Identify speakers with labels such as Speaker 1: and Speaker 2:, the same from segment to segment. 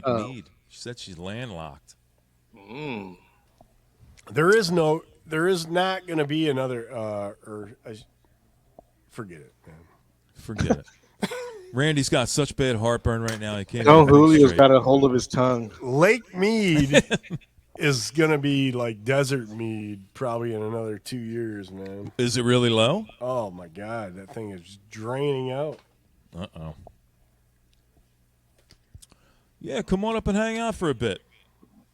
Speaker 1: Mead. She said she's landlocked.
Speaker 2: Mm.
Speaker 3: There is not going to be another. Forget it, man.
Speaker 1: Forget it. Randy's got such bad heartburn right now. He can't
Speaker 2: Tell
Speaker 1: even think
Speaker 2: Julio's
Speaker 1: straight.
Speaker 2: got a hold of his tongue.
Speaker 3: Lake Mead is going to be like desert mead probably in another 2 years, man.
Speaker 1: Is it really low?
Speaker 3: Oh my God, that thing is draining out.
Speaker 1: Uh-oh. Yeah, come on up and hang out for a bit.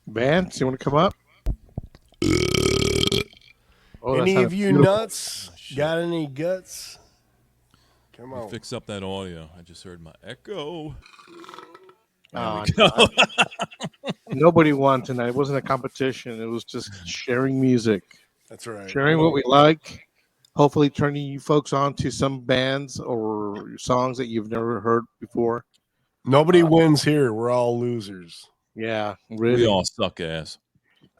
Speaker 2: Vance, you want to come up? Oh, that
Speaker 3: Any
Speaker 2: sounded
Speaker 3: of you
Speaker 2: beautiful.
Speaker 3: nuts got any guts? Come
Speaker 1: Let me
Speaker 3: on.
Speaker 1: fix up that audio. I just heard my echo. There
Speaker 2: Oh,
Speaker 1: we go.
Speaker 2: nobody won tonight. It wasn't a competition. It was just sharing music,
Speaker 3: That's right.
Speaker 2: sharing what we like. Hopefully, turning you folks on to some bands or songs that you've never heard before.
Speaker 3: Nobody wins here. We're all losers.
Speaker 2: Yeah,
Speaker 1: We
Speaker 2: really.
Speaker 1: all suck ass.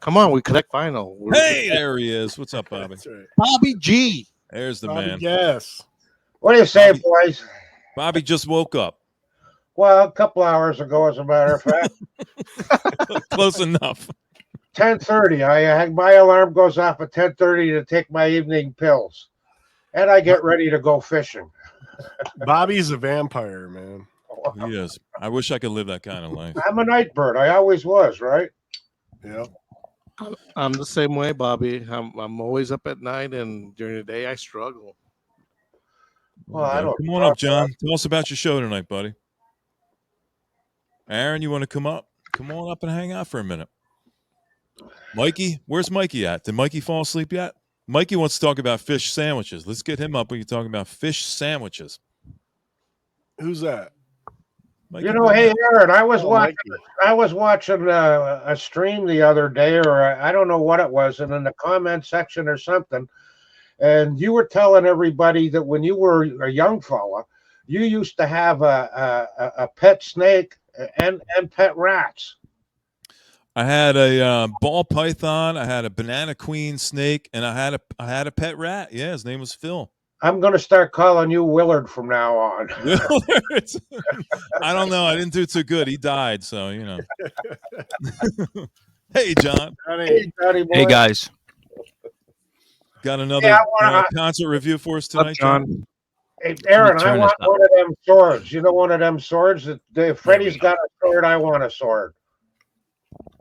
Speaker 2: Come on, we collect vinyl.
Speaker 1: Hey, there he is. What's up, Bobby?
Speaker 3: That's right.
Speaker 2: Bobby G.
Speaker 1: There's the
Speaker 3: Bobby
Speaker 1: man.
Speaker 3: Gas.
Speaker 4: What do you say,
Speaker 1: Bobby-
Speaker 4: boys?
Speaker 1: Bobby just woke up.
Speaker 4: Well, a couple hours ago, as a matter of fact,
Speaker 1: Close enough.
Speaker 4: 10:30. My alarm goes off at 10:30 to take my evening pills, and I get ready to go fishing.
Speaker 3: Bobby's a vampire, man.
Speaker 1: He is. I wish I could live that kind of life.
Speaker 4: I'm a night bird. I always was, right?
Speaker 3: Yep.
Speaker 2: I'm the same way, Bobby. I'm always up at night, and during the day I struggle.
Speaker 4: Well, I don't.
Speaker 1: Come on up, John. Tell us about your show tonight, buddy. Aaron, you want to come up? Come on up and hang out for a minute. Mikey, where's Mikey at? Did Mikey fall asleep yet? Mikey wants to talk about fish sandwiches. Let's get him up. We can talk about fish sandwiches.
Speaker 3: Who's that?
Speaker 1: Mikey,
Speaker 4: You know, hey Aaron, I was
Speaker 3: Oh,
Speaker 4: watching.
Speaker 3: Mikey.
Speaker 4: I was watching a stream the other day, or I don't know what it was, and in the comment section or something, and you were telling everybody that when you were a young fella, you used to have a pet snake and pet rats.
Speaker 1: I had a ball python. I had a banana queen snake, and I had a pet rat. Yeah, his name was Phil.
Speaker 4: I'm going to start calling you Willard from now on.
Speaker 1: Willard. I don't know. I didn't do too good. He died, so you know. Hey, John.
Speaker 4: Hey, Johnny boy.
Speaker 5: Hey guys,
Speaker 1: Got another
Speaker 4: Yeah, I wanna-
Speaker 1: concert review for us
Speaker 2: Up,
Speaker 1: tonight, John?
Speaker 2: John.
Speaker 4: Hey, Aaron, I
Speaker 5: turn
Speaker 4: want
Speaker 5: this up.
Speaker 4: one of them swords. You know, one of them swords that Freddie's got a sword. I want a sword.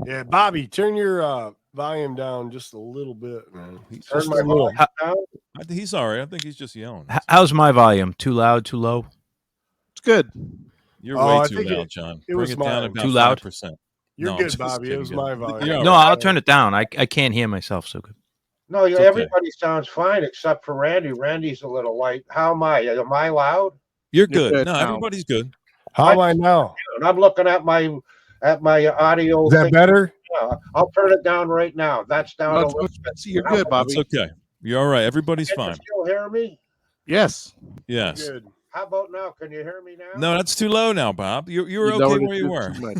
Speaker 3: Yeah, Bobby, turn your volume down just a little bit, man.
Speaker 1: He's,
Speaker 4: Turn
Speaker 3: Just
Speaker 4: my
Speaker 3: a little.
Speaker 4: volume down.
Speaker 1: I think he's all right. I think he's just yelling.
Speaker 5: how's my volume? Too loud? Too low?
Speaker 2: It's good.
Speaker 1: You're
Speaker 3: Oh,
Speaker 1: way
Speaker 3: I
Speaker 1: too
Speaker 3: think
Speaker 1: loud, John.
Speaker 3: it
Speaker 1: Bring
Speaker 3: was
Speaker 1: it down
Speaker 3: mine.
Speaker 1: about
Speaker 5: Too loud?
Speaker 1: 5%.
Speaker 3: You're
Speaker 1: No, I'm
Speaker 3: good,
Speaker 1: just
Speaker 3: Bobby. It was
Speaker 1: kidding.
Speaker 3: my volume.
Speaker 1: You're all
Speaker 5: No,
Speaker 1: right.
Speaker 5: I'll turn it down. I can't hear myself so good.
Speaker 4: No,
Speaker 1: It's okay.
Speaker 4: everybody sounds fine except for Randy. Randy's a little light. How am I? Am I loud?
Speaker 1: You're
Speaker 2: You're
Speaker 1: good.
Speaker 2: good
Speaker 1: No,
Speaker 2: now.
Speaker 1: everybody's good.
Speaker 3: How am I now?
Speaker 4: And I'm looking at my audio
Speaker 3: Is that
Speaker 4: thing.
Speaker 3: better?
Speaker 4: Yeah, I'll turn it down right now. That's down a
Speaker 2: That's
Speaker 4: little
Speaker 2: much
Speaker 4: bit.
Speaker 2: better. You're good, Bobby.
Speaker 1: It's okay. You're all right. Everybody's
Speaker 4: Can you
Speaker 1: fine.
Speaker 4: still hear me?
Speaker 2: Yes.
Speaker 1: Yes.
Speaker 3: Good.
Speaker 4: How about now? Can you hear me now?
Speaker 1: No, that's too low now, Bob. You were okay
Speaker 2: lowered it
Speaker 1: where you
Speaker 2: too
Speaker 1: were.
Speaker 2: much.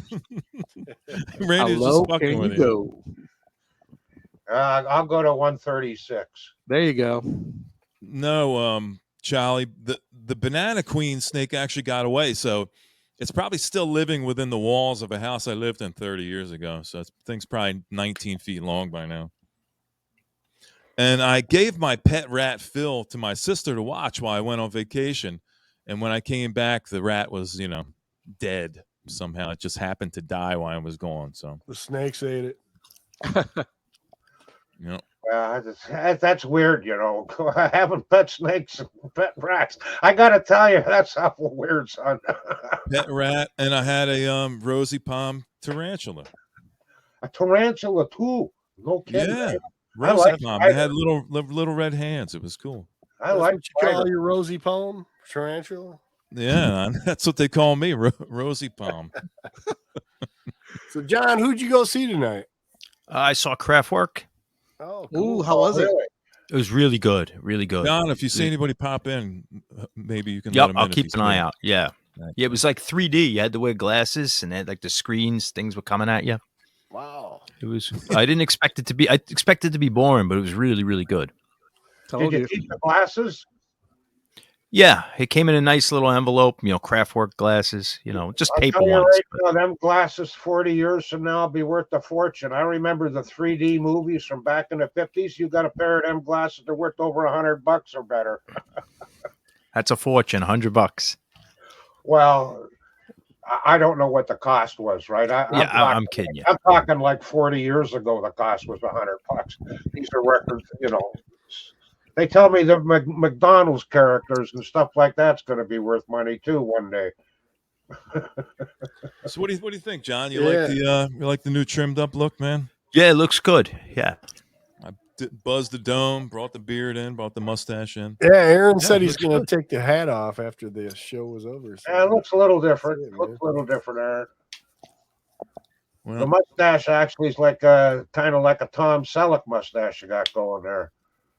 Speaker 1: Randy
Speaker 2: How
Speaker 1: was
Speaker 2: low
Speaker 1: just fucking
Speaker 2: can
Speaker 1: with
Speaker 2: you
Speaker 1: you.
Speaker 2: go?
Speaker 4: I'll go to 136.
Speaker 2: There you go.
Speaker 1: No, Charlie, the banana queen snake actually got away, so it's probably still living within the walls of a house I lived in 30 years ago. So that thing's probably 19 feet long by now. And I gave my pet rat Phil to my sister to watch while I went on vacation. And when I came back, the rat was, dead somehow. It just happened to die while I was gone. So,
Speaker 3: The snakes ate it.
Speaker 4: That's weird, you know. Having pet snakes and pet rats. I gotta tell you, that's awful weird, son.
Speaker 1: pet rat, and I had a rosy palm tarantula.
Speaker 4: A tarantula too. No kidding.
Speaker 1: Yeah,
Speaker 4: I
Speaker 1: rosy
Speaker 4: like
Speaker 1: palm. They had
Speaker 4: spiders.
Speaker 1: little red hands. It was cool.
Speaker 4: I
Speaker 3: That's
Speaker 4: like
Speaker 3: what you call
Speaker 4: spiders.
Speaker 3: your rosy palm tarantula.
Speaker 1: Yeah, that's what they call me, rosy palm.
Speaker 3: So, John, who'd you go see tonight?
Speaker 5: I saw Kraftwerk.
Speaker 3: Oh,
Speaker 2: Ooh, how was it?
Speaker 4: Really?
Speaker 5: It was really good. Really good.
Speaker 1: John, if you see anybody pop in, maybe you can. let
Speaker 5: Yep,
Speaker 1: him
Speaker 5: I'll
Speaker 1: in if
Speaker 5: keep
Speaker 1: he's
Speaker 5: an eye
Speaker 1: good.
Speaker 5: out. Yeah.
Speaker 1: Thank
Speaker 5: Yeah, it was like 3D. You had to wear glasses and they had like the screens, things were coming at you.
Speaker 3: Wow.
Speaker 5: It was I didn't expect it to be I expected it to be boring, but it was really, really good.
Speaker 4: Did
Speaker 2: Told
Speaker 4: you
Speaker 2: you.
Speaker 4: keep the glasses?
Speaker 5: Yeah, it came in a nice little envelope. Craftwork glasses. Just
Speaker 4: I'll
Speaker 5: paper
Speaker 4: tell you
Speaker 5: ones.
Speaker 4: right
Speaker 5: But
Speaker 4: now, them glasses 40 years from now will be worth a fortune. I remember the 3D movies from back in the 50s. You got a pair of them glasses, they're worth over $100 or better.
Speaker 5: that's a fortune, $100.
Speaker 4: Well, I don't know what the cost was, right?
Speaker 5: Yeah, I'm kidding you.
Speaker 4: I'm talking like 40 years ago. The cost was $100. These are records, They tell me the McDonald's characters and stuff like that's going to be worth money too one day.
Speaker 1: So what do you think, John? You
Speaker 3: Yeah.
Speaker 1: like the new trimmed up look, man?
Speaker 5: Yeah, it looks good. Yeah.
Speaker 1: I buzzed the dome, brought the beard in, brought the mustache in.
Speaker 3: Yeah, Aaron
Speaker 5: Yeah,
Speaker 3: said he's
Speaker 5: looks
Speaker 3: going
Speaker 5: good.
Speaker 3: to take the hat off after the show was over. So
Speaker 4: Yeah, it looks a little different.
Speaker 3: That's it,
Speaker 4: Looks a little different, Aaron. The
Speaker 1: Well,
Speaker 4: mustache actually is like kind of like a Tom Selleck mustache you got going there.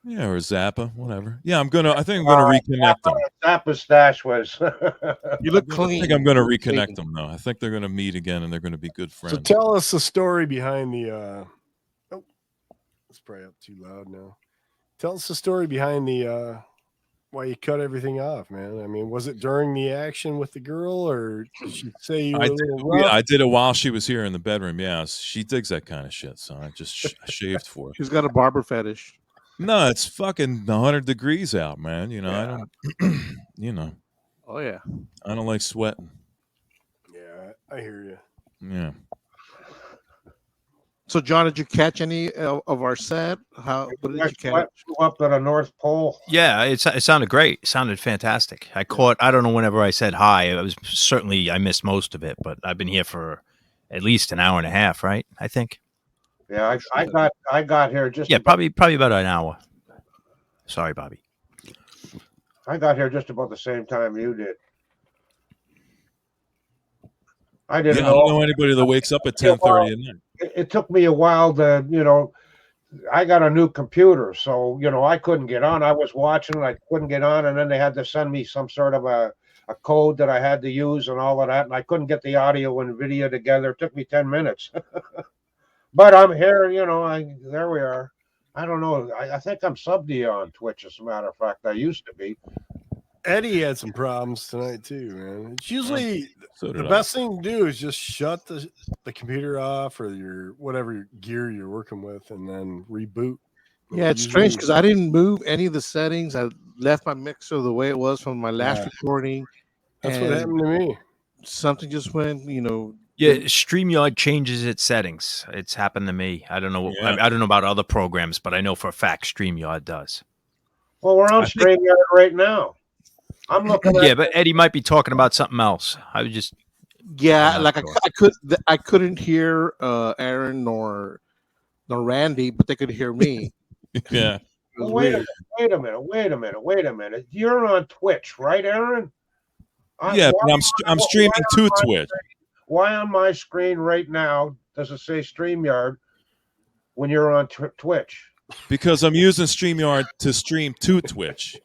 Speaker 1: yeah, or Zappa, whatever. Yeah, I think I'm gonna reconnect them.
Speaker 4: That mustache was.
Speaker 2: You look
Speaker 1: I
Speaker 2: clean.
Speaker 1: think I'm gonna
Speaker 2: You look
Speaker 1: reconnect
Speaker 2: clean.
Speaker 1: them though. I think they're gonna meet again and they're gonna be good friends.
Speaker 3: So tell us the story behind the. Oh, it's probably up too loud now. Tell us the story behind the. Why you cut everything off, man? I mean, was it during the action with the girl, or did she say you were a little rough?
Speaker 1: I did it while she was here in the bedroom. Yeah, she digs that kind of shit. So I just shaved for her.
Speaker 2: She's got a barber fetish.
Speaker 1: No, it's fucking 100 degrees out, man. I don't.
Speaker 2: Oh yeah.
Speaker 1: I don't like sweating.
Speaker 3: Yeah, I hear you.
Speaker 1: Yeah.
Speaker 2: So, John, did you catch any of our set? What did you catch?
Speaker 4: Up to the North Pole.
Speaker 5: Yeah, it sounded great. It sounded fantastic. I don't know, whenever I said hi, I missed most of it, but I've been here for at least an hour and a half, right? I think.
Speaker 4: Yeah, I got here just.
Speaker 5: Yeah, probably about an hour. Sorry, Bobby.
Speaker 4: I got here just about the same time you did. I didn't
Speaker 1: I don't know anybody that wakes up at 10:30 at night.
Speaker 4: It took me a while to, I got a new computer, so I couldn't get on. I was watching, I couldn't get on, and then they had to send me some sort of a code that I had to use and all of that, and I couldn't get the audio and video together. It took me 10 minutes. But I'm here, there we are. I don't know. I think I'm subbed to you on Twitch, as a matter of fact. I used to be.
Speaker 3: Eddie had some problems tonight too, man. It's usually
Speaker 1: So
Speaker 3: the
Speaker 1: did
Speaker 3: best thing to do is just shut the computer off or your whatever gear you're working with, and then reboot.
Speaker 2: Yeah, it's strange because I didn't move any of the settings. I left my mixer the way it was from my last recording.
Speaker 3: That's what happened to me.
Speaker 2: Something just went,
Speaker 5: Yeah, StreamYard changes its settings. It's happened to me. I don't know.
Speaker 1: Yeah.
Speaker 5: I don't know about other programs, but I know for a fact StreamYard does.
Speaker 4: Well, we're on StreamYard right now. I'm looking at.
Speaker 5: Yeah, but Eddie might be talking about something else. I was just.
Speaker 2: yeah, like I couldn't hear Aaron nor Randy, but they could hear me.
Speaker 1: Yeah.
Speaker 2: It was
Speaker 4: Wait
Speaker 2: weird.
Speaker 4: a minute. You're on Twitch, right, Aaron?
Speaker 1: Yeah, but I'm streaming to Twitch.
Speaker 4: Why on my screen right now does it say StreamYard when you're on Twitch?
Speaker 1: Because I'm using StreamYard to stream to Twitch.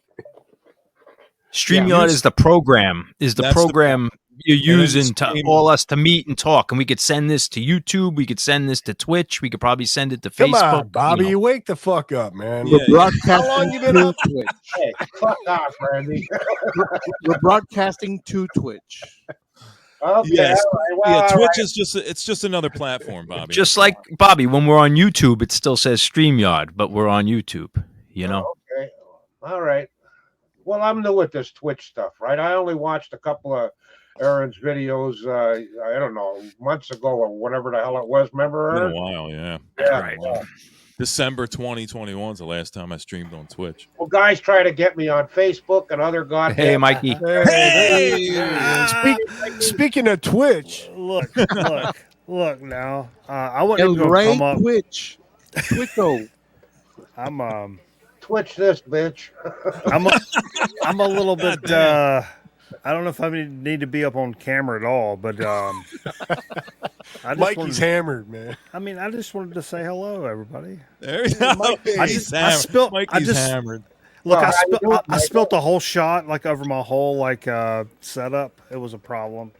Speaker 5: StreamYard is the program. You're using to all us to meet and talk, and we could send this to YouTube. We could send this to Twitch. We could probably send it to
Speaker 3: Come
Speaker 5: Facebook.
Speaker 3: on, Bobby, you wake the fuck up, man.
Speaker 1: Yeah.
Speaker 2: We're broadcasting
Speaker 3: How long you been
Speaker 2: to
Speaker 3: up?
Speaker 2: Twitch.
Speaker 4: Hey, fuck off, Randy.
Speaker 2: We're broadcasting to Twitch.
Speaker 4: Okay,
Speaker 1: Yes.
Speaker 4: all right, well,
Speaker 1: Yeah,
Speaker 4: all
Speaker 1: Twitch
Speaker 4: right.
Speaker 1: is just another platform, Bobby.
Speaker 5: Just like Bobby, when we're on YouTube, it still says StreamYard, but we're on YouTube.
Speaker 4: Okay, all right. Well, I'm new at this Twitch stuff, right? I only watched a couple of Aaron's videos, I don't know, months ago or whatever the hell it was. Remember,
Speaker 1: It's been
Speaker 4: Aaron?
Speaker 1: a while, yeah.
Speaker 4: Yeah.
Speaker 5: Right.
Speaker 1: December 2021 is the last time I streamed on Twitch.
Speaker 4: Well, guys try to get me on Facebook and other goddamn.
Speaker 5: Hey, Mikey.
Speaker 3: Speaking of Twitch,
Speaker 6: Look now. I wasn't
Speaker 2: El
Speaker 6: even gonna
Speaker 2: Rey
Speaker 6: come up.
Speaker 2: Twitch. Twitcho.
Speaker 6: I'm
Speaker 4: Twitch this bitch.
Speaker 6: I'm a little bit. I don't know if I need to be up on camera at all, but I just
Speaker 3: Mikey's
Speaker 6: wanted,
Speaker 3: hammered, man.
Speaker 6: I just wanted to say hello, everybody.
Speaker 1: There you go.
Speaker 6: Mikey's
Speaker 1: hammered.
Speaker 6: Look,
Speaker 4: Well, how you doing,
Speaker 6: I spilt the whole shot like over my whole setup. It was a problem.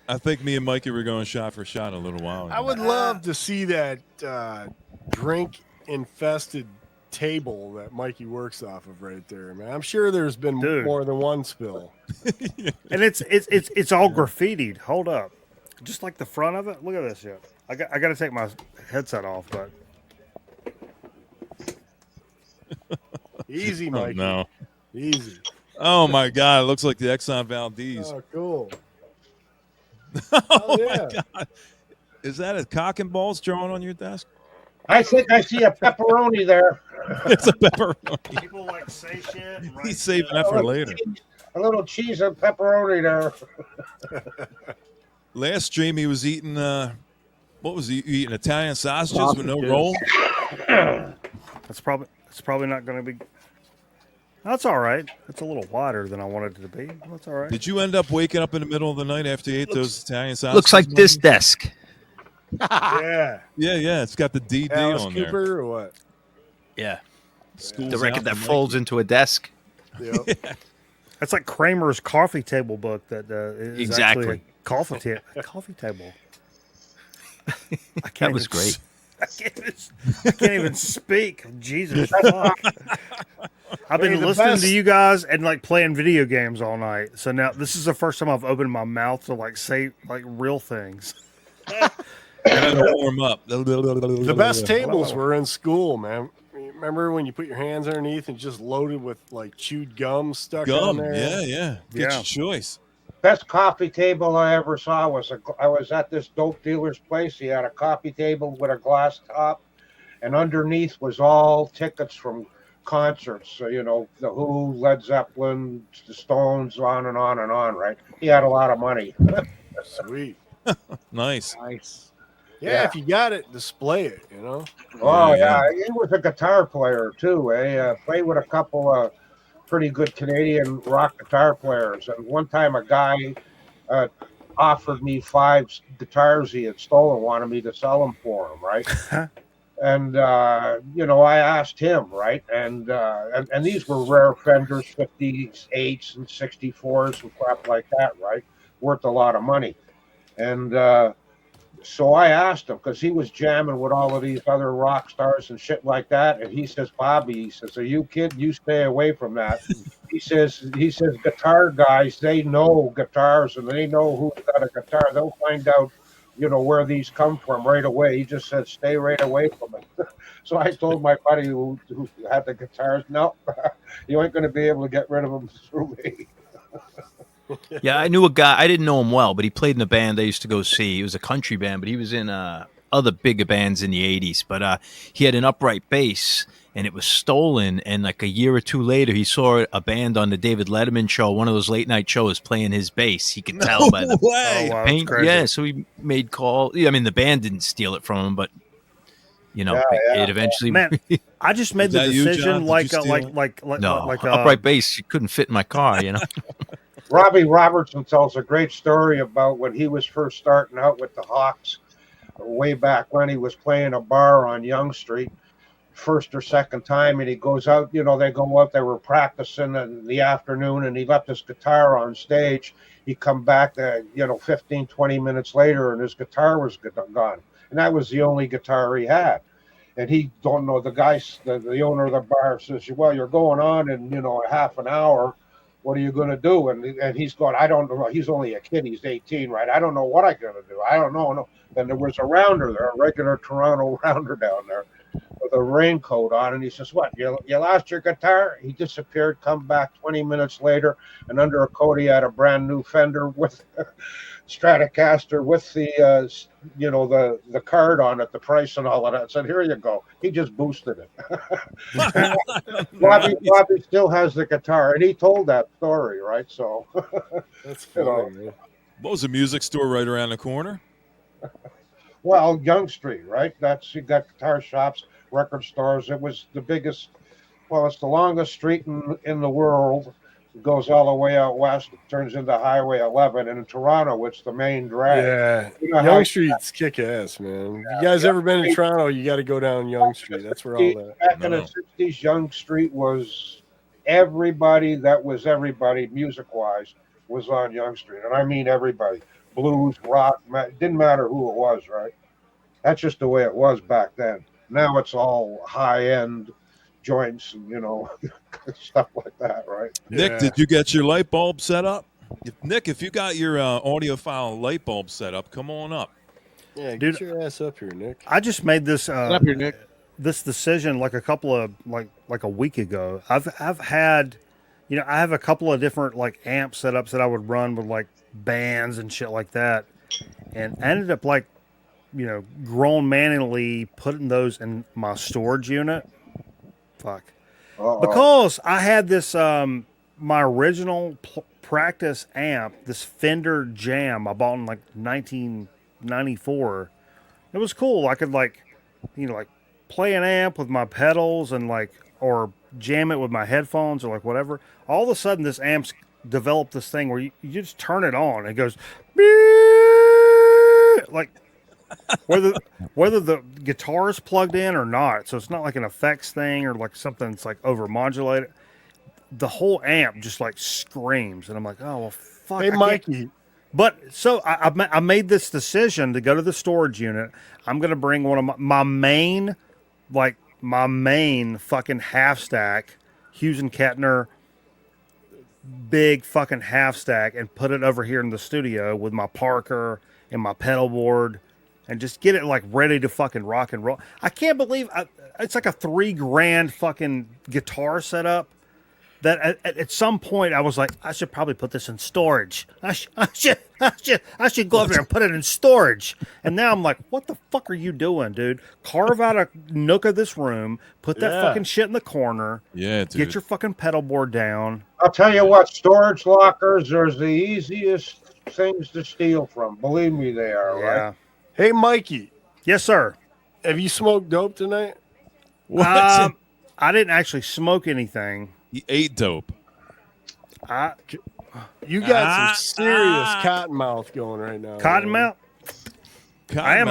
Speaker 1: I think me and Mikey were going shot for shot a little while ago.
Speaker 3: I would love to see that drink infested table that Mikey works off of right there, man. I'm sure there's been
Speaker 6: Dude.
Speaker 3: more than one spill.
Speaker 6: And it's all graffitied. Hold up, just like the front of it. Look at this shit. I got to take my headset off, but
Speaker 3: Easy,
Speaker 1: Oh,
Speaker 3: Mikey.
Speaker 1: no.
Speaker 3: Easy.
Speaker 1: Oh, my God. It looks like the Exxon Valdez.
Speaker 3: Oh, cool.
Speaker 1: Oh,
Speaker 3: yeah.
Speaker 1: my God. Is that a cock and balls drawn on your desk?
Speaker 4: I think I see a pepperoni there.
Speaker 1: It's a pepperoni.
Speaker 6: people like say shit. And write
Speaker 1: He's saving
Speaker 6: shit.
Speaker 1: that for later.
Speaker 4: A little cheese and pepperoni there.
Speaker 1: Last stream, he was eating, what was he eating? Italian sausages with no
Speaker 2: Sausages.
Speaker 1: roll?
Speaker 6: That's probably not going to be. That's all right. It's a little wider than I wanted it to be. That's all right.
Speaker 1: Did you end up waking up in the middle of the night after you ate those Italian sausages?
Speaker 5: Looks like this
Speaker 1: Mikey?
Speaker 5: desk.
Speaker 3: Yeah.
Speaker 1: Yeah. It's got the DD
Speaker 3: Alice
Speaker 1: on there.
Speaker 3: Cooper or what?
Speaker 5: Yeah.
Speaker 1: School's
Speaker 5: The
Speaker 1: out
Speaker 5: record
Speaker 1: for
Speaker 5: that
Speaker 1: Mikey.
Speaker 5: folds into a desk.
Speaker 3: Yep.
Speaker 6: That's like Kramer's coffee table book. That is
Speaker 5: Exactly.
Speaker 6: actually a coffee table. I can't
Speaker 5: That was
Speaker 6: even
Speaker 5: great.
Speaker 6: I can't even speak. Jesus fuck. I've been
Speaker 3: Hey, the
Speaker 6: listening
Speaker 3: best-
Speaker 6: to you guys and like playing video games all night. So now this is the first time I've opened my mouth to like say like real things.
Speaker 1: Gotta warm up.
Speaker 3: The best tables were in school, man. Remember when you put your hands underneath and just loaded with like chewed gum stuck on
Speaker 1: Gum.
Speaker 3: there?
Speaker 1: Yeah. Get
Speaker 6: Yeah.
Speaker 1: your choice.
Speaker 4: Best coffee table I ever saw was I was at this dope dealer's place. He had a coffee table with a glass top, and underneath was all tickets from concerts. So, you know, the Who, Led Zeppelin, the Stones, on and on and on. Right? He had a lot of money.
Speaker 3: Sweet.
Speaker 1: Nice.
Speaker 2: Nice.
Speaker 3: Yeah, if you got it, display it, you know?
Speaker 4: Oh
Speaker 1: Yeah,
Speaker 4: yeah, he was a guitar player too. Played with a couple of pretty good Canadian rock guitar players. And one time, a guy offered me 5 guitars he had stolen, wanted me to sell them for him, right? And you know, I asked him, right? And these were rare Fenders, 58s and 64s and crap like that, right? Worth a lot of money. And so I asked him because he was jamming with all of these other rock stars and shit like that. And he says, Bobby, he says, are you kidding? You stay away from that. He says, guitar guys, they know guitars and they know who's got a guitar. They'll find out, you know, where these come from right away. He just said, stay right away from it. So I told my buddy who had the guitars, no, you ain't going to be able to get rid of them through me.
Speaker 5: Yeah, I knew a guy. I didn't know him well, but he played in a band I used to go see. He was a country band, but he was in other bigger bands in the 80s. But he had an upright bass, and it was stolen. And like a year or two later, he saw a band on the David Letterman show, one of those late night shows, playing his bass. He could tell by the
Speaker 1: way.
Speaker 6: Oh, wow, that's
Speaker 5: paint.
Speaker 6: crazy.
Speaker 5: Yeah, so he made call. I mean, the band didn't steal it from him, but you know, it eventually.
Speaker 6: Man, I just made
Speaker 1: Was
Speaker 6: the
Speaker 1: that you, John?
Speaker 6: decision
Speaker 1: Did
Speaker 6: like
Speaker 1: you steal it?
Speaker 6: like
Speaker 5: no,
Speaker 6: like
Speaker 5: upright bass. You couldn't fit in my car. You know.
Speaker 4: Robbie Robertson tells a great story about when he was first starting out with the Hawks way back when he was playing a bar on Yonge Street, first or second time, and he goes out, you know, they go out, they were practicing in the afternoon, and he left his guitar on stage. He come back, 15, 20 minutes later, and his guitar was gone. And that was the only guitar he had. And he don't know, the guy, the owner of the bar says, well, you're going on in, you know, a half an hour. What are you going to do? And he's going, I don't know. He's only a kid. He's 18, right? I don't know what I'm going to do. I don't know. No. Then there was a rounder there, a regular Toronto rounder down there with a raincoat on. And he says, what, you lost your guitar? He disappeared, come back 20 minutes later. And under a coat, he had a brand new Fender with Stratocaster with the, the card on it, the price and all of that. Said, here you go. He just boosted it. Bobby still has the guitar, and he told that story, right? So
Speaker 3: That's funny, man.
Speaker 1: What was the music store right around the corner?
Speaker 4: well, Yonge Street, right? You got guitar shops, record stores. It was the biggest. Well, it's the longest street in the world. It goes all the way out west. It turns into Highway 11, and in Toronto, it's the main drag.
Speaker 3: Yeah.
Speaker 4: You know how
Speaker 3: Yonge Street's kick ass, man. If you guys ever been to Toronto, you got to go down Yonge Street. That's where all that.
Speaker 4: Back in the 60s, Yonge Street was everybody that was everybody, music-wise, was on Yonge Street. And I mean everybody. Blues, rock, didn't matter who it was, right? That's just the way it was back then. Now it's all high-end joints and stuff like that, right?
Speaker 1: Nick,
Speaker 3: Yeah.
Speaker 1: did you get your light bulb set up? Nick, if you got your audiophile light bulb set up, come on up.
Speaker 3: Yeah,
Speaker 6: Dude,
Speaker 3: get your ass up here, Nick.
Speaker 6: I just made this
Speaker 2: Get up here, Nick.
Speaker 6: this decision like a week ago. I've had, I have a couple of different like amp setups that I would run with like bands and shit like that, and I ended up like, grown manly putting those in my storage unit. Fuck.
Speaker 4: Uh-oh.
Speaker 6: Because I had this my original practice amp, this Fender Jam I bought in like 1994. It was cool. I could like play an amp with my pedals and or jam it with my headphones or like whatever. All of a sudden this amp's developed this thing where you just turn it on and it goes like whether the guitar is plugged in or not. So it's not like an effects thing or like something that's like over modulated. The whole amp just like screams, and I'm like, oh well, fuck.
Speaker 3: Hey, Mikey.
Speaker 6: But so I made this decision to go to the storage unit. I'm gonna bring one of my main fucking half stack, Hughes and Kettner, big fucking half stack, and put it over here in the studio with my Parker and my pedal board, and just get it like ready to fucking rock and roll. I can't believe it's like a $3,000 fucking guitar setup. That at some point I was like, I should probably put this in storage. I should go over there and put it in storage. And now I'm like, what the fuck are you doing, dude? Carve out a nook of this room, put that fucking shit in the corner.
Speaker 1: Yeah, dude.
Speaker 6: Get your fucking pedal board down.
Speaker 4: I'll tell you what, storage lockers are the easiest things to steal from. Believe me, they are.
Speaker 6: Yeah.
Speaker 4: Right?
Speaker 3: Hey, Mikey.
Speaker 6: Yes, sir.
Speaker 3: Have you smoked dope tonight?
Speaker 1: What?
Speaker 6: I didn't actually smoke anything.
Speaker 1: He ate dope.
Speaker 3: You got some serious cottonmouth going right now.
Speaker 6: Cottonmouth? I'm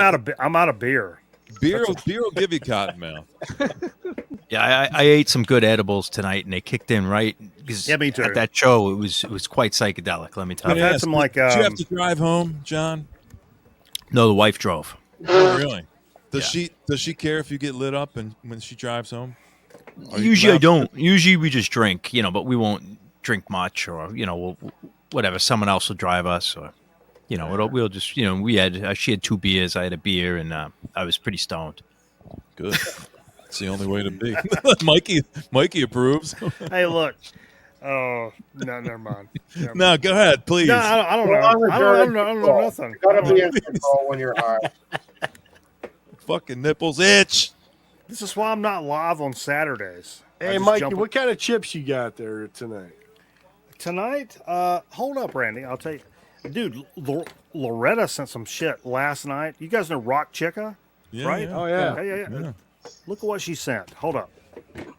Speaker 6: out of beer.
Speaker 1: Beer will give you cottonmouth.
Speaker 5: Yeah, I ate some good edibles tonight, and they kicked in right.
Speaker 6: Yeah, me too.
Speaker 5: At that show, it was quite psychedelic. Let me tell
Speaker 6: I've
Speaker 5: you.
Speaker 6: had some like.
Speaker 1: Did you have to drive home, John?
Speaker 5: No, the wife drove.
Speaker 1: Oh, really? Does
Speaker 5: Yeah.
Speaker 1: she care if you get lit up and when she drives home?
Speaker 5: Usually I don't. Usually we just drink, but we won't drink much, or whatever. Someone else will drive us, or we'll just we had she had 2 beers, I had a beer, and I was pretty stoned.
Speaker 1: Good. That's the only way to be. Mikey approves.
Speaker 6: Hey, look. Oh no, never mind.
Speaker 1: No, go ahead, please.
Speaker 6: No, I don't
Speaker 4: As long
Speaker 6: know.
Speaker 4: as
Speaker 6: I
Speaker 4: you're
Speaker 6: don't
Speaker 4: in
Speaker 6: know
Speaker 4: control.
Speaker 6: nothing.
Speaker 4: You gotta be in control when you're high.
Speaker 1: Fucking nipples itch.
Speaker 6: This is why I'm not live on Saturdays. I
Speaker 3: Hey,
Speaker 6: just
Speaker 3: Mikey,
Speaker 6: jump-
Speaker 3: what kind of chips you got there tonight?
Speaker 6: Tonight? Hold up, Randy. I'll tell you. Dude, Loretta sent some shit last night. You guys know Rock Chica?
Speaker 1: Yeah,
Speaker 6: Right?
Speaker 1: yeah.
Speaker 3: Oh, yeah.
Speaker 6: Yeah. Look at what she sent. Hold up. I'm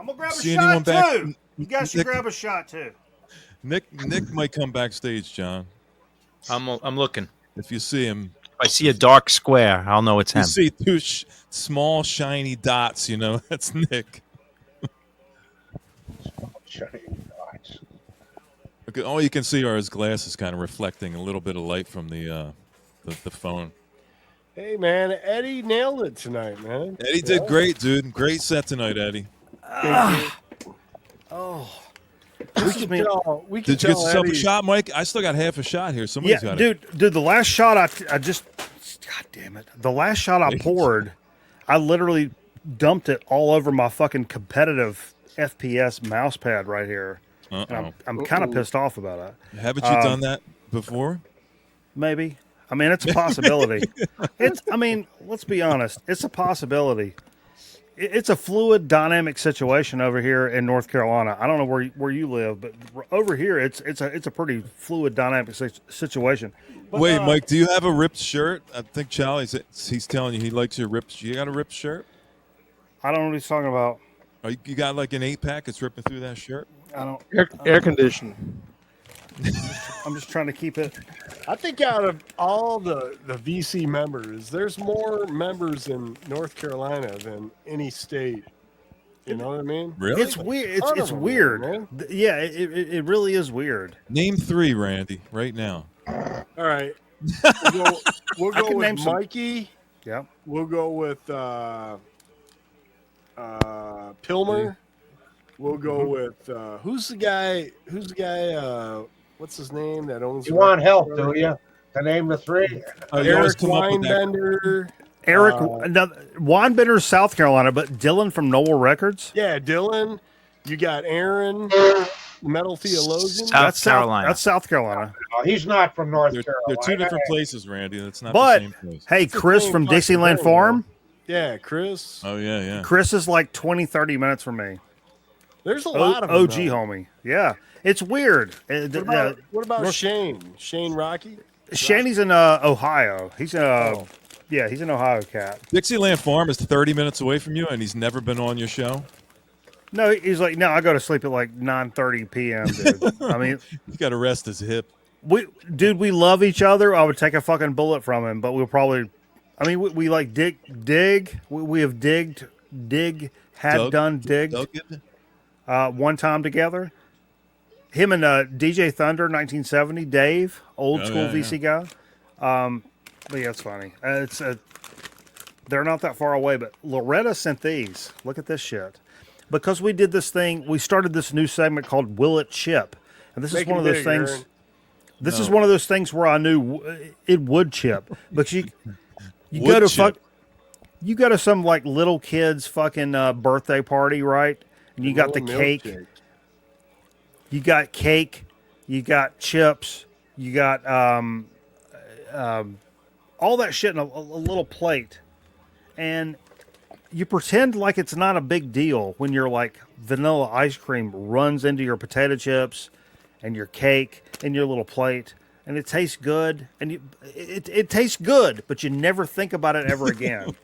Speaker 6: going to grab
Speaker 1: See
Speaker 6: a
Speaker 1: anyone
Speaker 6: shot,
Speaker 1: back-
Speaker 6: too. You guys should
Speaker 1: Nick-
Speaker 6: grab a shot, too.
Speaker 1: Nick might come backstage, John.
Speaker 5: I'm looking.
Speaker 1: If you see him,
Speaker 5: If I see a dark square, I'll know it's
Speaker 1: you
Speaker 5: him.
Speaker 1: see 2 small shiny dots. That's Nick. Okay, all you can see are his glasses, kind of reflecting a little bit of light from the phone.
Speaker 3: Hey, man, Eddie nailed it tonight, man.
Speaker 1: Eddie did great, dude. Great set tonight, Eddie.
Speaker 3: We can tell. We can
Speaker 1: Did you get
Speaker 3: tell
Speaker 1: yourself
Speaker 3: Eddie.
Speaker 1: a shot, Mike? I still got half a shot here. Somebody's
Speaker 6: Yeah,
Speaker 1: got it.
Speaker 6: dude, the last shot I just, God damn it. The last shot I poured, I literally dumped it all over my fucking competitive FPS mouse pad right here. And I'm kind of pissed off about it.
Speaker 1: Haven't you done that before?
Speaker 6: Maybe. I mean, it's a possibility. Let's be honest. It's a possibility. It's a fluid, dynamic situation over here in North Carolina. I don't know where you live, but over here, it's a pretty fluid, dynamic situation. But,
Speaker 1: Wait, Mike, do you have a ripped shirt? I think he's telling you he likes your ripped. You got a ripped shirt?
Speaker 6: I don't know what he's talking about.
Speaker 1: You got like an 8-pack? It's ripping through that shirt.
Speaker 6: I don't.
Speaker 2: Air conditioning.
Speaker 6: I'm just trying to keep it.
Speaker 3: I think out of all the VC members, there's more members in North Carolina than any state. You know what I mean?
Speaker 1: Really?
Speaker 6: It's weird.
Speaker 3: Ton of
Speaker 6: It's
Speaker 3: them,
Speaker 6: weird.
Speaker 3: man.
Speaker 6: Yeah, it really is weird.
Speaker 1: Name 3, Randy, right now.
Speaker 3: All right. We'll
Speaker 6: I
Speaker 3: go
Speaker 6: can
Speaker 3: with
Speaker 6: name some-
Speaker 3: Mikey.
Speaker 6: Yeah.
Speaker 3: We'll go with Pilmer. We'll go with who's the guy? What's his name that owns?
Speaker 4: You want help, do you? To name the three?
Speaker 1: You always
Speaker 3: Eric
Speaker 1: come up with that.
Speaker 3: Weinbender.
Speaker 6: Eric Weinbender's South Carolina, but Dylan from Noel Records.
Speaker 3: Yeah, Dylan. You got Aaron, Metal Theologian.
Speaker 5: South Carolina.
Speaker 6: That's South Carolina.
Speaker 4: Oh, he's not from North
Speaker 1: They're
Speaker 4: Carolina.
Speaker 1: two different places, Randy. That's not
Speaker 6: But
Speaker 1: the same place.
Speaker 6: hey,
Speaker 3: It's the
Speaker 6: Chris
Speaker 3: same
Speaker 6: from
Speaker 3: fucking
Speaker 6: Dixieland
Speaker 3: thing,
Speaker 6: Farm.
Speaker 3: Yeah, Chris.
Speaker 1: Oh yeah.
Speaker 6: Chris is like 20, 30 minutes from me.
Speaker 3: There's a lot of them,
Speaker 6: OG
Speaker 3: though.
Speaker 6: homie. Yeah, it's weird.
Speaker 3: What about
Speaker 6: North-
Speaker 3: Shane? Shane Rocky?
Speaker 6: Shaney's in Ohio. He's in
Speaker 3: Oh.
Speaker 6: yeah, he's an Ohio cat.
Speaker 1: Dixieland Farm is 30 minutes away from you, and he's never been on your show.
Speaker 6: No, he's like, no, I go to sleep at like 9:30 p.m. Dude. I mean,
Speaker 1: He's got to rest his hip.
Speaker 6: we love each other. I would take a fucking bullet from him, but we'll probably, I mean, we like dig. We have digged, digged one time together. Him and DJ Thunder, 1970, Dave, old school VC guy. But yeah, it's funny. They're not that far away, but Loretta sent these. Look at this shit. Because we did this thing, we started this new segment called Will It Chip. And this is one of those things.
Speaker 3: Aaron.
Speaker 6: This is one of those things where I knew it would chip. But you go to you go to some like little kid's fucking birthday party, right? And you got the cake. You got cake. You got chips. You got all that shit in a little plate. And you pretend like it's not a big deal when your like vanilla ice cream runs into your potato chips and your cake and your little plate, and it tastes good, and it tastes good, but you never think about it ever again.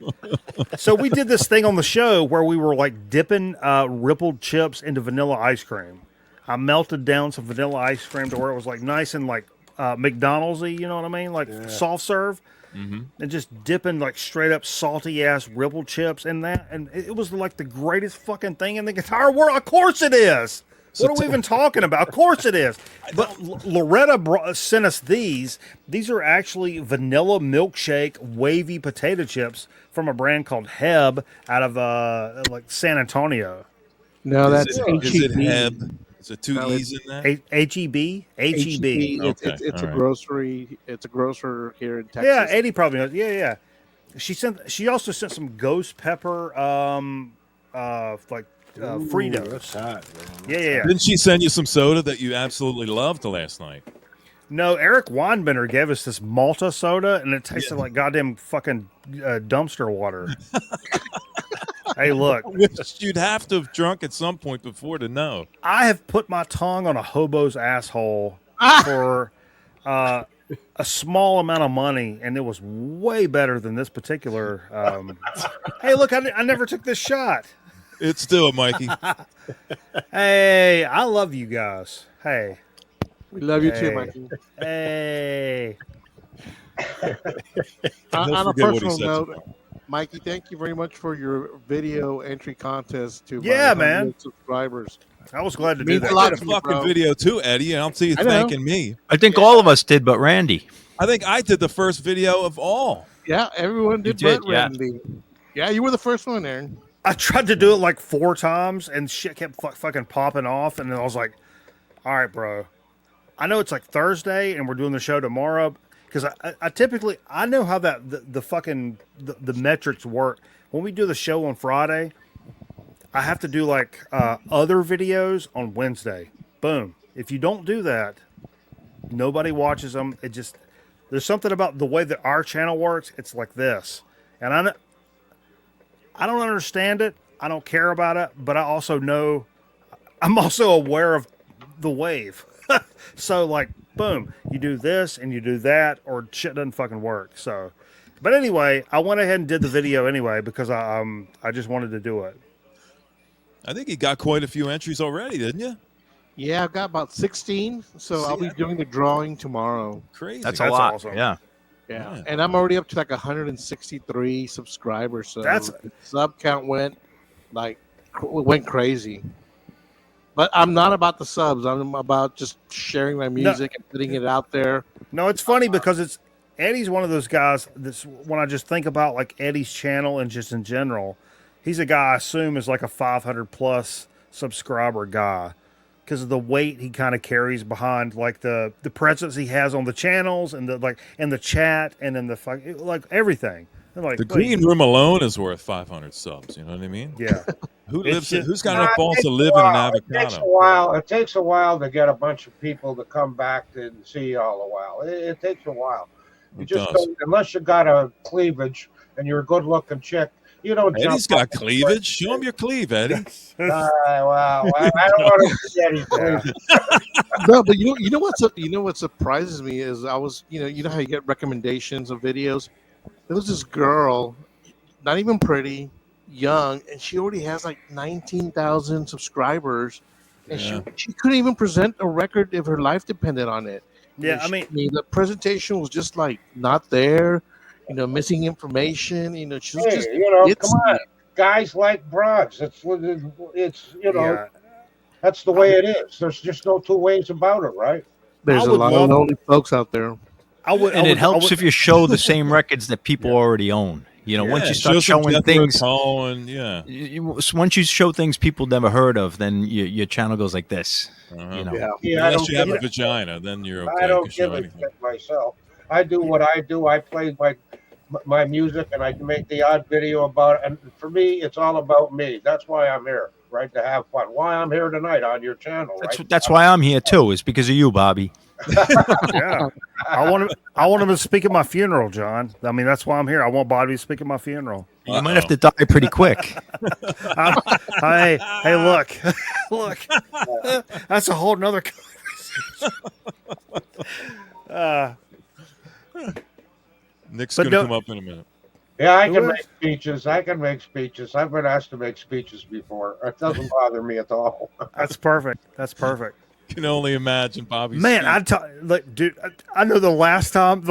Speaker 6: So we did this thing on the show where we were like dipping rippled chips into vanilla ice cream. I melted down some vanilla ice cream to where it was like nice and like McDonald's-y, you know what I mean? Like soft serve. And just dipping like straight up salty ass rippled chips in that, and it was like the greatest fucking thing in the entire world. Of course it is. What are we even talking about? Of course it is. But Loretta sent us these. These are actually vanilla milkshake wavy potato chips from a brand called Heb out of like San Antonio.
Speaker 2: No, that's
Speaker 1: Is it
Speaker 2: HEB.
Speaker 1: Heb? Is it two
Speaker 2: No,
Speaker 1: E's in that?
Speaker 6: HEB? HEB.
Speaker 1: Okay,
Speaker 2: It's
Speaker 1: all
Speaker 2: a
Speaker 1: right.
Speaker 2: grocery. It's a grocer here in Texas.
Speaker 6: Yeah, Eddie probably knows. Yeah. She also sent some ghost pepper Fritos.
Speaker 3: That's hot, man.
Speaker 6: Yeah.
Speaker 1: Didn't she send you some soda that you absolutely loved last night?
Speaker 6: No, Eric Weinbender gave us this Malta soda, and it tasted like goddamn fucking dumpster water. Hey, look.
Speaker 1: Which you'd have to have drunk at some point before to know.
Speaker 6: I have put my tongue on a hobo's asshole for a small amount of money, and it was way better than this particular. Hey, look, I never took this shot.
Speaker 1: It's still Mikey.
Speaker 6: Hey, I love you guys. Hey.
Speaker 2: We love you too,
Speaker 6: Hey.
Speaker 2: Mikey.
Speaker 6: Hey.
Speaker 2: On a
Speaker 1: forget what he
Speaker 2: personal
Speaker 1: said
Speaker 2: note,
Speaker 1: tomorrow.
Speaker 2: Mikey, thank you very much for your video entry contest to
Speaker 6: Yeah,
Speaker 2: my 100
Speaker 6: man.
Speaker 2: subscribers.
Speaker 6: I was glad to do
Speaker 2: Means a
Speaker 6: that.
Speaker 2: lot
Speaker 1: I did
Speaker 2: to
Speaker 1: a
Speaker 2: me,
Speaker 1: fucking
Speaker 2: bro.
Speaker 1: video too, Eddie, and I'll see you
Speaker 2: I know.
Speaker 1: thanking me.
Speaker 5: I think all of us did, but Randy.
Speaker 1: I think I did the first video of all.
Speaker 2: Yeah, everyone did,
Speaker 5: did,
Speaker 2: but
Speaker 5: yeah.
Speaker 2: Randy. Yeah, you were the first one, Aaron.
Speaker 6: I tried to do it like 4 times, and shit kept fucking popping off, and then I was like, all right, bro. I know it's like Thursday, and we're doing the show tomorrow, because I typically, I know how that the fucking the metrics work. When we do the show on Friday, I have to do like other videos on Wednesday. Boom. If you don't do that, nobody watches them. It just, there's something about the way that our channel works. It's like this. And I don't understand it. I don't care about it. But I also know, I'm also aware of the wave. So like, boom, you do this and you do that, or shit doesn't fucking work. So, but anyway, I went ahead and did the video anyway because I just wanted to do it.
Speaker 1: I think you got quite a few entries already, didn't you?
Speaker 2: Yeah, I've got about 16, so I'll be doing the drawing tomorrow.
Speaker 1: Crazy.
Speaker 5: That's a
Speaker 6: That's
Speaker 5: lot.
Speaker 6: awesome.
Speaker 5: Yeah.
Speaker 2: Yeah,
Speaker 1: Yeah.
Speaker 2: and I'm already up to like 163 subscribers. So
Speaker 6: That's-
Speaker 2: the sub count went crazy. But I'm not about the subs. I'm about just sharing my music and putting it out there.
Speaker 6: No, it's funny because Eddie's one of those guys that's when I just think about like Eddie's channel and just in general, He's a guy I assume is like a 500 plus subscriber guy because of the weight he kind of carries behind, like the presence he has on the channels and the like and the chat and in the like everything. And like
Speaker 1: The green room alone is worth 500 subs. You know what I mean?
Speaker 6: Yeah.
Speaker 1: Who's got enough balls to live in an avocado?
Speaker 4: It takes a while to get a bunch of people to come back and see you all a while. It takes a while. You just don't, unless you got a cleavage and you're a good-looking chick. You don't.
Speaker 1: Eddie's got cleavage. Show him your cleave, Eddie.
Speaker 4: Wow, I don't want to see Eddie's cleavage.
Speaker 2: No, but you know what surprises me is I was you know how you get recommendations of videos. There was this girl, not even pretty, young, and she already has like 19,000 subscribers, and she couldn't even present a record if her life depended on it.
Speaker 6: Yeah,
Speaker 2: I mean the presentation was just like not there, missing information. She was just
Speaker 4: come on, guys like broads. It's that's the way it is. There's just no two ways about it, right?
Speaker 2: There's a lot of lonely folks out there.
Speaker 5: It helps if you show the same records that people already own. Once you start showing things, once you show things people never heard of, then your channel goes like this.
Speaker 1: Unless you have a vagina, then you're okay.
Speaker 4: I don't give a shit myself. I do what I do. I play my music, and I make the odd video about it. And for me, it's all about me. That's why I'm here, right? To have fun. Why I'm here tonight on your channel, right?
Speaker 5: That's why I'm here too. It's because of you, Bobby.
Speaker 6: Yeah, I want him to speak at my funeral, John. I mean, that's why I'm here. I want Bobby to speak at my funeral.
Speaker 5: You might have to die pretty quick.
Speaker 6: Hey, look, that's a whole nother conversation.
Speaker 1: Nick's going to come up in a minute.
Speaker 4: Yeah, I can make speeches. I've been asked to make speeches before. It doesn't bother me at all.
Speaker 6: That's perfect.
Speaker 1: Can only imagine Bobby's.
Speaker 6: Man, dude, I know the last time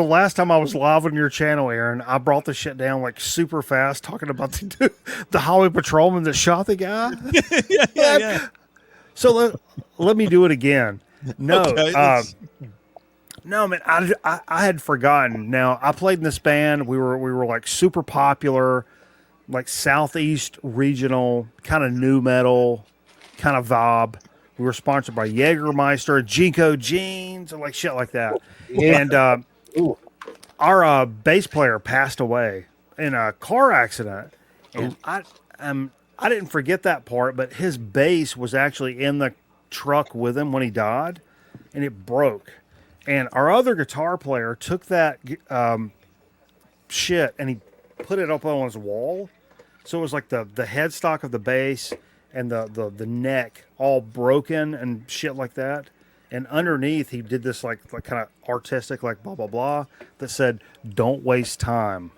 Speaker 6: I was live on your channel, Aaron, I brought the shit down like super fast, talking about the highway patrolman that shot the guy.
Speaker 1: yeah.
Speaker 6: So let me do it again. No,
Speaker 1: okay,
Speaker 6: no, man, I had forgotten. Now I played in this band. We were like super popular, like Southeast regional kind of new metal kind of vibe. We were sponsored by Jägermeister, Jinko Jeans, and like shit like that. Yeah. And our bass player passed away in a car accident. And I didn't forget that part, but his bass was actually in the truck with him when he died, and it broke. And our other guitar player took that shit and he put it up on his wall. So it was like the headstock of the bass and the neck all broken and shit like that. And underneath he did this like kind of artistic like blah blah blah that said "Don't waste time."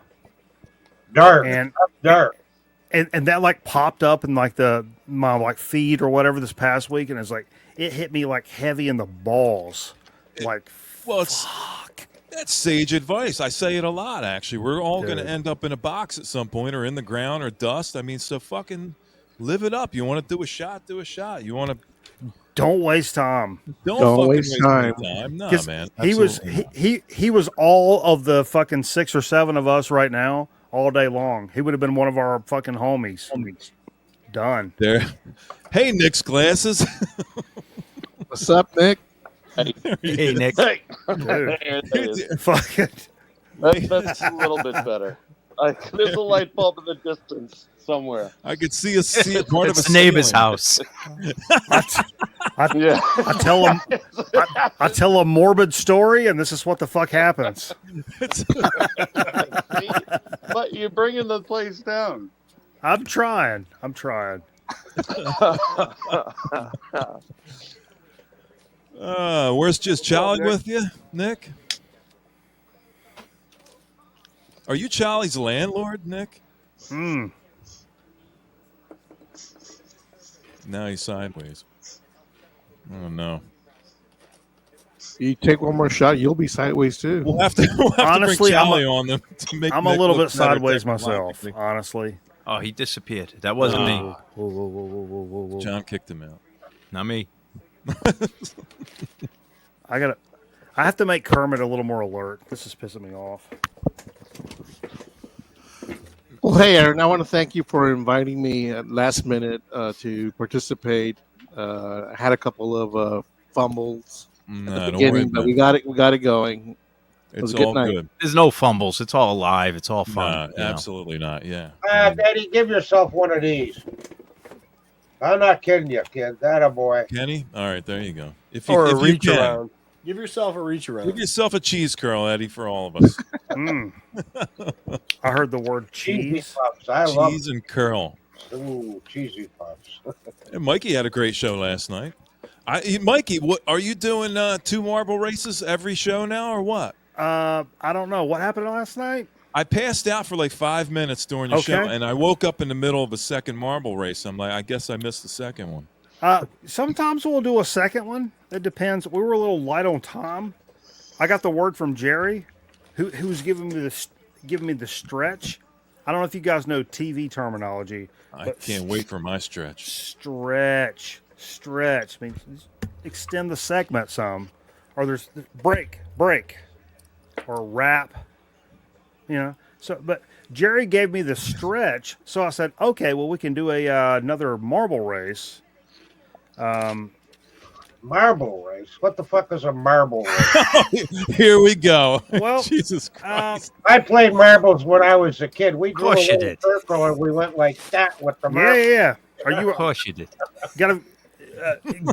Speaker 4: Dark.
Speaker 6: And that like popped up in like my like feed or whatever this past week, and it's like it hit me like heavy in the balls.
Speaker 1: That's sage advice. I say it a lot, actually. We're all going to end up in a box at some point, or in the ground, or dust. I mean, so fucking live it up. You want to do a shot, do a shot. You want to
Speaker 6: don't waste time.
Speaker 1: Don't waste time. No, man.
Speaker 6: He was all of the fucking 6 or 7 of us right now all day long. He would have been one of our fucking homies. Done.
Speaker 1: There. Hey, Nick's glasses.
Speaker 2: What's up, Nick?
Speaker 5: Hey, Nick.
Speaker 6: Dude, fuck it.
Speaker 7: That's a little bit better. There's a light bulb in the distance somewhere.
Speaker 1: I could see a part of a
Speaker 5: neighbor's house.
Speaker 6: I tell a morbid story, and this is what the fuck happens.
Speaker 7: But you're bringing the place down.
Speaker 6: I'm trying.
Speaker 1: Where's just Charlie with you, Nick? Are you Charlie's landlord, Nick?
Speaker 6: Hmm.
Speaker 1: Now he's sideways. Oh no!
Speaker 2: You take one more shot, you'll be sideways too.
Speaker 1: We'll have to
Speaker 6: honestly,
Speaker 1: bring Charlie on them to make.
Speaker 6: I'm
Speaker 1: Nick
Speaker 6: a little
Speaker 1: look
Speaker 6: bit sideways myself, honestly.
Speaker 5: Oh, he disappeared. That wasn't me.
Speaker 6: Whoa.
Speaker 1: John kicked him out.
Speaker 5: Not me.
Speaker 6: I have to make Kermit a little more alert. This is pissing me off.
Speaker 2: Well, hey, Aaron, I want to thank you for inviting me at last minute to participate. I had a couple of fumbles at the
Speaker 1: No, don't worry
Speaker 2: beginning, but
Speaker 1: about it.
Speaker 2: we got it going. It was
Speaker 1: It's
Speaker 2: a good
Speaker 1: all
Speaker 2: night.
Speaker 1: good.
Speaker 5: There's no fumbles. It's all alive. It's all fun.
Speaker 1: No,
Speaker 5: you know.
Speaker 1: absolutely not. Yeah. I mean,
Speaker 4: Daddy, give yourself one of these. I'm not kidding you, kid. That a boy.
Speaker 1: Kenny? All right, there you go. If
Speaker 3: Or a
Speaker 1: you
Speaker 3: reach
Speaker 1: can,
Speaker 3: around. Give yourself a reach around.
Speaker 1: give yourself a cheese curl, Eddie, for all of us.
Speaker 6: Mm. I heard the word
Speaker 4: Cheesy
Speaker 6: cheese.
Speaker 4: puffs. I love
Speaker 1: Cheese and curl.
Speaker 4: ooh, cheesy puffs.
Speaker 1: And Mikey had a great show last night. Mikey, what are you doing? 2 marble races every show now, or what?
Speaker 6: I don't know what happened last night.
Speaker 1: I passed out for like 5 minutes during your show,
Speaker 6: Okay.
Speaker 1: and I woke up in the middle of a second marble race. I'm like, I guess I missed the second one.
Speaker 6: Sometimes we'll do a second one. It depends. We were a little light on time. I got the word from Jerry, who's giving me the stretch. I don't know if you guys know TV terminology.
Speaker 1: I can't wait for my stretch.
Speaker 6: Stretch means extend the segment some, or there's break, or wrap. You know. So, but Jerry gave me the stretch, so I said, okay, well, we can do another marble race.
Speaker 4: Marble race. What the fuck is a marble race?
Speaker 1: Here we go.
Speaker 6: Well,
Speaker 1: Jesus Christ.
Speaker 4: I played marbles when I was a kid. We drew a
Speaker 5: course you
Speaker 4: little
Speaker 5: did.
Speaker 4: circle and we went like that with the
Speaker 6: yeah,
Speaker 4: marble.
Speaker 6: yeah. Are you
Speaker 5: Of course you did.
Speaker 6: got a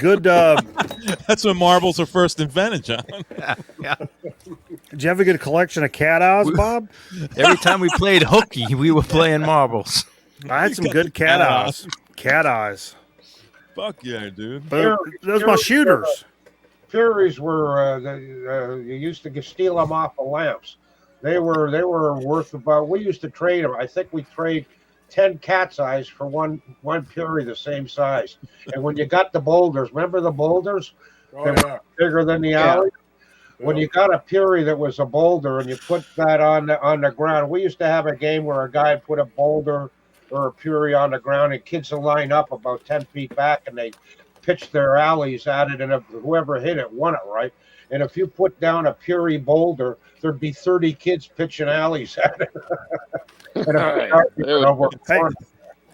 Speaker 6: good?
Speaker 1: That's when marbles are first invented, John.
Speaker 6: Did you have a good collection of cat eyes, Bob?
Speaker 5: Every time we played hooky, we were playing marbles.
Speaker 6: I had some good cat eyes. Cat eyes.
Speaker 1: Fuck yeah, dude.
Speaker 6: Those are my shooters.
Speaker 4: Furies were you used to steal them off the lamps. They were worth about. We used to trade them. I think we trade 10 cat's eyes for one Fury the same size. And when you got the boulders, remember the boulders?
Speaker 3: Oh,
Speaker 4: They were bigger than the alley. When you got a Fury that was a boulder and you put that on the ground, we used to have a game where a guy put a boulder or a Fury on the ground and kids would line up about 10 feet back and they pitch their alleys at it, and if whoever hit it won it, right? And if you put down a Fury boulder, there'd be 30 kids pitching alleys at it.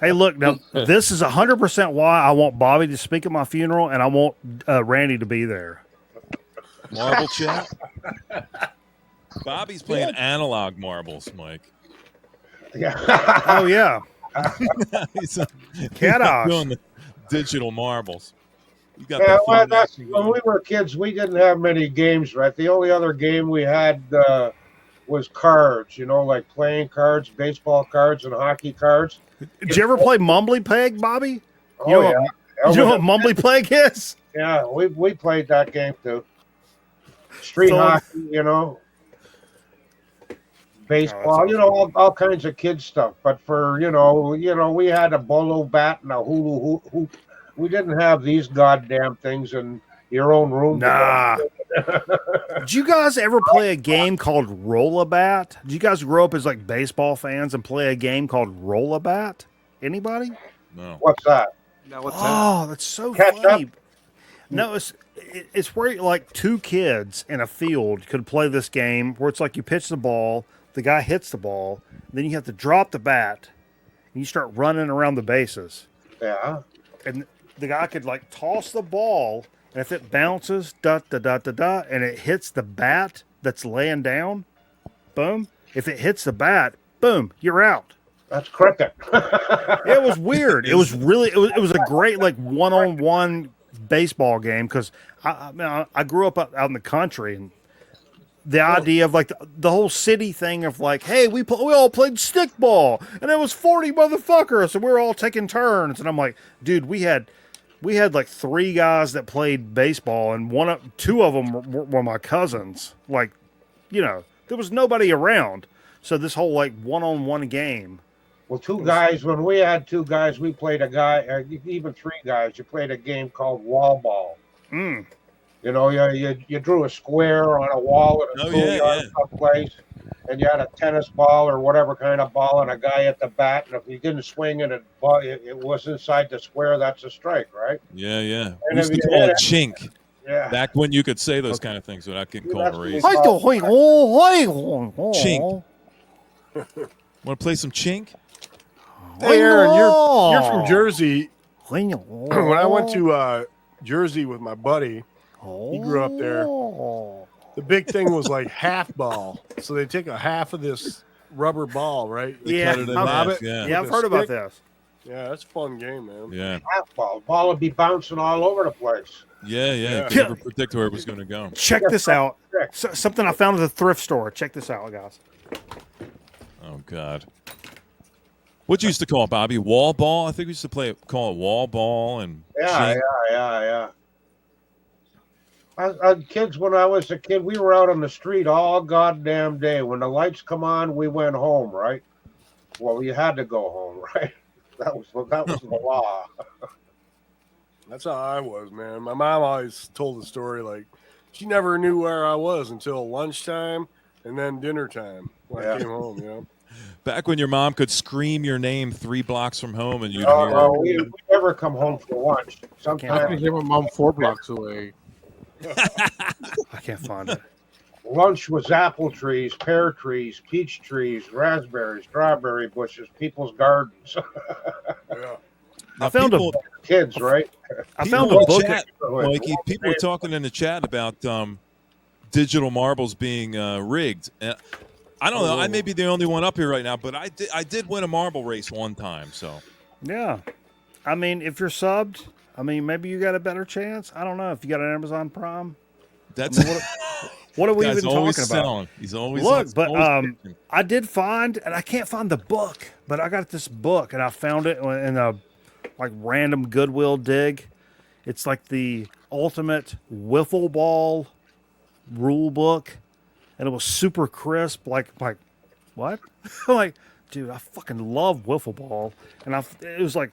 Speaker 6: Hey, look, now this is 100% why I want Bobby to speak at my funeral, and I want Randy to be there.
Speaker 1: Marble chat. Bobby's playing analog marbles, Mike.
Speaker 4: Yeah.
Speaker 6: Oh yeah,
Speaker 1: he's
Speaker 6: cat
Speaker 1: not
Speaker 6: eyes.
Speaker 1: doing the digital marbles. You got
Speaker 4: Yeah,
Speaker 1: that
Speaker 4: well,
Speaker 1: fun
Speaker 4: that's,
Speaker 1: action
Speaker 4: when
Speaker 1: going.
Speaker 4: we were kids, we didn't have many games, right? The only other game we had was cards, like playing cards, baseball cards, and hockey cards.
Speaker 6: Did you ever play Mumbly Peg, Bobby?
Speaker 4: Oh,
Speaker 6: You know
Speaker 4: yeah.
Speaker 6: You know what Mumbly Pleg is?
Speaker 4: Yeah, we played that game too. Street hockey, baseball, all kinds of kid stuff. But for we had a bolo bat and a hula hoop. We didn't have these goddamn things in your own room.
Speaker 6: Nah. Did you guys ever play a game called Rollabat? Did you guys grow up as like baseball fans and play a game called Rollabat? Anybody?
Speaker 1: No.
Speaker 4: What's that?
Speaker 2: Now what's
Speaker 6: Oh, that's so
Speaker 4: Catch
Speaker 6: funny. No, it's where like two kids in a field could play this game where it's like you pitch the ball, the guy hits the ball, then you have to drop the bat, and you start running around the bases.
Speaker 4: Yeah.
Speaker 6: And the guy could like toss the ball, and if it bounces, and it hits the bat that's laying down, boom. If it hits the bat, boom, you're out.
Speaker 4: That's cricket.
Speaker 6: It was weird. It was a great like one-on-one baseball game because I grew up out in the country, and the idea of like the whole city thing of like, hey, we all played stickball, and it was 40 motherfuckers, and we were all taking turns, and I'm like, dude, we had like 3 guys that played baseball, and 2 of them were my cousins. Like, there was nobody around, so this whole like one-on-one game.
Speaker 4: Well, 2 guys, when we had 2 guys, we played even 3 guys, you played a game called wall ball.
Speaker 6: Mm.
Speaker 4: You drew a square on a wall in a schoolyard someplace, and you had a tennis ball or whatever kind of ball and a guy at the bat, and if you didn't swing it, it was inside the square, that's a strike, right?
Speaker 1: Yeah.
Speaker 4: And
Speaker 1: We used
Speaker 4: if
Speaker 1: to
Speaker 4: you
Speaker 1: call
Speaker 4: hit
Speaker 1: it chink.
Speaker 4: Yeah.
Speaker 1: Back when you could say those kind of things without getting called a
Speaker 4: That's
Speaker 1: racist.
Speaker 4: what
Speaker 6: Chink.
Speaker 1: Want to play some Chink?
Speaker 3: Hey, Aaron, you're
Speaker 6: Oh.
Speaker 3: from Jersey.
Speaker 6: When
Speaker 3: When I went to Jersey with my buddy, he grew up there. The big thing was like half ball. So they take a half of this rubber ball, right?
Speaker 1: They
Speaker 6: Yeah,
Speaker 1: cut it in
Speaker 6: I've-
Speaker 1: half,
Speaker 3: it.
Speaker 1: yeah.
Speaker 6: Yeah, I've heard about this.
Speaker 3: Yeah, that's a fun game, man.
Speaker 1: Yeah.
Speaker 4: Half ball. Ball would be bouncing all over the place.
Speaker 1: Yeah.
Speaker 3: Yeah.
Speaker 1: You could never predict where it was going to go.
Speaker 6: Check this out. Something I found at the thrift store. Check this out, guys.
Speaker 1: Oh, God. What you used to call it, Bobby? Wall ball? I think we used to call it wall ball and
Speaker 4: Yeah. Kids, when I was a kid, we were out on the street all goddamn day. When the lights come on, we went home, right? Well, you had to go home, right? That was the law.
Speaker 3: That's how I was, man. My mom always told the story like she never knew where I was until lunchtime and then dinner time when I came home, you know.
Speaker 1: Back when your mom could scream your name 3 blocks from home and you'd
Speaker 4: No,
Speaker 1: hear
Speaker 4: no, we never come home for lunch.
Speaker 2: I can
Speaker 4: Sometimes
Speaker 2: hear my mom 4 blocks away.
Speaker 6: I can't find it.
Speaker 4: lunch was apple trees, pear trees, peach trees, raspberries, strawberry bushes, people's gardens.
Speaker 3: Yeah.
Speaker 1: Now,
Speaker 6: I found
Speaker 1: people,
Speaker 4: Kids, right?
Speaker 6: I
Speaker 1: people
Speaker 6: found
Speaker 1: in
Speaker 6: a
Speaker 1: the
Speaker 6: book.
Speaker 1: chat, Mikey, people were talking in the chat about digital marbles being rigged. And I don't know. I may be the only one up here right now, but I did win a marble race one time. So
Speaker 6: Yeah. I mean, if you're subbed, I mean, maybe you got a better chance. I don't know. If you got an Amazon Prime,
Speaker 1: that's
Speaker 6: what are we
Speaker 1: guy's
Speaker 6: even
Speaker 1: always
Speaker 6: talking about?
Speaker 1: selling. He's always
Speaker 6: Look, but
Speaker 1: always pitching.
Speaker 6: I did find, and I can't find the book, but I got this book, and I found it in a like random Goodwill dig. It's like the ultimate wiffle ball rule book, and it was super crisp. Like what? I'm like, dude, I fucking love wiffle ball, and it was like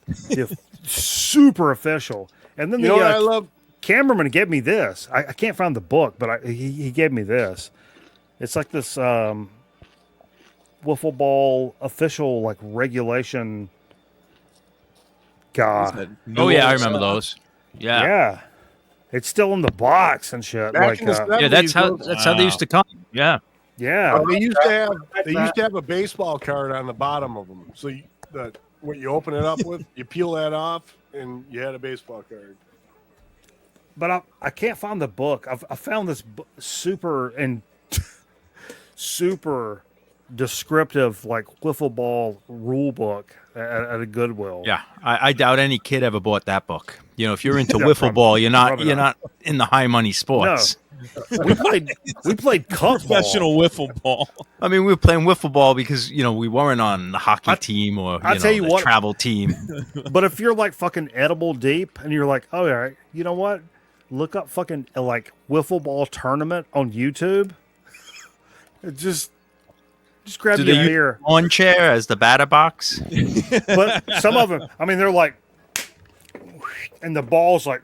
Speaker 6: super official. And then
Speaker 3: You know what I love?
Speaker 6: cameraman gave me this. I can't find the book, but he gave me this. It's like this wiffle ball official like regulation guy.
Speaker 5: Oh yeah, I remember those. Yeah,
Speaker 6: Yeah, it's still in the box and shit.
Speaker 3: Back
Speaker 6: Like
Speaker 3: in the
Speaker 5: yeah.
Speaker 3: 70s,
Speaker 5: That's how they
Speaker 1: Wow.
Speaker 5: used to come. Yeah,
Speaker 6: yeah,
Speaker 3: they used to have a baseball card on the bottom of them. So what you open it up with, you peel that off, and you had a baseball card.
Speaker 6: but I can't find the book. I found this super descriptive like wiffle ball rule book at a Goodwill.
Speaker 5: yeah. I doubt any kid ever bought that book. You know, if you're into
Speaker 6: Yeah,
Speaker 5: wiffle ball, you're
Speaker 6: probably
Speaker 5: not in the high money sports.
Speaker 6: we played cup ball.
Speaker 1: Professional wiffle ball.
Speaker 5: I mean, we were playing wiffle ball because we weren't on the hockey team or
Speaker 6: I'll tell you
Speaker 5: the
Speaker 6: what-
Speaker 5: travel team.
Speaker 6: But if you're like fucking edible deep and you're like, oh, all right, you know what? Look up fucking like wiffle ball tournament on YouTube. Just grab
Speaker 5: Do
Speaker 6: your
Speaker 5: they use
Speaker 6: beer.
Speaker 5: lawn chair as the batter box?
Speaker 6: But some of them, I mean, they're like, and the ball's like.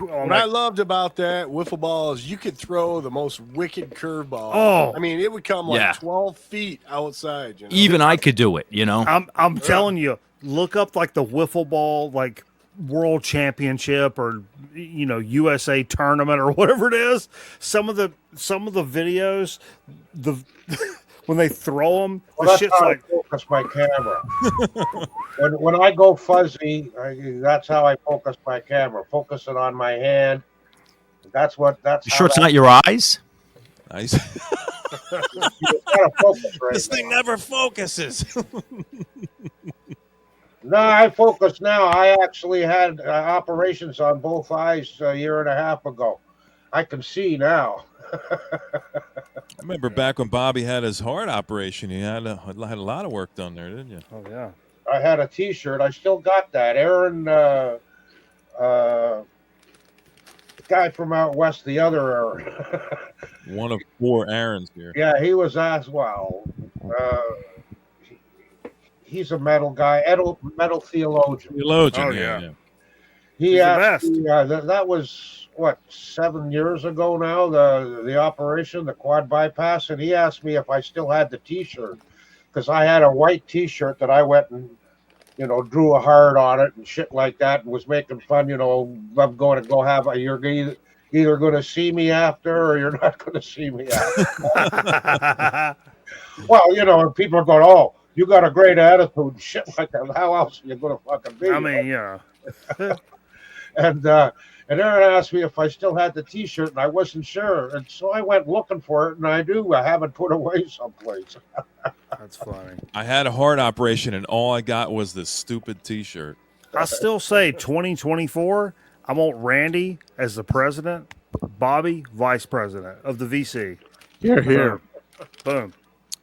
Speaker 6: I'm
Speaker 3: What I
Speaker 6: like,
Speaker 3: loved about that wiffle ball is you could throw the most wicked curveball.
Speaker 6: Oh.
Speaker 3: I mean, it would come like
Speaker 5: Yeah.
Speaker 3: 12 feet outside. You know?
Speaker 5: Even I could do it.
Speaker 6: I'm telling you, look up like the wiffle ball like world championship or USA tournament or whatever it is. Some of the videos, when they throw them,
Speaker 4: Well,
Speaker 6: the
Speaker 4: that's
Speaker 6: shit's
Speaker 4: how
Speaker 6: like,
Speaker 4: I focus my camera. when I go fuzzy, that's how I focus my camera. Focus it on my hand. That's
Speaker 5: You
Speaker 4: how
Speaker 5: sure it's
Speaker 4: that-
Speaker 5: not your eyes?
Speaker 1: Nice.
Speaker 4: you gotta focus right
Speaker 1: This thing
Speaker 4: now.
Speaker 1: never focuses.
Speaker 4: No, I focus now. I actually had operations on both eyes a year and a half ago. I can see now.
Speaker 1: I remember back when Bobby had his heart operation. He had a lot of work done there, didn't you?
Speaker 6: oh yeah.
Speaker 4: I had a T-shirt. I still got that. Aaron, guy from out west, the other Aaron.
Speaker 1: One of 4 Aarons here.
Speaker 4: Yeah, he was as well. He's a metal guy, metal theologian.
Speaker 1: Theologian.
Speaker 6: Oh,
Speaker 1: yeah.
Speaker 6: yeah.
Speaker 4: He
Speaker 6: He's the
Speaker 4: asked
Speaker 6: best.
Speaker 4: me, that was what 7 years ago now. The operation, the quad bypass, and he asked me if I still had the T-shirt because I had a white T-shirt that I went and drew a heart on it and shit like that, and was making fun. I'm going to go have a. You're either going to see me after, or you're not going to see me after. Well, and people are going, "Oh, you got a great attitude," and shit like that. How else are you going to fucking be?
Speaker 6: I mean, yeah.
Speaker 4: And Aaron asked me if I still had the T-shirt, and I wasn't sure, and so I went looking for it, and I do. I have it put away someplace.
Speaker 6: That's funny.
Speaker 1: I had a heart operation, and all I got was this stupid T-shirt.
Speaker 6: I still say 2024. I want Randy as the president, Bobby vice president of the VC.
Speaker 2: Here.
Speaker 6: Boom.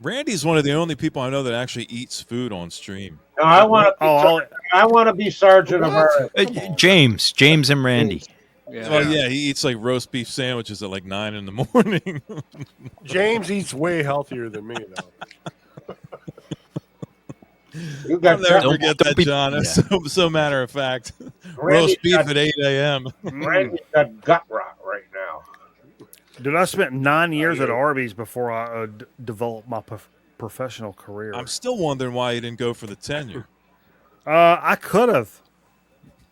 Speaker 1: Randy's one of the only people I know that actually eats food on stream.
Speaker 4: No, I want to. I want to be Sergeant of Earth.
Speaker 5: James and Randy.
Speaker 1: Oh yeah, he eats like roast beef sandwiches at like 9 in the morning.
Speaker 3: James eats way healthier than me, though.
Speaker 1: I'll never forget that, John. That's so matter of fact. Roast beef at 8 a.m.
Speaker 4: Randy's got gut rot right now.
Speaker 6: Dude, I spent 9 years at Arby's before I developed my professional career.
Speaker 1: I'm still wondering why you didn't go for the tenure.
Speaker 6: I could have.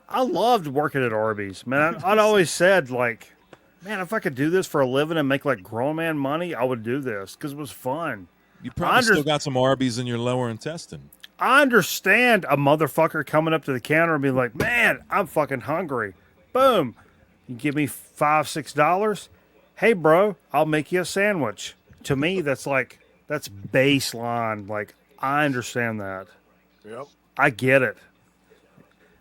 Speaker 6: I loved working at Arby's, man. I'd always said, like, man, if I could do this for a living and make like grown man money, I would do this because it was fun.
Speaker 1: You probably still got some Arby's in your lower intestine.
Speaker 6: I understand a motherfucker coming up to the counter and being like, man, I'm fucking hungry. Boom. You give me $5-6. Hey, bro, I'll make you a sandwich. To me, that's baseline. Like, I understand that.
Speaker 3: Yep.
Speaker 6: I get it.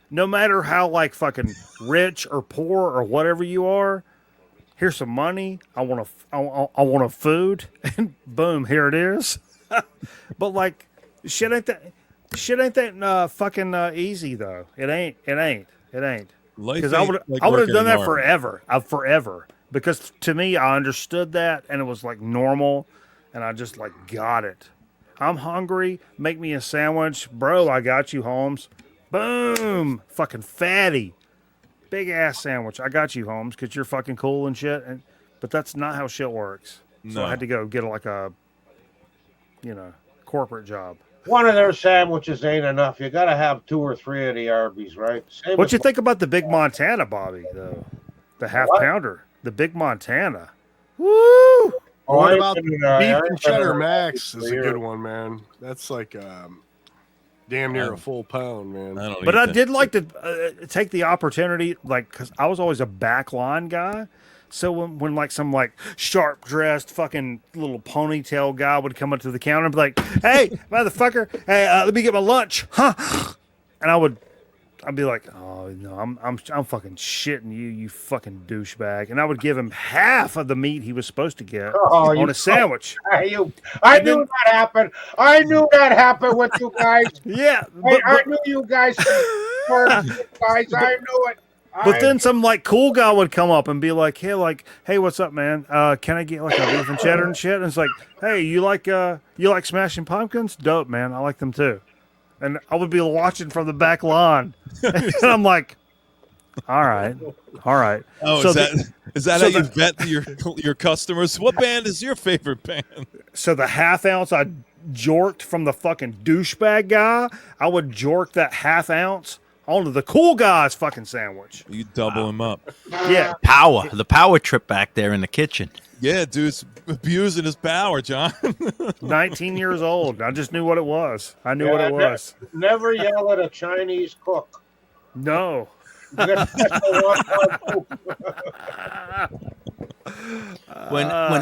Speaker 6: No matter how like fucking rich or poor or whatever you are, here's some money. I want a food, and boom, here it is. But like, shit ain't that fucking easy though. It ain't. Because I would have done that forever. Forever. Because to me, I understood that, and it was like normal, and I just like got it. I'm hungry. Make me a sandwich, bro. I got you, Holmes. Boom, fucking fatty, big ass sandwich. I got you, Holmes, because you're fucking cool and shit. But that's not how shit works. So I had to go get like a, corporate job.
Speaker 4: One of their sandwiches ain't enough. You got to have 2 or 3 of the Arby's, right?
Speaker 6: What you think about the Big Montana, Bobby? Though the half pounder, the Big Montana. Woo!
Speaker 3: What about the beef and cheddar max is a good one, man. That's like damn near a full pound, man.
Speaker 6: I did like to take the opportunity, like, because I was always a backline guy. So when like some like sharp dressed fucking little ponytail guy would come up to the counter and be like, "Hey, motherfucker, hey, let me get my lunch, huh?" And I'd be like, "Oh no, I'm fucking shitting you fucking douchebag," and I would give him half of the meat he was supposed to get on a sandwich.
Speaker 4: I knew that happened. I knew that happened with you guys.
Speaker 6: Yeah,
Speaker 4: I knew you guys. I knew it.
Speaker 6: But then some like cool guy would come up and be like, hey, what's up, man? Can I get like a beef and cheddar and shit? And it's like, hey, you like Smashing Pumpkins? Dope, man. I like them too. And I would be watching from the back lawn, and I'm like, all right.
Speaker 1: Oh, so is that how you vet your customers? What band is your favorite band?
Speaker 6: So the half ounce I jorked from the fucking douchebag guy, I would jork that half ounce onto the cool guy's fucking sandwich.
Speaker 1: You double him up.
Speaker 6: Yeah.
Speaker 5: The power trip back there in the kitchen.
Speaker 1: Yeah, dude's abusing his power, John.
Speaker 6: 19 years old. I just knew what it was. I knew what it was.
Speaker 4: Never yell at a Chinese cook.
Speaker 6: No.
Speaker 5: When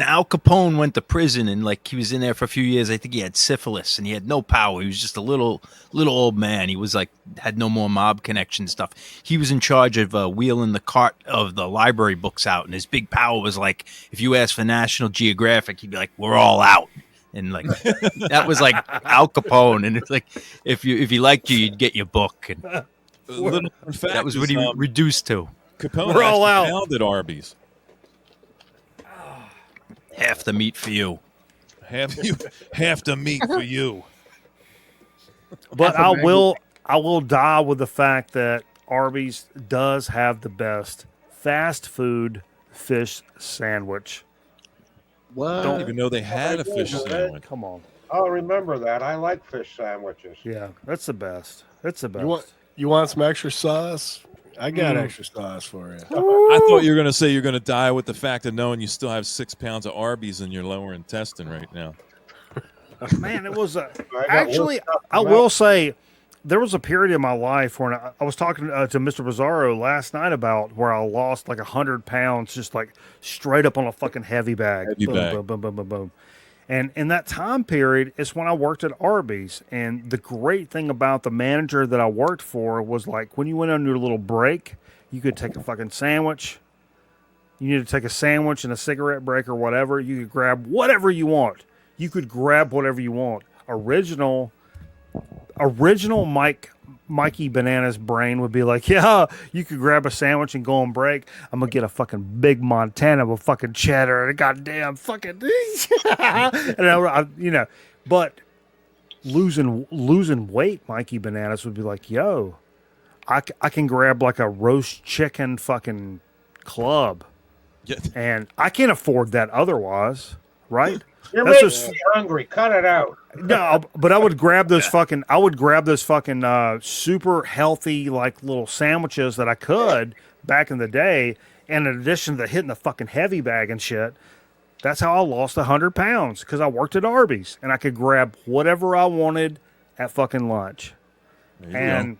Speaker 5: Al Capone went to prison and like he was in there for a few years, I think he had syphilis and he had no power. He was just a little old man. He was like had no more mob connection stuff. He was in charge of wheeling the cart of the library books out, and his big power was like if you asked for National Geographic, he'd be like, "We're all out." And like that was like Al Capone, and it's like if he liked you, you'd get your book. And that was what he reduced to.
Speaker 1: Capone
Speaker 6: We're all out.
Speaker 1: Founded Arby's.
Speaker 5: Half the meat for you.
Speaker 1: Half the meat for you.
Speaker 6: But I will die with the fact that Arby's does have the best fast food fish sandwich.
Speaker 2: What?
Speaker 1: I don't even know they had a fish sandwich.
Speaker 6: Come on.
Speaker 4: I'll remember that. I like fish sandwiches.
Speaker 6: Yeah, that's the best. It's the best.
Speaker 3: You want some extra sauce? I got extra sauce for you.
Speaker 1: I thought you were going to say you're going to die with the fact of knowing you still have 6 pounds of Arby's in your lower intestine right now.
Speaker 6: Man, it was
Speaker 4: got
Speaker 6: actually.
Speaker 4: worked up
Speaker 6: I
Speaker 4: from
Speaker 6: will say, there was a period in my life when I was talking to Mr. Bizarro last night about where I lost like 100 pounds, just like straight up on a fucking heavy bag.
Speaker 1: Heavy
Speaker 6: Boom,
Speaker 1: bag.
Speaker 6: boom, boom, boom, boom, boom. And in that time period, it's when I worked at Arby's. And the great thing about the manager that I worked for was like when you went on your little break, you could take a fucking sandwich. You need to take a sandwich and a cigarette break or whatever. You could grab whatever you want. You could grab whatever you want. Original Mikey Banana's brain would be like, yeah, you could grab a sandwich and go on break. I'm gonna get a fucking big Montana with fucking cheddar and a goddamn fucking and but losing weight, Mikey Bananas would be like, yo, I can grab like a roast chicken fucking club,
Speaker 1: Yeah.
Speaker 6: and I can't afford that otherwise, right?
Speaker 4: You're
Speaker 6: That's
Speaker 4: making
Speaker 6: just-
Speaker 4: me hungry. Cut it out.
Speaker 6: No, but I would grab those fucking. I would grab those fucking super healthy like little sandwiches that I could back in the day. And in addition to hitting the fucking heavy bag and shit, that's how I lost 100 pounds because I worked at Arby's and I could grab whatever I wanted at fucking lunch.
Speaker 1: There you
Speaker 6: And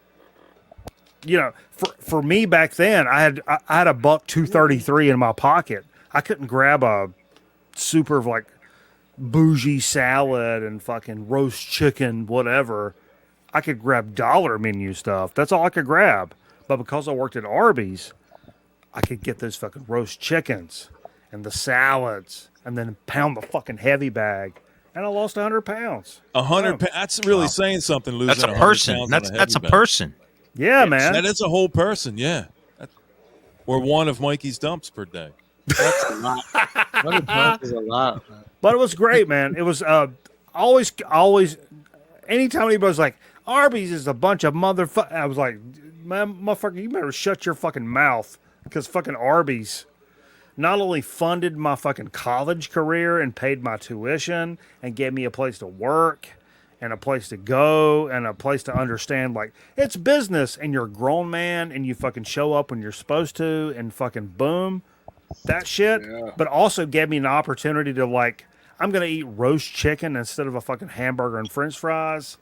Speaker 6: for me back then, I had a $1.233 in my pocket. I couldn't grab a super like bougie salad and fucking roast chicken, whatever. I could grab dollar menu stuff. That's all I could grab. But because I worked at Arby's, I could get those fucking roast chickens and the salads and then pound the fucking heavy bag. And I lost 100 pounds.
Speaker 1: 100. That's really saying something. Losing
Speaker 5: That's a
Speaker 1: 100
Speaker 5: person.
Speaker 1: pounds
Speaker 5: That's
Speaker 1: on
Speaker 5: that's a
Speaker 1: heavy bag.
Speaker 5: person.
Speaker 6: Yeah, man.
Speaker 1: That is a whole person. Yeah. Or one of Mikey's dumps per day.
Speaker 2: That's a lot. 100 pounds is a lot. Man.
Speaker 6: But it was great, man. It was always, anytime anybody's like, Arby's is a bunch of motherfuckers. I was like, man, motherfucker, you better shut your fucking mouth. Because fucking Arby's not only funded my fucking college career and paid my tuition and gave me a place to work and a place to go and a place to understand, like, it's business and you're a grown man and you fucking show up when you're supposed to and fucking boom. That shit, but also gave me an opportunity to like, I'm gonna eat roast chicken instead of a fucking hamburger and French fries,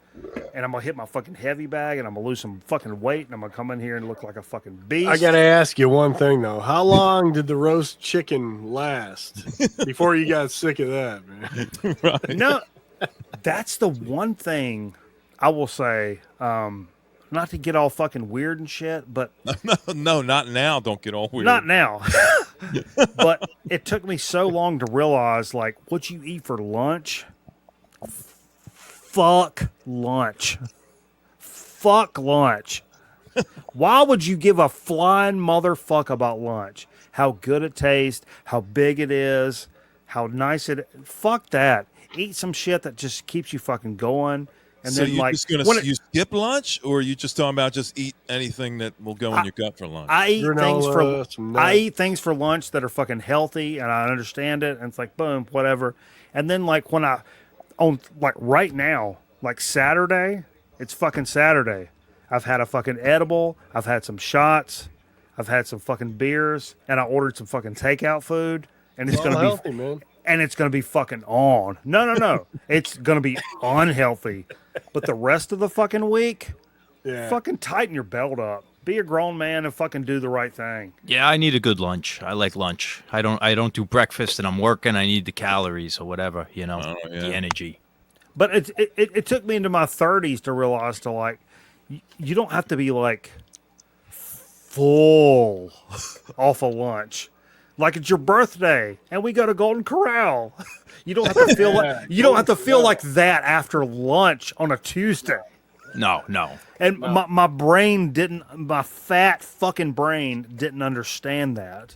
Speaker 6: and I'm gonna hit my fucking heavy bag, and I'm gonna lose some fucking weight, and I'm gonna come in here and look like a fucking beast.
Speaker 3: I gotta ask you one thing though. How long did the roast chicken last before you got sick of that, man?
Speaker 1: Right.
Speaker 6: No, that's the one thing I will say. Not to get all fucking weird and shit, but
Speaker 1: No, not now. Don't get all weird.
Speaker 6: not now. But it took me so long to realize, like, what you eat for lunch. Fuck lunch. Fuck lunch. Why would you give a flying motherfuck about lunch? How good it tastes, how big it is, how nice it. Fuck that. Eat some shit that just keeps you fucking going. And
Speaker 1: So
Speaker 6: then,
Speaker 1: you're
Speaker 6: like,
Speaker 1: just gonna
Speaker 6: when it-
Speaker 1: you skip lunch, or are you just talking about just eat anything that will go in your gut for lunch?
Speaker 6: I eat things
Speaker 3: Granola, some nuts.
Speaker 6: I eat things for lunch that are fucking healthy, and I understand it. And it's like boom, whatever. And then like when I on like right now, like Saturday, it's fucking Saturday. I've had a fucking edible. I've had some shots. I've had some fucking beers, and I ordered some fucking takeout food. And it's
Speaker 3: All
Speaker 6: gonna
Speaker 3: healthy,
Speaker 6: be
Speaker 3: man.
Speaker 6: and it's gonna be fucking on. No. It's gonna be unhealthy. But the rest of the fucking week,
Speaker 3: Yeah.
Speaker 6: fucking tighten your belt up. Be a grown man and fucking do the right thing.
Speaker 5: Yeah, I need a good lunch. I like lunch. I don't do breakfast and I'm working. I need the calories or whatever,
Speaker 1: Oh, yeah.
Speaker 5: the energy.
Speaker 6: But it took me into my 30s to realize to like, you don't have to be like full off of lunch. Like it's your birthday and we go to Golden Corral. You don't have to feel like you don't have to feel like that after lunch on a Tuesday.
Speaker 5: No.
Speaker 6: And my fat fucking brain didn't understand that.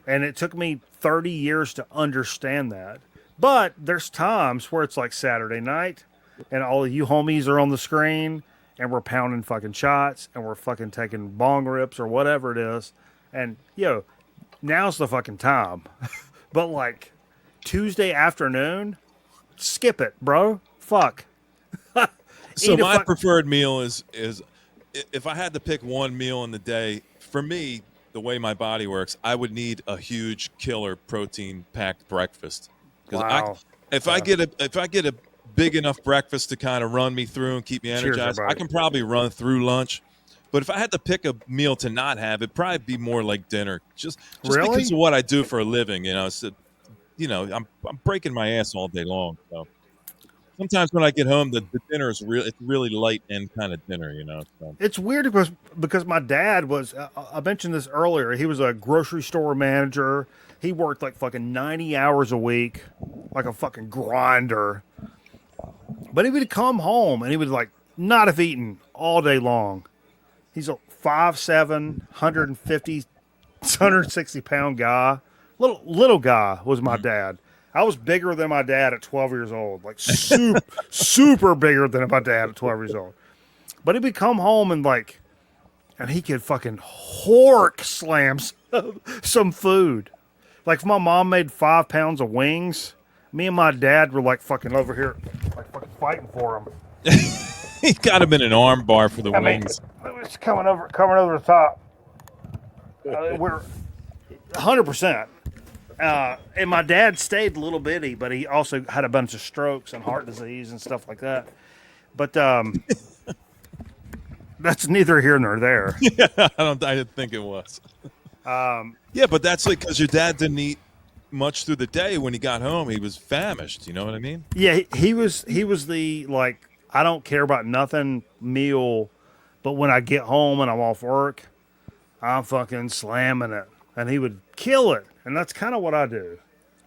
Speaker 6: And it took me 30 years to understand that. But there's times where it's like Saturday night and all of you homies are on the screen and we're pounding fucking shots and we're fucking taking bong rips or whatever it is. And yo, now's the fucking time. But like Tuesday afternoon, skip it, bro. Fuck.
Speaker 1: So
Speaker 6: Eat a
Speaker 1: my
Speaker 6: fuck-
Speaker 1: preferred meal is if I had to pick one meal in the day, for me, the way my body works, I would need a huge killer protein packed breakfast.
Speaker 6: Wow.
Speaker 1: If I get a big enough breakfast to kind of run me through and keep me
Speaker 6: Cheers,
Speaker 1: energized. I
Speaker 6: everybody.
Speaker 1: can probably run through lunch. But if I had to pick a meal to not have, it'd probably be more like dinner. Just
Speaker 6: Really?
Speaker 1: because of what I do for a living, So, I'm breaking my ass all day long. So sometimes when I get home, the dinner is it's really light end kind of dinner, So.
Speaker 6: It's weird because my dad was. I mentioned this earlier. He was a grocery store manager. He worked like fucking 90 hours a week, like a fucking grinder. But he would come home and he would like not have eaten all day long. He's a 5'7", 150, 160-pound guy. Little guy was my dad. I was bigger than my dad at 12 years old. Like super bigger than my dad at 12 years old. But he would come home and he could fucking hork slam some food. Like if my mom made 5 pounds of wings, me and my dad were like fucking over here, like fucking fighting for them.
Speaker 1: He got him in an arm bar for the wings.
Speaker 6: It's coming over the top. We're 100%. And my dad stayed a little bitty, but he also had a bunch of strokes and heart disease and stuff like that. But that's neither here nor there.
Speaker 1: Yeah, I didn't think it was. Yeah, but that's like because your dad didn't eat much through the day. When he got home, he was famished. You know what I mean?
Speaker 6: Yeah, he was the like I don't care about nothing meal, but when I get home and I'm off work, I'm fucking slamming it, and he would kill it, and that's kind of what I do.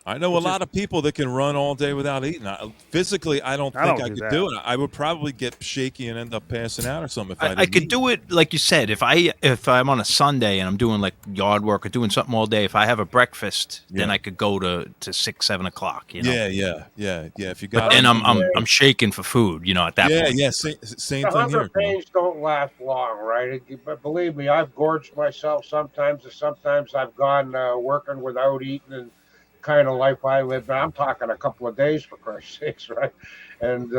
Speaker 1: I know a lot of people that can run all day without eating. Physically, I don't think I could do it. I would probably get shaky and end up passing out or something. If
Speaker 5: I could do it like you said. If I'm on a Sunday and I'm doing like yard work or doing something all day, if I have a breakfast, then I could go to 6, 7 o'clock.
Speaker 1: Yeah. If you got,
Speaker 5: and I'm shaking for food. At that point.
Speaker 1: Yeah. Same
Speaker 4: The
Speaker 1: thing
Speaker 4: hunger
Speaker 1: here.
Speaker 4: pains don't last long, right? But believe me, I've gorged myself sometimes, and sometimes I've gone working without eating and kind of life I live. I'm talking a couple of days for Christ's sakes, right? And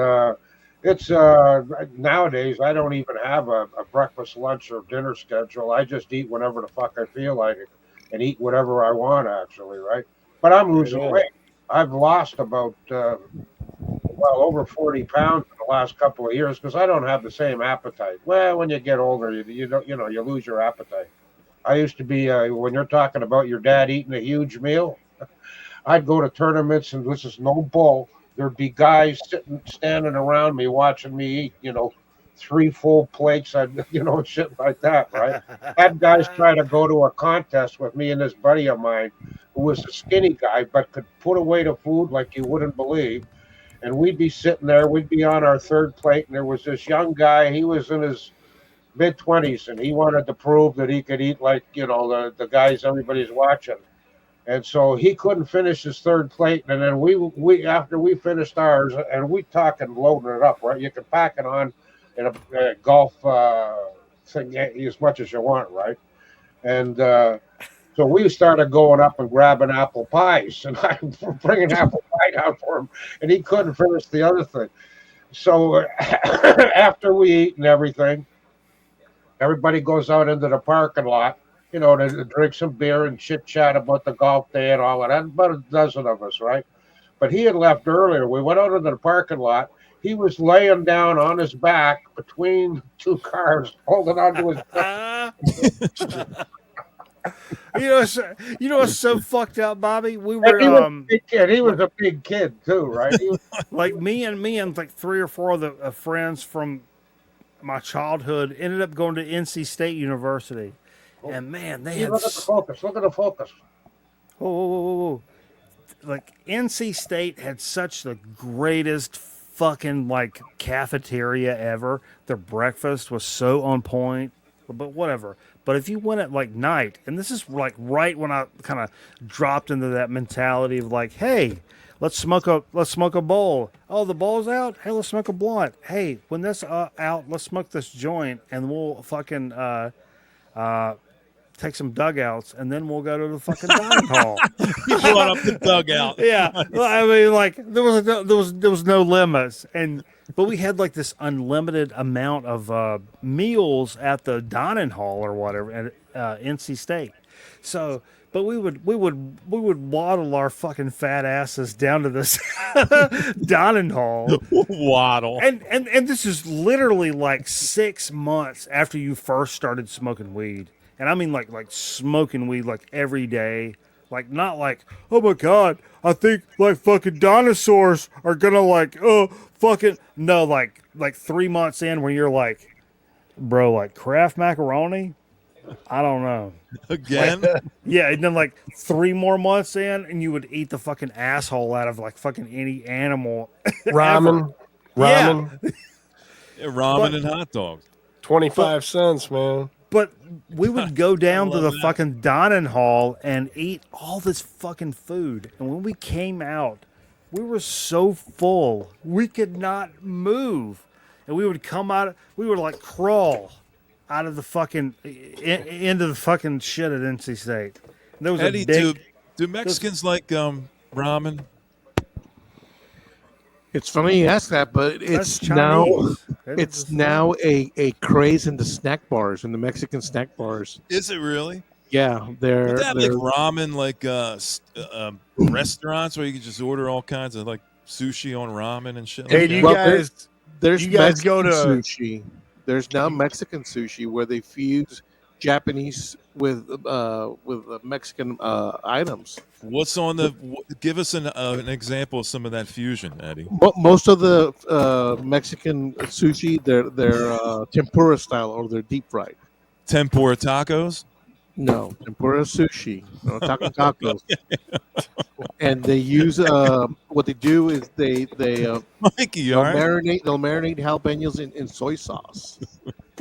Speaker 4: it's nowadays I don't even have a breakfast, lunch, or dinner schedule. I just eat whenever the fuck I feel like it, and eat whatever I want, actually, right? But I'm losing weight. I've lost about over 40 pounds in the last couple of years because I don't have the same appetite. Well, when you get older, you don't, you lose your appetite. I used to be when you're talking about your dad eating a huge meal. I'd go to tournaments, and this is no bull. There'd be guys standing around me watching me eat, 3 full plates, shit like that, right? Had guys try to go to a contest with me and this buddy of mine who was a skinny guy but could put away the food like you wouldn't believe. And we'd be sitting there, we'd be on our 3rd plate, and there was this young guy, he was in his mid-20s, and he wanted to prove that he could eat like, the guys everybody's watching. And so he couldn't finish his 3rd plate, and then we after we finished ours, and we talking loading it up, right? You can pack it on in a golf thing as much as you want, right? And so we started going up and grabbing apple pies, and I'm bringing apple pie down for him, and he couldn't finish the other thing. So after we eat and everything, everybody goes out into the parking lot, to drink some beer and chit chat about the golf day and all of that. About a dozen of us, right? But he had left earlier. We went out into the parking lot. He was laying down on his back between 2 cars, holding onto his back.
Speaker 6: What's so fucked up, Bobby? We were
Speaker 4: He was a big kid. He was a big kid too, right? He was,
Speaker 6: like me and like 3 or 4 of the friends from my childhood ended up going to NC State University. And man, they had
Speaker 4: look at the focus. Look at the focus.
Speaker 6: Whoa. Like NC State had such the greatest fucking like cafeteria ever. Their breakfast was so on point. But whatever. But if you went at like night, and this is like right when I kind of dropped into that mentality of like, hey, let's smoke a bowl. Oh, the bowl's out. Hey, let's smoke a blunt. Hey, when this out, let's smoke this joint, and we'll fucking take some dugouts, and then we'll go to the fucking dining hall.
Speaker 1: You brought up the dugout.
Speaker 6: Yeah, I mean, like there was no limits, but we had like this unlimited amount of meals at the dining hall or whatever at NC State. So But we would waddle our fucking fat asses down to this dining hall.
Speaker 1: Waddle.
Speaker 6: And this is literally like 6 months after you first started smoking weed. And I mean like smoking weed like every day. Like not like, oh my God, I think like fucking dinosaurs are gonna like fucking no, like 3 months in where you're like, bro, like Kraft macaroni? I don't know.
Speaker 1: Again?
Speaker 6: Yeah, and then like 3 more months in, and you would eat the fucking asshole out of like fucking any animal.
Speaker 3: Ramen.
Speaker 6: Yeah.
Speaker 1: Yeah, ramen and hot dogs.
Speaker 3: 25 cents, man.
Speaker 6: But we would go down to
Speaker 1: love
Speaker 6: the
Speaker 1: that.
Speaker 6: fucking dining hall and eat all this fucking food. And when we came out, we were so full, we could not move. And we would come out, we would like crawl out of the fucking, into the fucking shit at NC State. And there was
Speaker 1: Eddie,
Speaker 6: a big,
Speaker 1: do Mexicans like ramen?
Speaker 2: It's funny you ask that, but
Speaker 6: that's
Speaker 2: it's now
Speaker 6: Chinese.
Speaker 2: it's now a craze in the snack bars, in the Mexican snack bars.
Speaker 1: Is it really?
Speaker 2: Yeah, they're
Speaker 1: Is that like ramen, like restaurants where you can just order all kinds of like sushi on ramen and shit?
Speaker 3: Hey,
Speaker 1: like
Speaker 3: do you
Speaker 1: that?
Speaker 2: Well,
Speaker 3: guys?
Speaker 2: there's
Speaker 3: you guys go
Speaker 2: Mexican
Speaker 3: to-
Speaker 2: sushi. There's now Mexican sushi where they fuse Japanese with Mexican items.
Speaker 1: What's on the? Give us an example of some of that fusion, Eddie.
Speaker 2: Most of the Mexican sushi, they're tempura style or they're deep fried.
Speaker 1: Tempura tacos.
Speaker 2: No, tempura sushi, no tacos. And they use what they do is they
Speaker 1: Mikey, all right?
Speaker 2: they'll marinate jalapenos in soy sauce,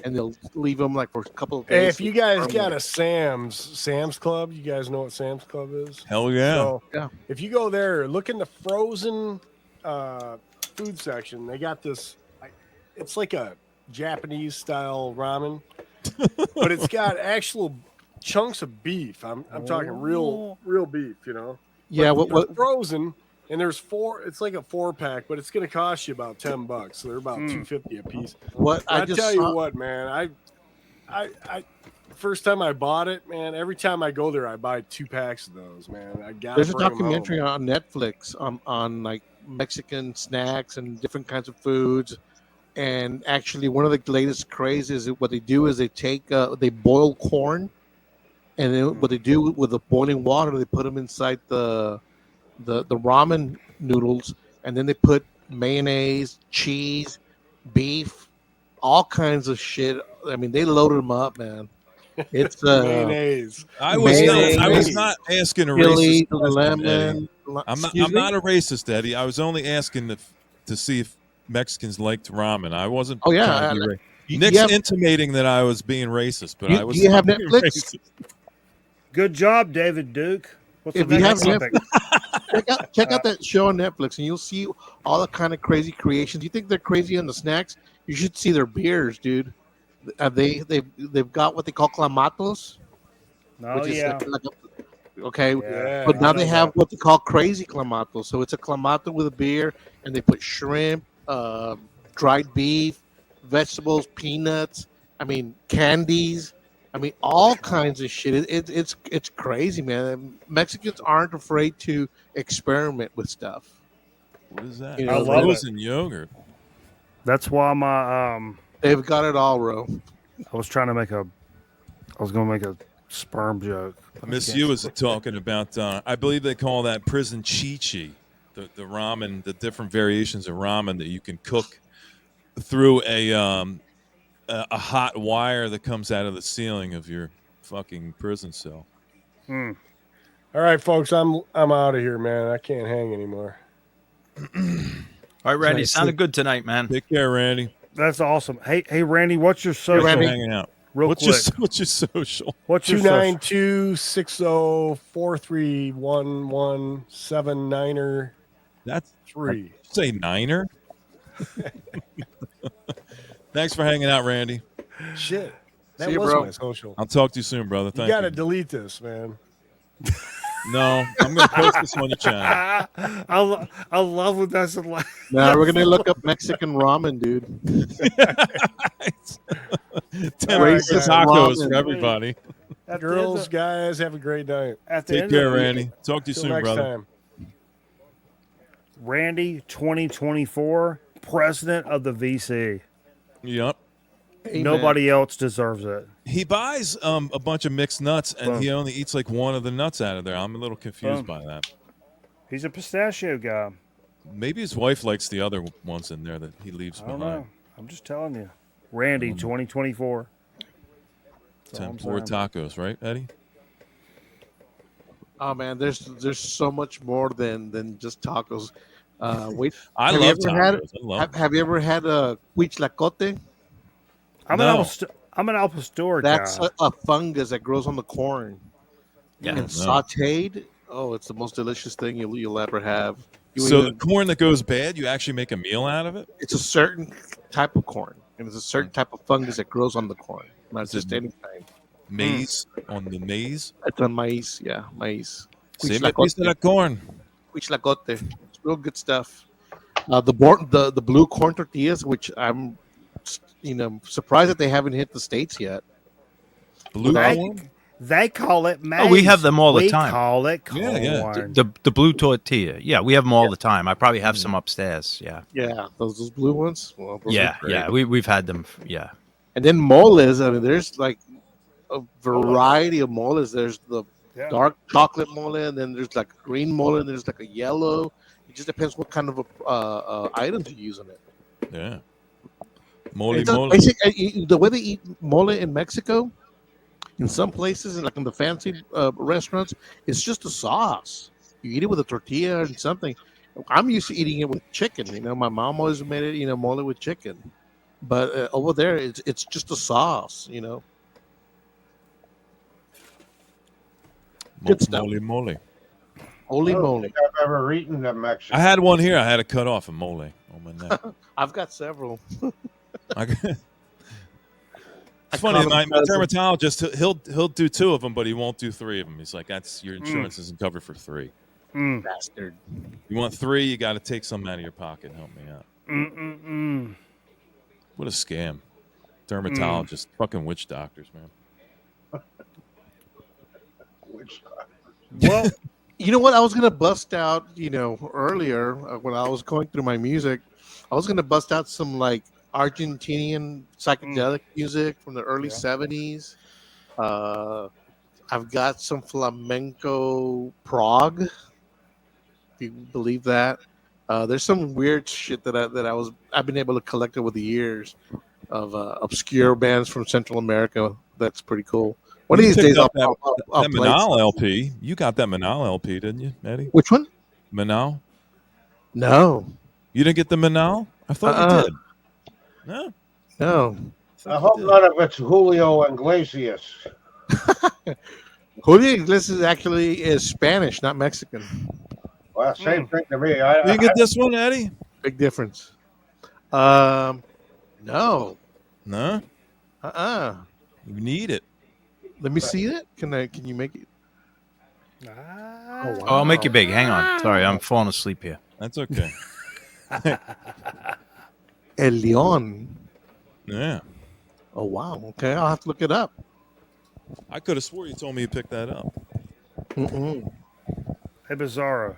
Speaker 2: and they'll leave them like for a couple of
Speaker 3: Hey,
Speaker 2: days.
Speaker 3: if you guys got a Sam's Club, you guys know what Sam's Club is?
Speaker 1: Hell yeah.
Speaker 3: So,
Speaker 2: Yeah.
Speaker 3: if you go there, look in the frozen food section. They got this. It's like a Japanese style ramen, but it's got actual chunks of beef. I'm talking real beef. You know.
Speaker 2: Yeah,
Speaker 3: But
Speaker 2: what
Speaker 3: they're frozen, and there's 4. It's like a 4-pack, but it's going to cost you about $10. So they're about $2.50 a piece.
Speaker 2: what
Speaker 3: I
Speaker 2: I just
Speaker 3: tell
Speaker 2: saw,
Speaker 3: you what, man. I first time I bought it, man. Every time I go there, I buy 2 packs of those, man. I got.
Speaker 2: there's a documentary on Netflix on like Mexican snacks and different kinds of foods. And actually, one of the latest crazes, what they do is they take they boil corn, and then what they do with the boiling water, they put them inside the ramen noodles, and then they put mayonnaise, cheese, beef, all kinds of shit. I mean, they loaded them up, man. It's
Speaker 3: mayonnaise.
Speaker 1: I was not asking a
Speaker 2: chili,
Speaker 1: racist question, Eddie.
Speaker 2: lemon.
Speaker 1: I'm
Speaker 2: Excuse me?
Speaker 1: not a racist, Eddie. I was only asking to see if Mexicans liked ramen. I wasn't.
Speaker 2: Oh, yeah,
Speaker 1: trying to be
Speaker 2: You-
Speaker 1: Nick's
Speaker 2: you have-
Speaker 1: intimating that I was being racist, but
Speaker 2: You-
Speaker 1: I was.
Speaker 2: do you have
Speaker 1: not being
Speaker 2: Netflix?
Speaker 1: racist.
Speaker 6: good job, David Duke. What's
Speaker 2: If
Speaker 6: the
Speaker 2: you
Speaker 6: next
Speaker 2: have
Speaker 6: topic?
Speaker 2: check out that show on Netflix, and you'll see all the kind of crazy creations. You think they're crazy on the snacks? You should see their beers, dude. They've got what they call clamatos,
Speaker 6: Oh,
Speaker 2: which is
Speaker 6: yeah.
Speaker 2: okay.
Speaker 3: Yeah.
Speaker 2: But now
Speaker 6: I
Speaker 2: they
Speaker 6: know
Speaker 2: have
Speaker 6: that.
Speaker 2: what they call crazy clamato. So it's a clamato with a beer, and they put shrimp, dried beef, vegetables, peanuts. I mean, candies. I mean, all kinds of shit. It's crazy, man. Mexicans aren't afraid to experiment with stuff.
Speaker 1: What is that?
Speaker 2: You
Speaker 6: I
Speaker 2: know,
Speaker 6: love it.
Speaker 1: Frozen yogurt.
Speaker 6: That's why my
Speaker 2: They've got it all, bro.
Speaker 6: I was going to make a sperm joke.
Speaker 1: Miss you was talking about. I believe they call that prison chi-chi, the ramen, the different variations of ramen that you can cook through a hot wire that comes out of the ceiling of your fucking prison cell.
Speaker 3: All right, folks. I'm out of here, man. I can't hang anymore.
Speaker 5: All right, Randy,
Speaker 1: Nice.
Speaker 5: sounded good tonight, man.
Speaker 1: Take care, Randy.
Speaker 6: That's awesome. Hey, Randy, what's your social?
Speaker 2: Randy.
Speaker 1: Hanging out.
Speaker 6: Real
Speaker 1: What's
Speaker 6: quick.
Speaker 1: what's your social?
Speaker 6: What's your social?
Speaker 3: 292-60-431-179er
Speaker 1: That's
Speaker 3: 3.
Speaker 1: say Niner. Thanks for hanging out, Randy.
Speaker 3: Shit. That
Speaker 2: See you,
Speaker 3: was
Speaker 2: bro.
Speaker 3: my social.
Speaker 1: I'll talk to you soon, brother.
Speaker 3: You
Speaker 1: Thank
Speaker 3: gotta
Speaker 1: you.
Speaker 3: delete this, man.
Speaker 1: No, I'm gonna post this on the channel.
Speaker 6: I love when that's like.
Speaker 2: Now we're gonna look up Mexican ramen, dude.
Speaker 1: Tempura
Speaker 2: Racist
Speaker 1: tacos
Speaker 2: ramen.
Speaker 1: for everybody.
Speaker 6: At the
Speaker 3: Girls,
Speaker 6: end
Speaker 3: guys, have a great night.
Speaker 6: at the
Speaker 1: Take
Speaker 6: end
Speaker 1: care,
Speaker 6: of
Speaker 1: Randy. Talk to you
Speaker 3: Till
Speaker 1: soon,
Speaker 3: next
Speaker 1: brother.
Speaker 3: time.
Speaker 6: Randy 2024, president of the VC.
Speaker 1: Yep.
Speaker 2: Amen.
Speaker 6: Nobody else deserves it.
Speaker 1: He buys a bunch of mixed nuts, and he
Speaker 6: Boom.
Speaker 1: only eats like one of the nuts out of there. I'm a little confused
Speaker 6: Boom.
Speaker 1: by that.
Speaker 6: He's a pistachio guy.
Speaker 1: Maybe his wife likes the other ones in there that he leaves
Speaker 6: I don't
Speaker 1: behind.
Speaker 6: know. I'm just telling you. Randy 2024. That's all I'm
Speaker 1: Tempura
Speaker 6: saying.
Speaker 1: tacos, right, Eddie?
Speaker 2: Oh man, there's so much more than just tacos. Wait,
Speaker 1: I
Speaker 2: have you
Speaker 1: love
Speaker 2: ever had-
Speaker 1: tacos. I love them.
Speaker 2: have you ever had a huitlacote?
Speaker 6: I'm
Speaker 1: No.
Speaker 6: an Al Pastor
Speaker 2: That's
Speaker 6: guy.
Speaker 2: a fungus that grows on the corn.
Speaker 5: Yeah.
Speaker 2: And sautéed. Oh, it's the most delicious thing you'll ever have.
Speaker 1: So the corn that goes bad, you actually make a meal out of it?
Speaker 2: It's a certain type of corn, and it's a certain type of fungus that grows on the corn, not
Speaker 1: Is
Speaker 2: just
Speaker 1: it-
Speaker 2: any kind.
Speaker 1: Maize on the maize?
Speaker 2: It's on maize, yeah, maize.
Speaker 1: Save a piece of that corn.
Speaker 2: Huitlacote. It's real good stuff. The blue corn tortillas, which I'm surprised that they haven't hit the States yet.
Speaker 1: Blue
Speaker 6: They-
Speaker 1: corn?
Speaker 6: They call it maize.
Speaker 5: Oh, we have them all the
Speaker 6: We
Speaker 5: time.
Speaker 6: call it corn.
Speaker 1: Yeah, yeah.
Speaker 5: The blue tortilla. Yeah, we have them all the time. I probably have some upstairs. Yeah.
Speaker 2: Yeah, those blue ones. Well, those
Speaker 5: Yeah,
Speaker 2: are great.
Speaker 5: yeah. We've had them. Yeah.
Speaker 2: And then moles. I mean, there's like a variety of moles. There's the
Speaker 6: Yeah.
Speaker 2: dark chocolate mole, and then there's like a green mole, and there's like a yellow. It just depends what kind of items you use in it.
Speaker 1: Yeah. Mole,
Speaker 2: It's
Speaker 1: mole.
Speaker 2: the way they eat mole in Mexico, in some places, like in the fancy restaurants, it's just a sauce. You eat it with a tortilla and something. I'm used to eating it with chicken. My mom always made it, mole with chicken. But over there, it's just a sauce. Good stuff.
Speaker 1: Mole, mole.
Speaker 2: Holy
Speaker 4: I don't
Speaker 2: moly!
Speaker 4: think I've ever eaten a Mexican.
Speaker 1: I had one here. I had to cut off a mole on my neck.
Speaker 2: I've got several.
Speaker 1: It's funny. My
Speaker 2: call them-
Speaker 1: dermatologist, he'll do 2 of them, but he won't do 3 of them. He's like, "That's your insurance isn't covered for 3.
Speaker 6: Mm.
Speaker 2: Bastard.
Speaker 1: You want 3? You got to take some out of your pocket. Help me out."
Speaker 6: Mm-mm-mm.
Speaker 1: What a scam! Dermatologists, fucking witch doctors, man.
Speaker 4: Which-
Speaker 6: Well,
Speaker 2: You know what? I was gonna bust out, earlier when I was going through my music, I was gonna bust out some like Argentinian psychedelic music from the early '70s. I've got some flamenco prog. If you believe that, there's some weird shit that I've been able to collect over the years of obscure bands from Central America. That's pretty cool. One of
Speaker 1: You
Speaker 2: these
Speaker 1: picked
Speaker 2: days,
Speaker 1: up
Speaker 2: I'll
Speaker 1: that
Speaker 2: play
Speaker 1: Manal
Speaker 2: some.
Speaker 1: LP. You got that Manal LP, didn't you, Eddie?
Speaker 2: Which one?
Speaker 1: Manal?
Speaker 2: No,
Speaker 1: You didn't get the Manal? I thought
Speaker 2: Uh-uh.
Speaker 1: you did. No.
Speaker 2: no.
Speaker 4: I hope none of it's Julio Iglesias.
Speaker 2: Julio Iglesias actually is Spanish, not Mexican.
Speaker 4: Well, same thing to me.
Speaker 1: You didn't get this one, Eddie?
Speaker 2: Big difference. No.
Speaker 1: No.
Speaker 2: Uh-uh.
Speaker 1: You need it.
Speaker 2: Let me see it. Can you make it?
Speaker 6: ah,
Speaker 5: Oh, I'll make you big. Hang on. Sorry, I'm falling asleep here.
Speaker 1: That's okay.
Speaker 2: El León.
Speaker 1: Yeah.
Speaker 2: Oh wow. Okay, I'll have to look it up.
Speaker 1: I could have swore you told me you picked that up.
Speaker 2: Mm-mm.
Speaker 6: hey, Bizarro,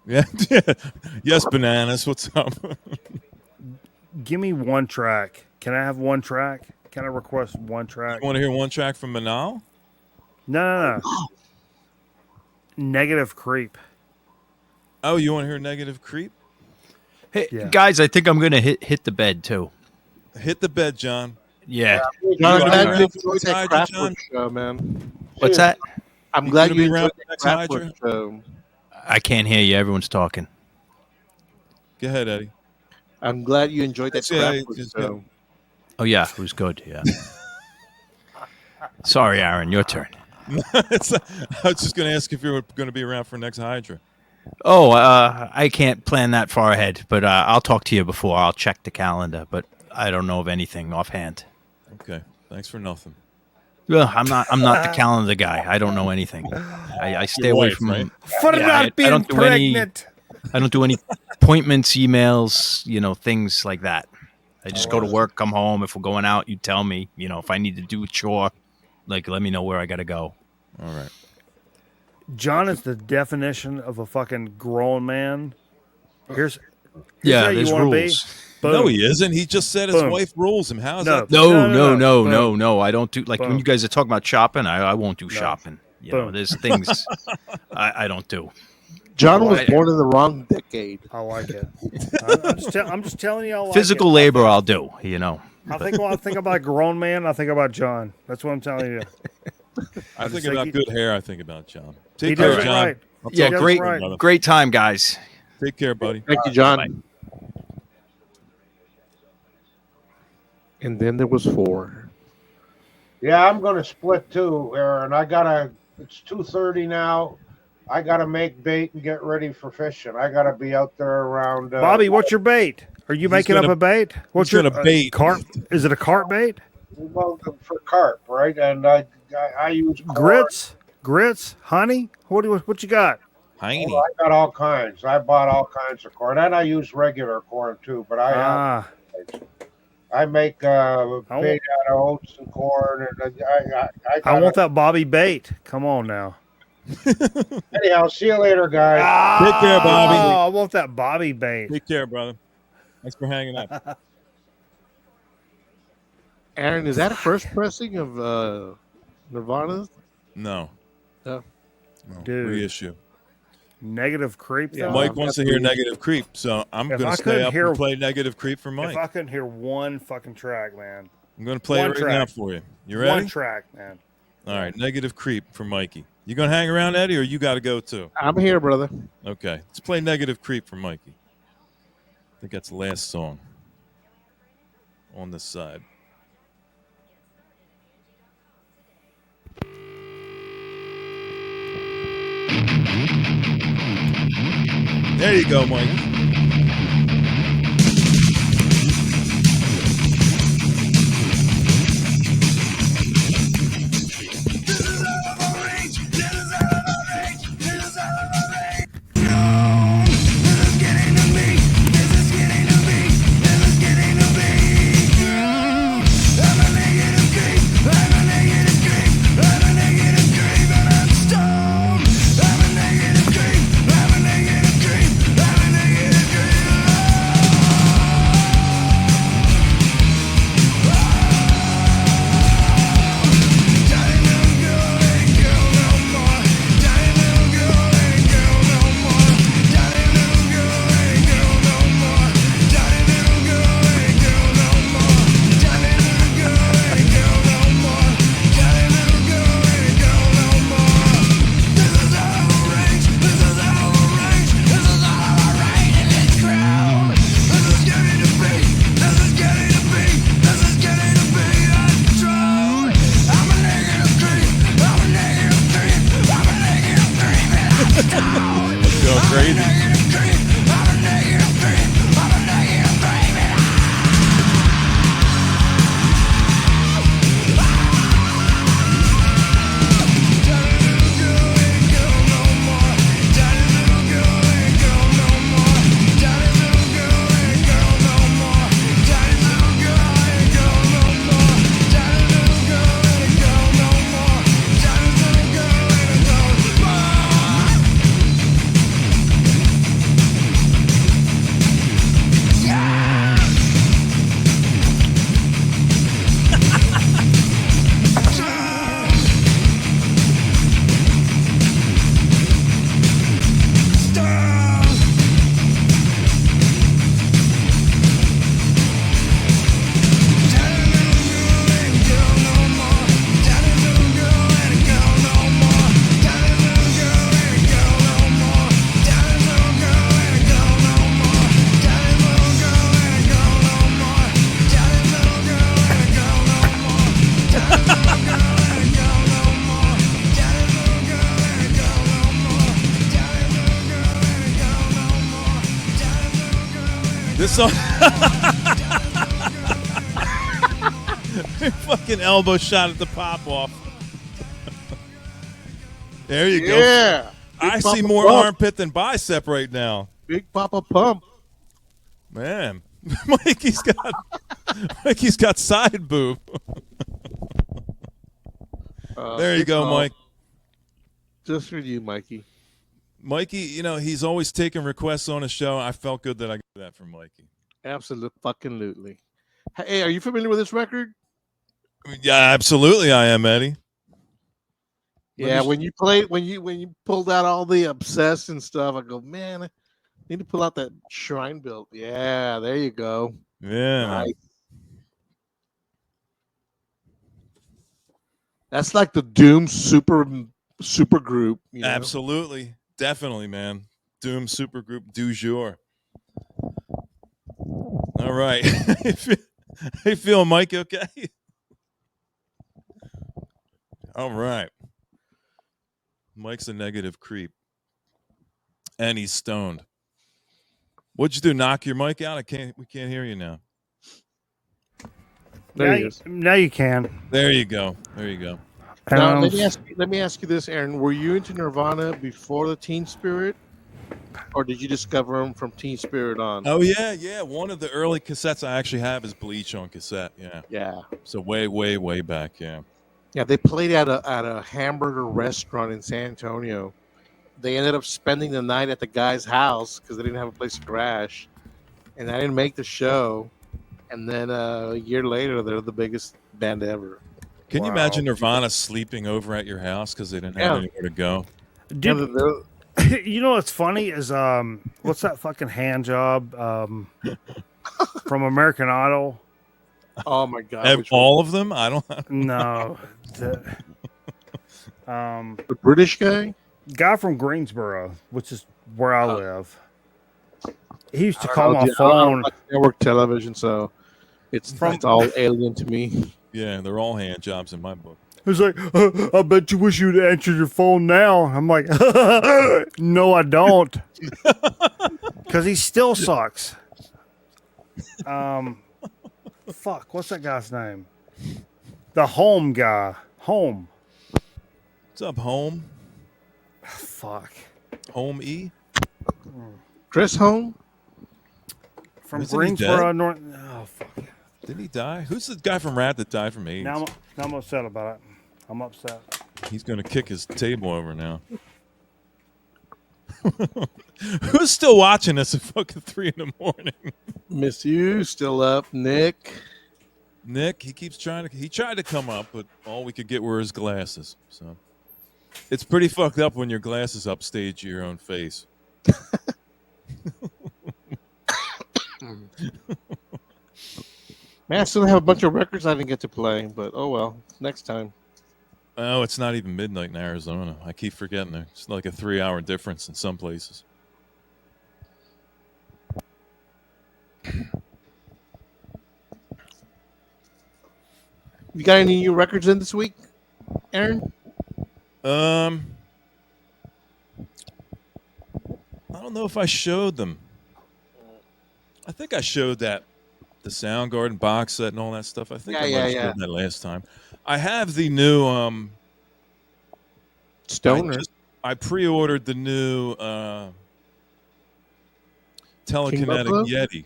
Speaker 1: Yeah. Yes, Bananas. What's up?
Speaker 6: give me one track. Can I have one track? Can I request one track?
Speaker 1: You want to hear one track from Manal?
Speaker 6: No. Negative Creep.
Speaker 1: Oh, you want to hear Negative Creep?
Speaker 5: Hey,
Speaker 6: Yeah.
Speaker 5: guys, I think I'm gonna hit the bed too.
Speaker 1: Hit the bed, John.
Speaker 5: Yeah.
Speaker 2: John,
Speaker 1: You
Speaker 2: I'm glad
Speaker 1: around
Speaker 2: you
Speaker 1: for
Speaker 2: enjoyed
Speaker 1: next
Speaker 2: that
Speaker 1: Hydra,
Speaker 2: Kraftwerk
Speaker 1: John?
Speaker 2: show, man.
Speaker 5: What's that?
Speaker 2: I'm
Speaker 1: You
Speaker 2: glad
Speaker 1: gonna
Speaker 2: you
Speaker 1: be around
Speaker 2: enjoyed
Speaker 1: for
Speaker 2: that
Speaker 1: next
Speaker 2: Kraftwerk
Speaker 1: Hydra?
Speaker 2: show.
Speaker 5: I can't hear you. Everyone's talking.
Speaker 1: Go ahead, Eddie.
Speaker 2: I'm glad you enjoyed that
Speaker 1: Yeah,
Speaker 2: Kraftwerk
Speaker 1: just-
Speaker 2: show.
Speaker 5: Oh yeah, it was good. Yeah. Sorry, Aaron. Your turn.
Speaker 1: I was just going to ask if you were going to be around for next Hydra.
Speaker 5: Oh, I can't plan that far ahead, but I'll talk to you before. I'll check the calendar, but I don't know of anything offhand.
Speaker 1: Okay. Thanks for nothing.
Speaker 5: Well, I'm not the calendar guy. I don't know anything. I stay
Speaker 1: Your
Speaker 5: away
Speaker 1: wife,
Speaker 5: from.
Speaker 1: right?
Speaker 6: For
Speaker 5: Yeah,
Speaker 6: not
Speaker 5: I
Speaker 6: being
Speaker 5: don't do any-
Speaker 6: pregnant.
Speaker 5: I don't do any appointments, emails, things like that. I just go to work, come home. If we're going out, you tell me. If I need to do a chore, Like, let me know where I got to go.
Speaker 1: All right.
Speaker 6: John is the definition of a fucking grown man. Here's
Speaker 5: Yeah,
Speaker 6: how you
Speaker 5: there's
Speaker 6: wanna be.
Speaker 5: rules.
Speaker 6: Boom.
Speaker 1: No, he isn't. He just said his
Speaker 6: Boom.
Speaker 1: wife rules him. How is
Speaker 6: No.
Speaker 1: that?
Speaker 6: No. Boom.
Speaker 5: I don't do, like, when
Speaker 6: Boom.
Speaker 5: you guys are talking about shopping, I won't do shopping. You know,
Speaker 6: Boom.
Speaker 5: there's things I don't do.
Speaker 2: John was
Speaker 5: I-
Speaker 2: born in the wrong decade.
Speaker 6: I like it. I'm just telling you, I like
Speaker 5: Physical
Speaker 6: it.
Speaker 5: labor, I'll do, you know.
Speaker 6: I think when I think about a grown man, I think about John. That's what I'm telling you.
Speaker 1: I think
Speaker 6: just
Speaker 1: about
Speaker 6: think
Speaker 1: good hair. I think about John.
Speaker 6: He
Speaker 1: Take
Speaker 6: does
Speaker 1: care,
Speaker 6: it
Speaker 1: John.
Speaker 6: right.
Speaker 1: I'll
Speaker 5: Yeah,
Speaker 1: talk to
Speaker 6: great-
Speaker 1: you soon, brother.
Speaker 5: Great time, guys.
Speaker 1: Take care, buddy.
Speaker 2: Thank you, John.
Speaker 5: Bye.
Speaker 2: And then there was 4.
Speaker 4: Yeah, I'm going to split too, Aaron. It's 2:30 now. I got to make bait and get ready for fishing. I got to be out there around.
Speaker 6: Bobby, what's your bait? Are you making up
Speaker 1: gonna-
Speaker 6: a bait? What's
Speaker 1: he's
Speaker 6: your
Speaker 1: gonna bait.
Speaker 6: carp? Is it a carp bait?
Speaker 4: Well, for carp, right? And I use corn.
Speaker 6: Grits, honey. What you got?
Speaker 1: Heine.
Speaker 4: Oh, I got all kinds. I bought all kinds of corn, and I use regular corn too. But I make bait out of oats and corn, and
Speaker 6: I want that Bobby bait. Come on now.
Speaker 4: Anyhow, see you later, guys.
Speaker 1: Take care, Bobby.
Speaker 6: Oh, I want that Bobby bait.
Speaker 1: Take care, brother. Thanks for hanging out.
Speaker 2: Aaron, is that a first pressing of Nirvana?
Speaker 1: No.
Speaker 2: No.
Speaker 1: No.
Speaker 6: Dude.
Speaker 1: Reissue.
Speaker 6: Negative creep.
Speaker 2: Yeah,
Speaker 6: though.
Speaker 1: Mike wants to hear Negative Creep, so I'm
Speaker 6: If
Speaker 1: going
Speaker 6: I
Speaker 1: to
Speaker 6: couldn't
Speaker 1: stay up
Speaker 6: hear-
Speaker 1: and play Negative Creep for Mike.
Speaker 6: If I couldn't hear one fucking track, man.
Speaker 1: I'm going to play it
Speaker 6: one
Speaker 1: right
Speaker 6: track.
Speaker 1: now for you. You ready?
Speaker 6: One track, man.
Speaker 1: All right. Negative Creep for Mikey. You going to hang around, Eddie, or you got to go too?
Speaker 2: I'm here, brother.
Speaker 1: Okay. Let's play Negative Creep for Mikey. I think that's the last song on this side. There you go, Mike. Go crazy. This song. Fucking elbow shot at the pop off. There you go.
Speaker 2: Yeah.
Speaker 1: I
Speaker 2: Big
Speaker 1: see
Speaker 2: Papa
Speaker 1: more
Speaker 2: Pump.
Speaker 1: armpit than bicep right now.
Speaker 2: Big Papa Pump.
Speaker 1: Man. Mikey's got side boob. There you
Speaker 2: It's
Speaker 1: go,
Speaker 2: all
Speaker 1: Mike.
Speaker 2: just for you, Mikey.
Speaker 1: Mikey, he's always taking requests on his show. I felt good that I got that from Mikey.
Speaker 2: Absolutely, fucking lootly. Hey, are you familiar with this record?
Speaker 1: Yeah, absolutely I am, Eddie.
Speaker 2: Yeah, when you pulled out all the obsessed and stuff, I go, man, I need to pull out that shrine build. Yeah, there you go.
Speaker 1: Yeah, man.
Speaker 2: Nice. That's like the Doom super group,
Speaker 1: Absolutely. Definitely, man. Doom supergroup du jour. All right. How you feeling, Mike? Okay? All right. Mike's a negative creep. And he's stoned. What'd you do? Knock your mic out? We can't hear you now.
Speaker 2: There he is.
Speaker 6: Now you can.
Speaker 1: There you go. There you go.
Speaker 2: Now let me ask you this, Aaron. Were you into Nirvana before the Teen Spirit? Or did you discover them from Teen Spirit on?
Speaker 1: Oh yeah. One of the early cassettes I actually have is Bleach on cassette. Yeah.
Speaker 2: Yeah.
Speaker 1: So way back. Yeah.
Speaker 2: Yeah, they played at a hamburger restaurant in San Antonio. They ended up spending the night at the guy's house because they didn't have a place to crash, and I didn't make the show. And then a year later, they're the biggest band ever.
Speaker 1: Can you imagine Nirvana sleeping over at your house because they didn't have anywhere to go?
Speaker 6: Dude, you know what's funny is what's that fucking hand job from American Idol?
Speaker 2: Oh my god!
Speaker 1: All of them? I don't
Speaker 6: know.
Speaker 2: The British guy
Speaker 6: from Greensboro, which is where I live. He used to
Speaker 2: I
Speaker 6: call
Speaker 2: don't
Speaker 6: my
Speaker 2: know, dude. I don't
Speaker 6: phone.
Speaker 2: watch network television, so it's all alien to me.
Speaker 1: Yeah, they're all hand jobs in my book.
Speaker 6: He's like, I bet you wish you'd answered your phone now. I'm like, no, I don't. Because he still sucks. Fuck, what's that guy's name? The Home guy. Home.
Speaker 1: What's up, Home?
Speaker 6: Fuck.
Speaker 1: Home E?
Speaker 2: Chris Home?
Speaker 6: From
Speaker 1: Isn't he
Speaker 6: Greensboro,
Speaker 1: dead?
Speaker 6: North. Oh, fuck.
Speaker 1: Did he die? Who's the guy from Rat that died from AIDS?
Speaker 6: Now I'm upset about it. I'm upset.
Speaker 1: He's going to kick his table over now. Who's still watching us at fucking 3 a.m?
Speaker 2: Miss you, still up, Nick.
Speaker 1: Nick, he tried to come up, but all we could get were his glasses. So it's pretty fucked up when your glasses upstage your own face.
Speaker 2: Man, I still have a bunch of records I didn't get to play, but oh well, next time.
Speaker 1: Oh, it's not even midnight in Arizona. I keep forgetting there. It's like a 3-hour difference in some places.
Speaker 2: You got any new records in this week, Aaron?
Speaker 1: I don't know if I showed them. I think I showed the Soundgarden box set and all that stuff. I think I might have showed that last time. I have the new
Speaker 2: Stoner.
Speaker 1: I pre-ordered the new telekinetic Yeti.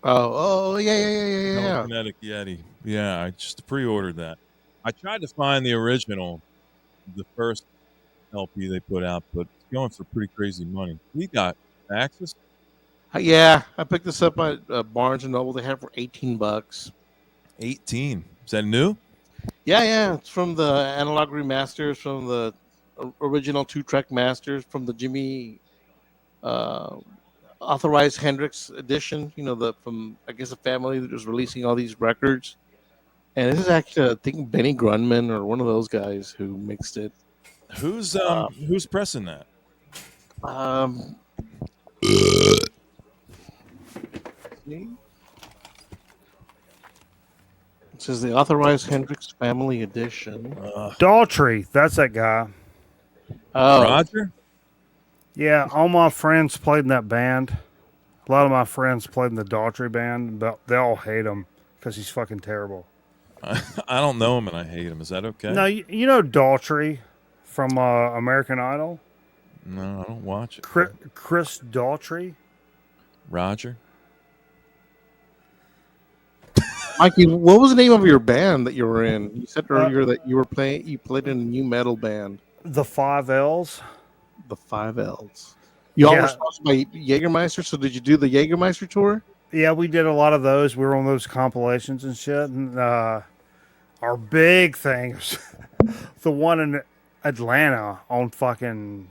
Speaker 2: Oh yeah.
Speaker 1: Telekinetic Yeti. Yeah, I just pre-ordered that. I tried to find the original, the first LP they put out, but it's going for pretty crazy money. We got access.
Speaker 2: Yeah, I picked this up at Barnes and Noble. They have it for $18.
Speaker 1: 18. Is that new?
Speaker 2: Yeah. It's from the analog remasters, from the original 2-track masters, from the Jimmy authorized Hendrix edition. You know, from I guess a family that was releasing all these records. And this is actually, I think, Benny Grunman or one of those guys who mixed it.
Speaker 1: Who's pressing that?
Speaker 2: It says the authorized Hendrix Family Edition.
Speaker 6: Daughtry, that's that guy.
Speaker 2: Oh,
Speaker 1: Roger?
Speaker 6: Yeah, all my friends played in that band. A lot of my friends played in the Daughtry band, but they all hate him because he's fucking terrible.
Speaker 1: I don't know him and I hate him. Is that okay?
Speaker 6: No, you know Daughtry from American Idol?
Speaker 1: No, I don't watch it.
Speaker 6: Chris Daughtry?
Speaker 1: Roger?
Speaker 2: Mikey, what was the name of your band that you were in? You said earlier that you played in a new metal band,
Speaker 6: The 5 L's.
Speaker 2: the Five L's. You all were
Speaker 6: Yeah.
Speaker 2: sponsored by Jägermeister, so did you do the Jägermeister tour?
Speaker 6: Yeah, we did a lot of those. We were on those compilations and shit. And our big thing was the one in Atlanta on fucking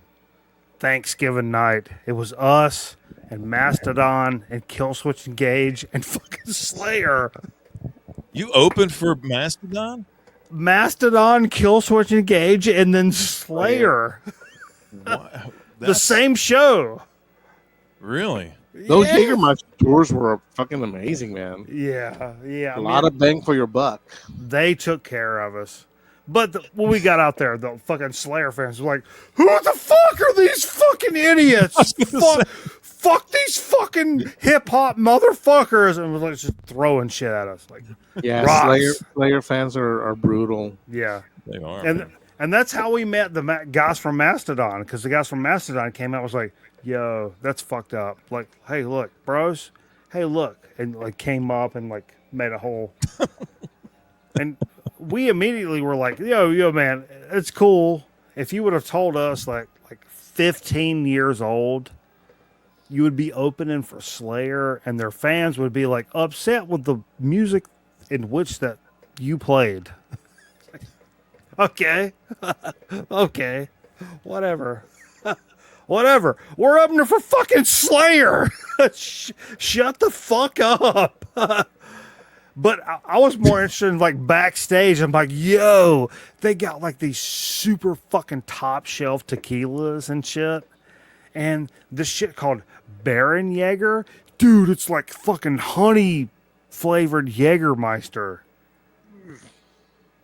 Speaker 6: Thanksgiving night. It was us and Mastodon and Killswitch Engage and fucking Slayer.
Speaker 1: You opened for Mastodon?
Speaker 6: Mastodon, Killswitch Engage, and then Slayer.
Speaker 1: Wow.
Speaker 6: The same show.
Speaker 1: Really?
Speaker 2: Those
Speaker 6: Yeah.
Speaker 2: Jägermeister tours were fucking amazing, man.
Speaker 6: Yeah.
Speaker 2: A lot of bang for your buck.
Speaker 6: They took care of us. But when we got out there, the fucking Slayer fans were like, who the fuck are these fucking idiots? Fuck these fucking hip hop motherfuckers. And was like just throwing shit at us. Like,
Speaker 2: Yeah,
Speaker 6: rocks.
Speaker 2: Slayer fans are brutal.
Speaker 6: Yeah.
Speaker 1: They are.
Speaker 6: And that's how we met the guys from Mastodon, because the guys from Mastodon came out and was like, yo, that's fucked up. Like, hey, look, bros. Hey, look. And like came up and like made a whole. And we immediately were like, yo, man, it's cool. If you would have told us like 15 years old, you would be opening for Slayer and their fans would be like upset with the music in which that you played. Okay. Okay. Whatever. Whatever. We're opening for fucking Slayer. Shut the fuck up. But I was more interested in like backstage. I'm like, yo, they got like these super fucking top shelf tequilas and shit. And this shit called Baron Jaeger. Dude, it's like fucking honey flavored Jägermeister.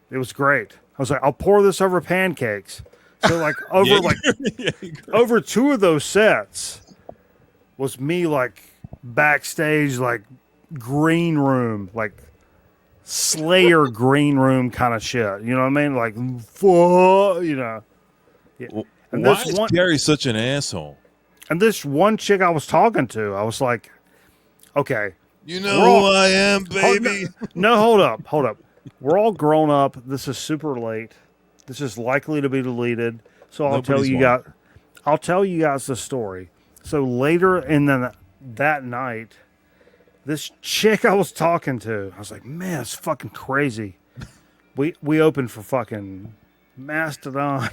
Speaker 6: It was great. I was like, I'll pour this over pancakes. So like over 2 of those sets was me like backstage, like green room, like Slayer green room kind of shit. You know what I mean? Like, you know. Yeah. And
Speaker 1: why is Gary such an asshole?
Speaker 6: And this one chick I was talking to, I was like, okay.
Speaker 1: You know who I am, baby.
Speaker 6: No, hold up. We're all grown up. This is super late. This is likely to be deleted. So I'll tell you guys the story. So later in that night, this chick I was talking to, I was like, man, it's fucking crazy. We opened for fucking Mastodon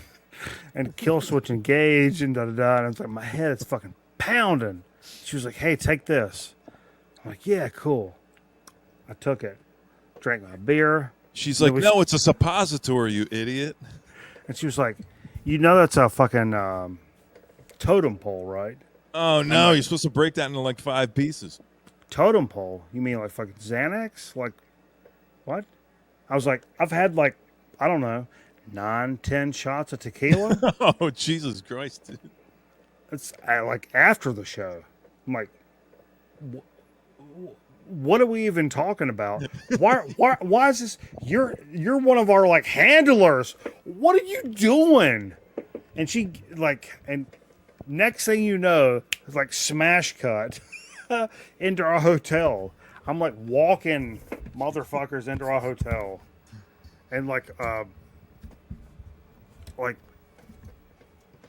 Speaker 6: and Killswitch Engage and da-da-da. And I was like, my head is fucking pounding. She was like, hey, take this. I'm like, yeah, cool. I took it. Drank my beer.
Speaker 1: She's like, no, it's a suppository, you idiot.
Speaker 6: And she was like, you know that's a fucking totem pole, right?
Speaker 1: Oh, no, you're supposed to break that into like 5 pieces.
Speaker 6: Totem pole? You mean like fucking Xanax? Like, what? I was like, I've had like, I don't know, 9-10 shots of tequila.
Speaker 1: Oh, Jesus Christ, dude.
Speaker 6: It's like after the show. I'm like, what are we even talking about? Why is this? You're one of our like handlers. What are you doing? And she like, and next thing you know, it's like smash cut into our hotel. I'm like walking motherfuckers into our hotel, and like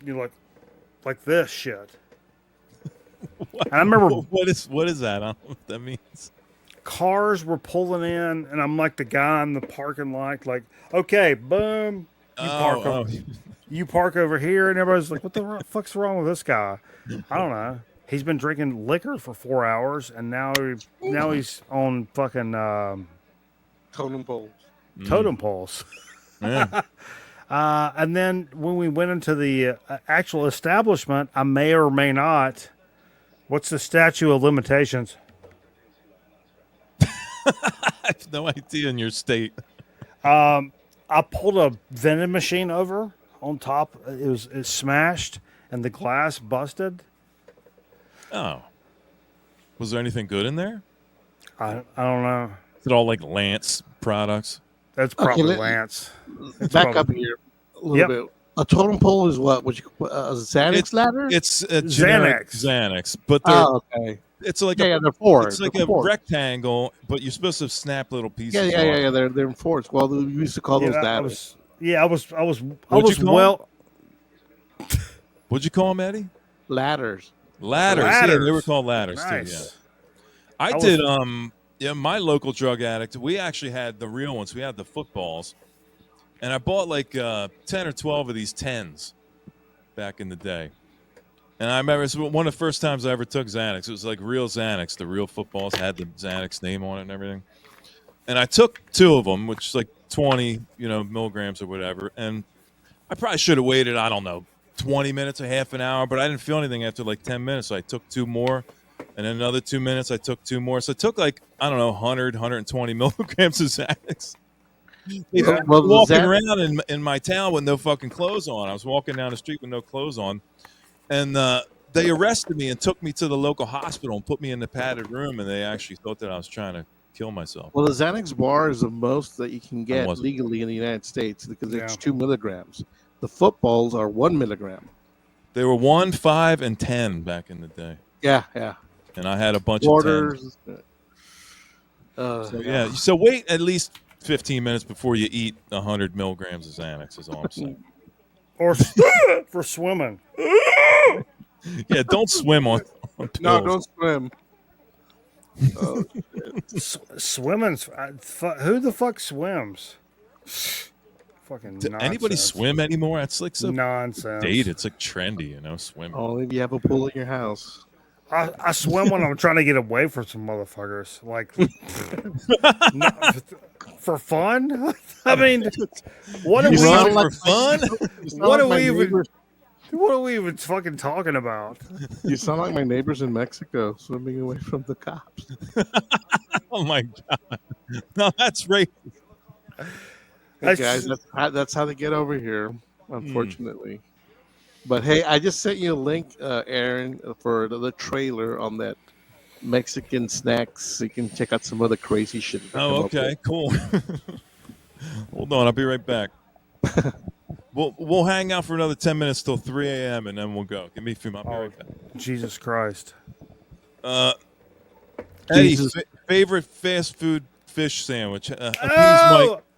Speaker 6: you know, like this shit. And I remember
Speaker 1: what is that? I don't know what that means.
Speaker 6: Cars were pulling in, and I'm like the guy in the parking lot, like, okay, boom, you park over here, and everybody's like, what the fuck's wrong with this guy? I don't know. He's been drinking liquor for 4 hours, and now he's on fucking
Speaker 2: Totem poles.
Speaker 6: totem poles.
Speaker 1: Yeah.
Speaker 6: And then when we went into the actual establishment, I may or may not. What's the statute of limitations?
Speaker 1: I have no idea in your state.
Speaker 6: I pulled a vending machine over on top. It smashed and the glass busted.
Speaker 1: Oh. Was there anything good in there?
Speaker 6: I don't know.
Speaker 1: Is it all like Lance products?
Speaker 6: That's probably
Speaker 2: let-
Speaker 6: Lance.
Speaker 2: Back up here a little bit. A totem pole is what? A Xanax ladder?
Speaker 1: It's a generic
Speaker 6: Xanax.
Speaker 1: Xanax, but they're
Speaker 2: Oh, okay.
Speaker 1: It's like
Speaker 2: Yeah, they're four.
Speaker 1: it's like
Speaker 2: They're
Speaker 1: a
Speaker 2: fours.
Speaker 1: rectangle, but you're supposed to snap little pieces.
Speaker 2: Yeah. They're in fours. Well, we used to call those ladders.
Speaker 6: I was
Speaker 1: What'd you call
Speaker 6: well.
Speaker 1: What'd you call them, Eddie?
Speaker 2: Ladders.
Speaker 1: Ladders. Yeah, they were
Speaker 6: Ladders.
Speaker 1: called ladders too. Yeah.
Speaker 6: Nice.
Speaker 1: I
Speaker 6: was-
Speaker 1: did. Yeah, my local drug addict. We actually had the real ones. We had the footballs, and I bought like 10 or 12 of these 10s back in the day. And I remember it was one of the first times I ever took Xanax. It was like real Xanax. The real footballs had the Xanax name on it and everything. And I took 2 of them, which is like 20, milligrams or whatever. And I probably should have waited, I don't know, 20 minutes or half an hour, but I didn't feel anything after like 10 minutes. So I took 2 more. And then another 2 minutes, I took 2 more. So I took like, I don't know, 100, 120 milligrams of Xanax. Walking around in my town with no fucking clothes on. I was walking down the street with no clothes on. And they arrested me and took me to the local hospital and put me in the padded room. And they actually thought that I was trying to kill myself.
Speaker 2: Well, the Xanax bar is the most that you can get legally in the United States because it's 2 milligrams. The footballs are 1 milligram.
Speaker 1: They were 1, 5, and 10 back in the day.
Speaker 2: Yeah.
Speaker 1: And I had a bunch
Speaker 2: Waters.
Speaker 1: of 10s. So wait at least 15 minutes before you eat 100 milligrams of Xanax is all I'm saying.
Speaker 6: Or for swimming.
Speaker 1: Yeah, don't swim on pills.
Speaker 2: No, don't swim.
Speaker 6: Swimming's who the fuck swims? Fucking nonsense.
Speaker 1: Anybody swim anymore? It's like so
Speaker 6: nonsense.
Speaker 1: Dated. It's like trendy, swimming.
Speaker 2: Only if you have a pool in your house.
Speaker 6: I swim when I'm trying to get away from some motherfuckers. Like, for fun? I mean, what are we even
Speaker 1: for fun?
Speaker 6: What are we even fucking talking about?
Speaker 2: You sound like my neighbors in Mexico swimming away from the cops.
Speaker 1: Oh my god! No, that's racist.
Speaker 2: Hey guys, that's how they get over here, unfortunately. But hey, I just sent you a link, Aaron, for the trailer on that Mexican snacks. So you can check out some other crazy shit.
Speaker 1: Oh, okay, cool. Hold on, I'll be right back. We'll hang out for another 10 minutes till 3 a.m. and then we'll go. Give me a few minutes. I'll be right back.
Speaker 6: Jesus Christ.
Speaker 1: Eddie, favorite fast food fish sandwich.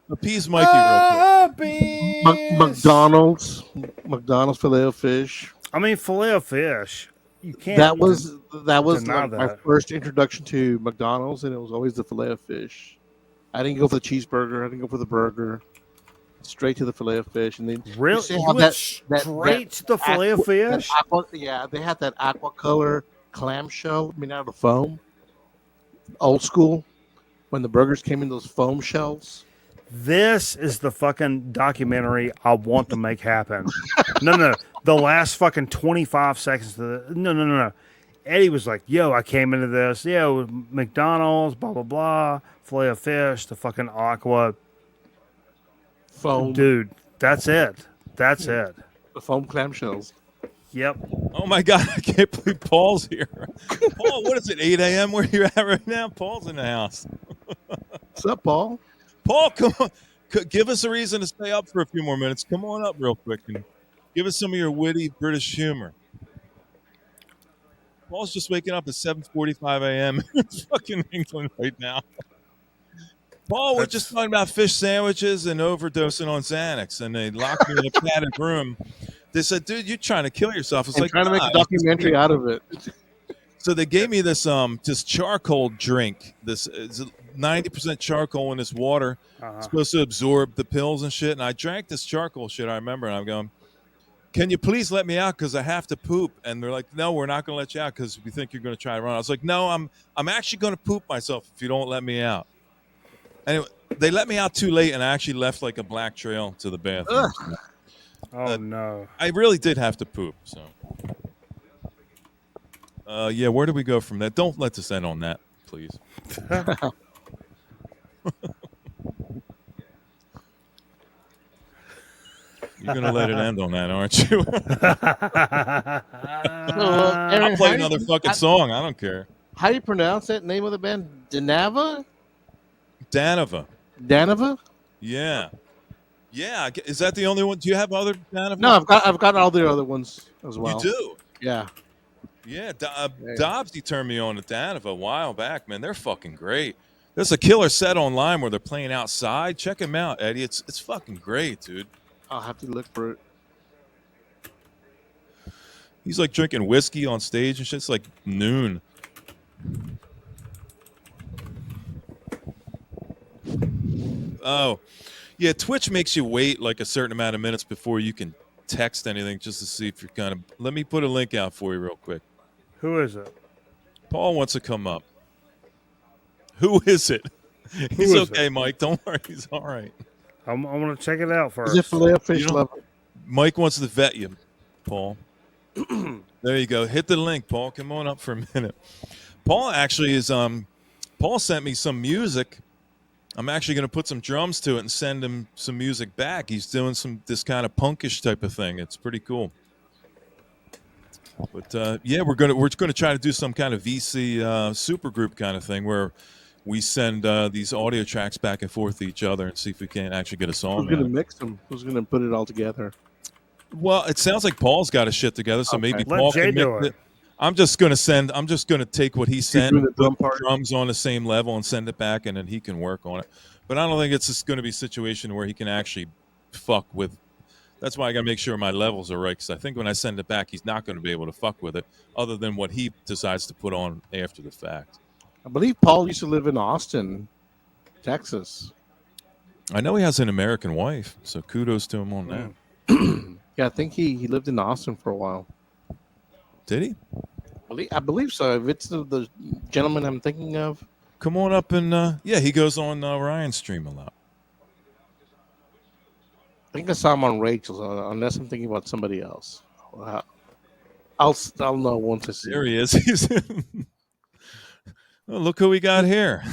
Speaker 1: Appease Mikey real quick.
Speaker 2: McDonald's filet of fish.
Speaker 6: I mean, filet of fish. You can't.
Speaker 2: That was like my
Speaker 6: that.
Speaker 2: first introduction to McDonald's, and it was always the filet of fish. I didn't go for the cheeseburger. I didn't go for the burger. Straight to the filet of fish, and then
Speaker 6: really to the filet of fish.
Speaker 2: They had that aqua color clamshell made out of foam. Old school, when the burgers came in those foam shells.
Speaker 6: This is the fucking documentary I want to make happen. No. The last fucking 25 seconds. No. Eddie was like, yo, I came into this. Yeah, with McDonald's, blah, blah, blah. Filet of fish, the fucking aqua.
Speaker 2: Foam.
Speaker 6: Dude, that's it. That's it.
Speaker 2: The foam clamshells.
Speaker 6: Yep.
Speaker 1: Oh my god, I can't believe Paul's here. Paul, what is it, 8 a.m. where you at right now? Paul's in the house.
Speaker 2: What's up, Paul?
Speaker 1: Paul, come on. Give us a reason to stay up for a few more minutes. Come on up real quick and give us some of your witty British humor. Paul's just waking up at 7:45 a.m. in fucking England right now. Paul, we're just talking about fish sandwiches and overdosing on Xanax, and they locked me in a padded room. They said, dude, you're trying to kill yourself. It's like
Speaker 2: trying to make a documentary out of it.
Speaker 1: So they gave me this charcoal drink. This is 90% charcoal in this water. It's supposed to absorb the pills and shit. And I drank this charcoal shit, I remember, and I'm going, can you please let me out because I have to poop? And they're like, no, we're not going to let you out because we think you're going to try to run. I was like, no, I'm actually going to poop myself if you don't let me out. Anyway, they let me out too late, and I actually left like a black trail to the bathroom.
Speaker 6: Oh, no.
Speaker 1: I really did have to poop. So, yeah, where do we go from that? Don't let us end on that, please. You're going to let it end on that, aren't you? I'll play another fucking song. I don't care.
Speaker 2: How do you pronounce that name of the band? Danava?
Speaker 1: Danava? Yeah. Yeah. Is that the only one? Do you have other Danava?
Speaker 2: No, I've got all the other ones as well.
Speaker 1: You do?
Speaker 2: Yeah.
Speaker 1: Yeah,
Speaker 2: Yeah.
Speaker 1: Dobbs, he turned me on to Danova a while back, man. They're fucking great. There's a killer set online where they're playing outside. Check him out, Eddie. It's fucking great, dude.
Speaker 2: I'll have to look for it.
Speaker 1: He's like drinking whiskey on stage and shit. It's like noon. Oh, yeah. Twitch makes you wait like a certain amount of minutes before you can text anything just to see if you're kind of. Let me put a link out for you real quick.
Speaker 6: Who is it?
Speaker 1: Paul wants to come up. Who is it? He's
Speaker 6: is
Speaker 1: okay, Mike. Don't worry. He's all right.
Speaker 6: I'm going to check it out first.
Speaker 2: Is it filet of fish
Speaker 1: You know-
Speaker 2: lover?
Speaker 1: Mike wants to vet you, Paul. There you go. Hit the link, Paul. Come on up for a minute. Paul actually is Paul sent me some music. I'm actually going to put some drums to it and send him some music back. He's doing this kind of punkish type of thing. It's pretty cool. But yeah, we're gonna try to do some kind of VC super group kind of thing where we send these audio tracks back and forth to each other and see if we can actually get a song.
Speaker 2: Who's going to
Speaker 1: out.
Speaker 2: mix them? Who's going to put it all together?
Speaker 1: Well, it sounds like Paul's got his shit together, so
Speaker 2: Okay.
Speaker 1: maybe
Speaker 6: Let
Speaker 1: Paul
Speaker 6: Jay
Speaker 1: can
Speaker 6: do
Speaker 1: mix
Speaker 6: it.
Speaker 1: it. I'm just gonna take what he sent,
Speaker 2: doing the drum
Speaker 1: put
Speaker 2: part?
Speaker 1: drums on the same level, and send it back, and then he can work on it. But I don't think it's just going to be a situation where he can actually fuck with. That's why I got to make sure my levels are right, because I think when I send it back, he's not going to be able to fuck with it, other than what he decides to put on after the fact.
Speaker 2: I believe Paul used to live in Austin, Texas.
Speaker 1: I know he has an American wife, so kudos to him on that.
Speaker 2: Yeah, I think he lived in Austin for a while.
Speaker 1: Did he?
Speaker 2: I believe so. If it's the gentleman I'm thinking of.
Speaker 1: Come on up and yeah, he goes on Ryan's stream a lot.
Speaker 2: I think I saw him on Rachel's, unless I'm thinking about somebody else. I'll know once I see
Speaker 1: There
Speaker 2: him.
Speaker 1: he is. He's oh, look who we got here.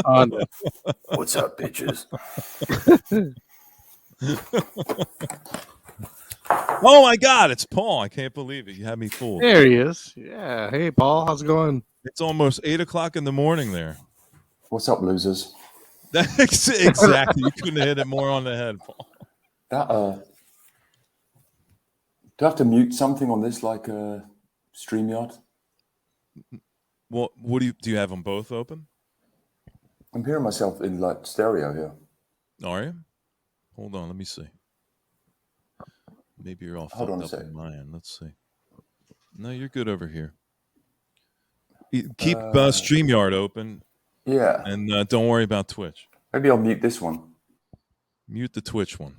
Speaker 2: No.
Speaker 8: What's up, bitches?
Speaker 1: Oh my God, it's Paul. I can't believe it. You had me fooled.
Speaker 2: There he is. Yeah. Hey, Paul. How's it going?
Speaker 1: It's almost 8:00 in the morning there.
Speaker 8: What's up, losers?
Speaker 1: That's exactly. You couldn't have hit it more on the head, Paul.
Speaker 8: That do I have to mute something on this, like StreamYard?
Speaker 1: Well, what do you have them both open?
Speaker 8: I'm hearing myself in like stereo here.
Speaker 1: Are you? Hold on, let me see. Maybe you're all
Speaker 8: Hold on
Speaker 1: fucked
Speaker 8: a
Speaker 1: up on
Speaker 8: sec.
Speaker 1: my end. Let's see. No, you're good over here. Keep StreamYard open,
Speaker 8: Yeah.
Speaker 1: and don't worry about Twitch.
Speaker 8: Maybe I'll mute this one.
Speaker 1: Mute the Twitch one.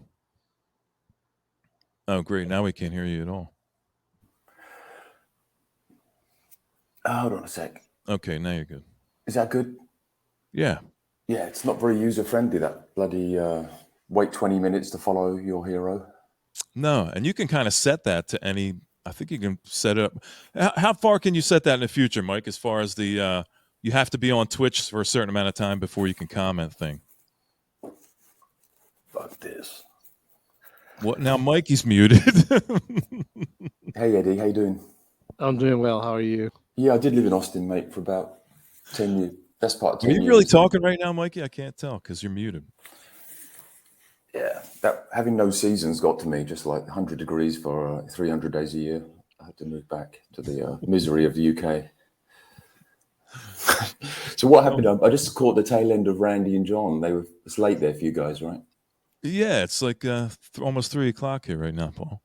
Speaker 1: Oh, great. Now we can't hear you at all.
Speaker 8: Hold on a sec.
Speaker 1: Okay, now you're good.
Speaker 8: Is that good?
Speaker 1: Yeah.
Speaker 8: Yeah, it's not very user friendly, that bloody wait 20 minutes to follow your hero.
Speaker 1: No, and you can kind of set that to any. I think you can set it up. How far can you set that in the future, Mike? As far as the you have to be on Twitch for a certain amount of time before you can comment thing.
Speaker 8: Fuck this.
Speaker 1: What now? Mikey's muted.
Speaker 8: Hey, Eddie, how you doing?
Speaker 2: I'm doing well. How are you?
Speaker 8: Yeah, I did live in Austin, mate, for about 10 years. Best part of
Speaker 1: Are
Speaker 8: 10
Speaker 1: you
Speaker 8: years.
Speaker 1: really talking right now, Mikey? I can't tell because you're muted.
Speaker 8: Yeah, that having no seasons got to me, just like 100 degrees for 300 days a year. I had to move back to the misery of the UK. So what happened? I just caught the tail end of Randy and John. It's late there for you guys, right?
Speaker 1: Yeah, it's like almost 3:00 here right now, Paul.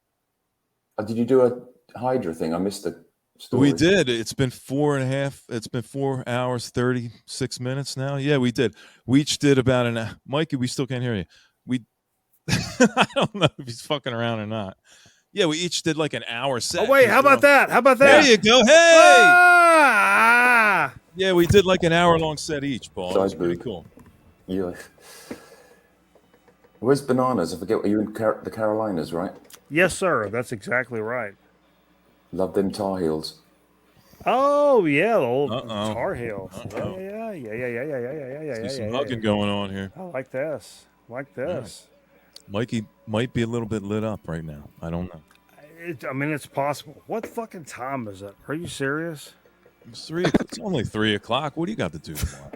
Speaker 8: Did you do a Hydra thing? I missed the story.
Speaker 1: We did. It's been 4.5. It's been 4 hours 36 minutes now. Yeah, we did. We each did about an. Mikey, we still can't hear you. We. I don't know if he's fucking around or not. Yeah, we each did like an hour set.
Speaker 6: Oh, wait. How about that? How about
Speaker 1: There
Speaker 6: that?
Speaker 1: you go. Hey.
Speaker 6: Ah!
Speaker 1: Yeah, we did like an hour-long set each, Paul. It was
Speaker 8: Size
Speaker 1: pretty
Speaker 8: boob.
Speaker 1: cool.
Speaker 8: Yeah. Where's Bananas? I forget. Are you in the Carolinas, right?
Speaker 6: Yes, sir. That's exactly right.
Speaker 8: Love them Tar Heels.
Speaker 6: Oh, yeah. The old
Speaker 1: Uh-oh.
Speaker 6: Tar Heels.
Speaker 1: Uh-oh.
Speaker 6: Yeah.
Speaker 1: See some hugging going on here.
Speaker 6: I like this. Like this.
Speaker 1: Mikey might be a little bit lit up right now. I don't know.
Speaker 6: I mean, it's possible. What fucking time is it? Are you serious?
Speaker 1: It's only 3:00. What do you got to do tomorrow?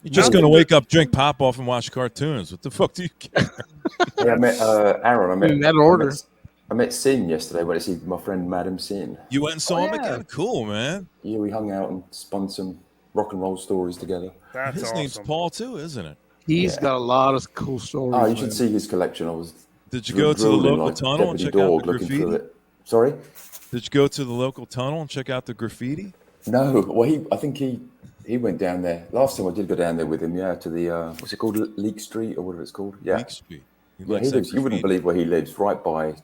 Speaker 1: You're just gonna wake up, drink pop off, and watch cartoons. What the fuck do you care?
Speaker 8: Hey, I met Aaron.
Speaker 2: In that order.
Speaker 8: I I met Sin yesterday. Went to see my friend Madam Sin.
Speaker 1: You went and saw him
Speaker 2: yeah.
Speaker 1: again? Cool, man.
Speaker 8: Yeah, we hung out and spun some rock and roll stories together.
Speaker 6: That's
Speaker 1: His
Speaker 6: awesome.
Speaker 1: name's Paul too, isn't it?
Speaker 2: He's
Speaker 8: Yeah.
Speaker 2: got a lot of cool stories.
Speaker 8: Oh, you should
Speaker 2: man.
Speaker 8: see his collection. I was
Speaker 1: Did you go to the
Speaker 8: drooling
Speaker 1: local
Speaker 8: like
Speaker 1: tunnel and
Speaker 8: Deputy
Speaker 1: check out
Speaker 8: Dog
Speaker 1: the
Speaker 8: looking through
Speaker 1: graffiti?
Speaker 8: it. Sorry?
Speaker 1: Did you go to the local tunnel and check out the graffiti?
Speaker 8: No. Well, I think he went down there. Last time I did go down there with him, yeah, to the, what's it called? Leek Street or whatever it's called? Yeah.
Speaker 1: Leek Street.
Speaker 8: Yeah, he lives, you wouldn't believe where he lives, right by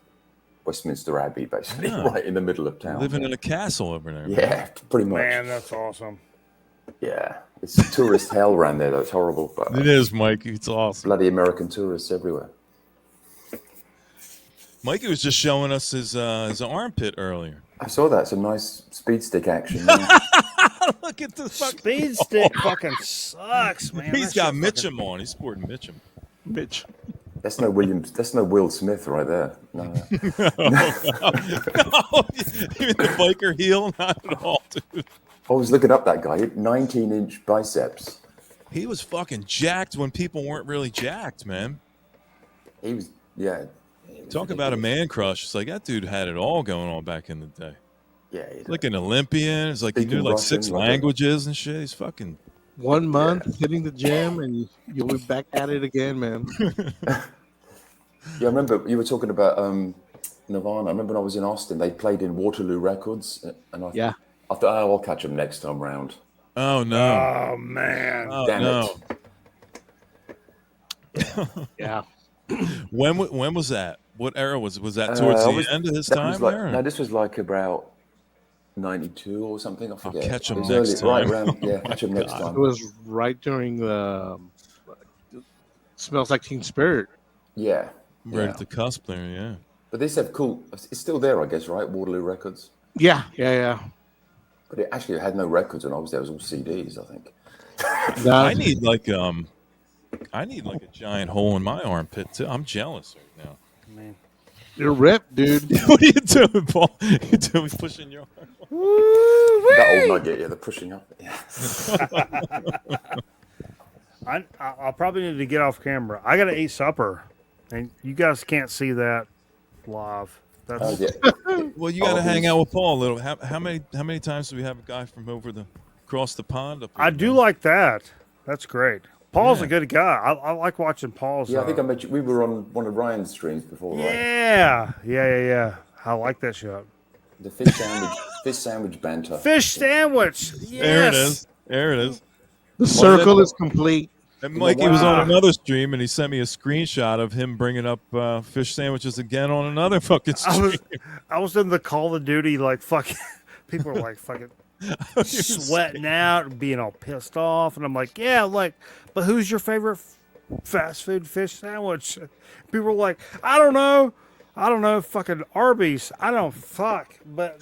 Speaker 8: Westminster Abbey, basically,
Speaker 1: Yeah.
Speaker 8: right in the middle of town.
Speaker 1: Living in a castle over there. Man.
Speaker 8: Yeah, pretty much.
Speaker 6: Man, that's awesome.
Speaker 8: Yeah, it's tourist hell around there. That's horrible. But
Speaker 1: It is, Mikey. It's awesome.
Speaker 8: bloody American tourists everywhere.
Speaker 1: Mikey was just showing us his armpit earlier.
Speaker 8: I saw that. It's a nice speed stick action. Yeah.
Speaker 1: Look at the fucking.
Speaker 6: Speed stick fucking sucks, man.
Speaker 1: He's got Mitchum on. He's sporting Mitchum.
Speaker 2: Bitch.
Speaker 8: That's no Will Smith right there. No.
Speaker 1: No, even the biker heel, not at all, dude.
Speaker 8: I was looking up that guy. He had 19-inch biceps.
Speaker 1: He was fucking jacked when people weren't really jacked, man.
Speaker 8: He was, yeah.
Speaker 1: Talk about a man crush. It's like that dude had it all going on back in the day.
Speaker 8: Yeah.
Speaker 1: Like an Olympian. It's like he
Speaker 8: Speaking
Speaker 1: knew like
Speaker 8: Russian,
Speaker 1: 6
Speaker 8: like
Speaker 1: languages and shit. He's fucking.
Speaker 2: 1 month hitting the gym and you'll be back at it again, man.
Speaker 8: Yeah, I remember you were talking about Nirvana. I remember when I was in Austin, they played in Waterloo Records. And I thought, oh, I'll catch them next time round.
Speaker 1: Oh, no.
Speaker 6: Oh, man.
Speaker 1: Oh,
Speaker 8: Damn
Speaker 1: no.
Speaker 2: Yeah.
Speaker 1: When was that? What era was that? Towards the end of his time there?
Speaker 8: No, this was like about 92 or something. I forget.
Speaker 1: catch 'em
Speaker 8: It was
Speaker 1: next
Speaker 8: early,
Speaker 1: time.
Speaker 8: Right around, yeah, catch them next
Speaker 2: It
Speaker 8: time.
Speaker 2: was right during the Smells Like Teen Spirit.
Speaker 8: Yeah.
Speaker 1: Right
Speaker 8: yeah.
Speaker 1: at the cusp there, yeah.
Speaker 8: But they have cool. It's still there, I guess, right? Waterloo Records.
Speaker 2: Yeah.
Speaker 8: But it actually had no records when I was there. It was all CDs, I think.
Speaker 1: I need like a giant hole in my armpit too. I'm jealous right now.
Speaker 6: Man.
Speaker 2: You're ripped, dude.
Speaker 1: What are you doing, Paul? You doing pushing your arm?
Speaker 8: That old nugget, yeah, the pushing up. Yeah.
Speaker 6: I'll probably need to get off camera. I got to eat supper, and you guys can't see that live. That's
Speaker 8: Oh, yeah.
Speaker 1: Well, you got to hang out with Paul a little. How many times do we have a guy from over across the pond? Up here,
Speaker 6: I do
Speaker 1: man?
Speaker 6: like that. That's great. Paul's
Speaker 1: Yeah.
Speaker 6: a good guy. I like watching Paul's.
Speaker 8: Yeah, I think I met you. We were on one of Ryan's streams before, right?
Speaker 6: Yeah. I like that show.
Speaker 8: The fish sandwich banter.
Speaker 6: Fish sandwich. Yes.
Speaker 1: There it is.
Speaker 2: The circle is complete.
Speaker 1: And Mikey was
Speaker 6: Wow.
Speaker 1: on another stream, and he sent me a screenshot of him bringing up fish sandwiches again on another fucking stream.
Speaker 6: I was in the Call of Duty, like fucking. People are like fucking sweating out, being all pissed off, and I'm like, yeah, like, but who's your favorite fast food fish sandwich? People were like, I don't know, fucking Arby's. I don't fuck, but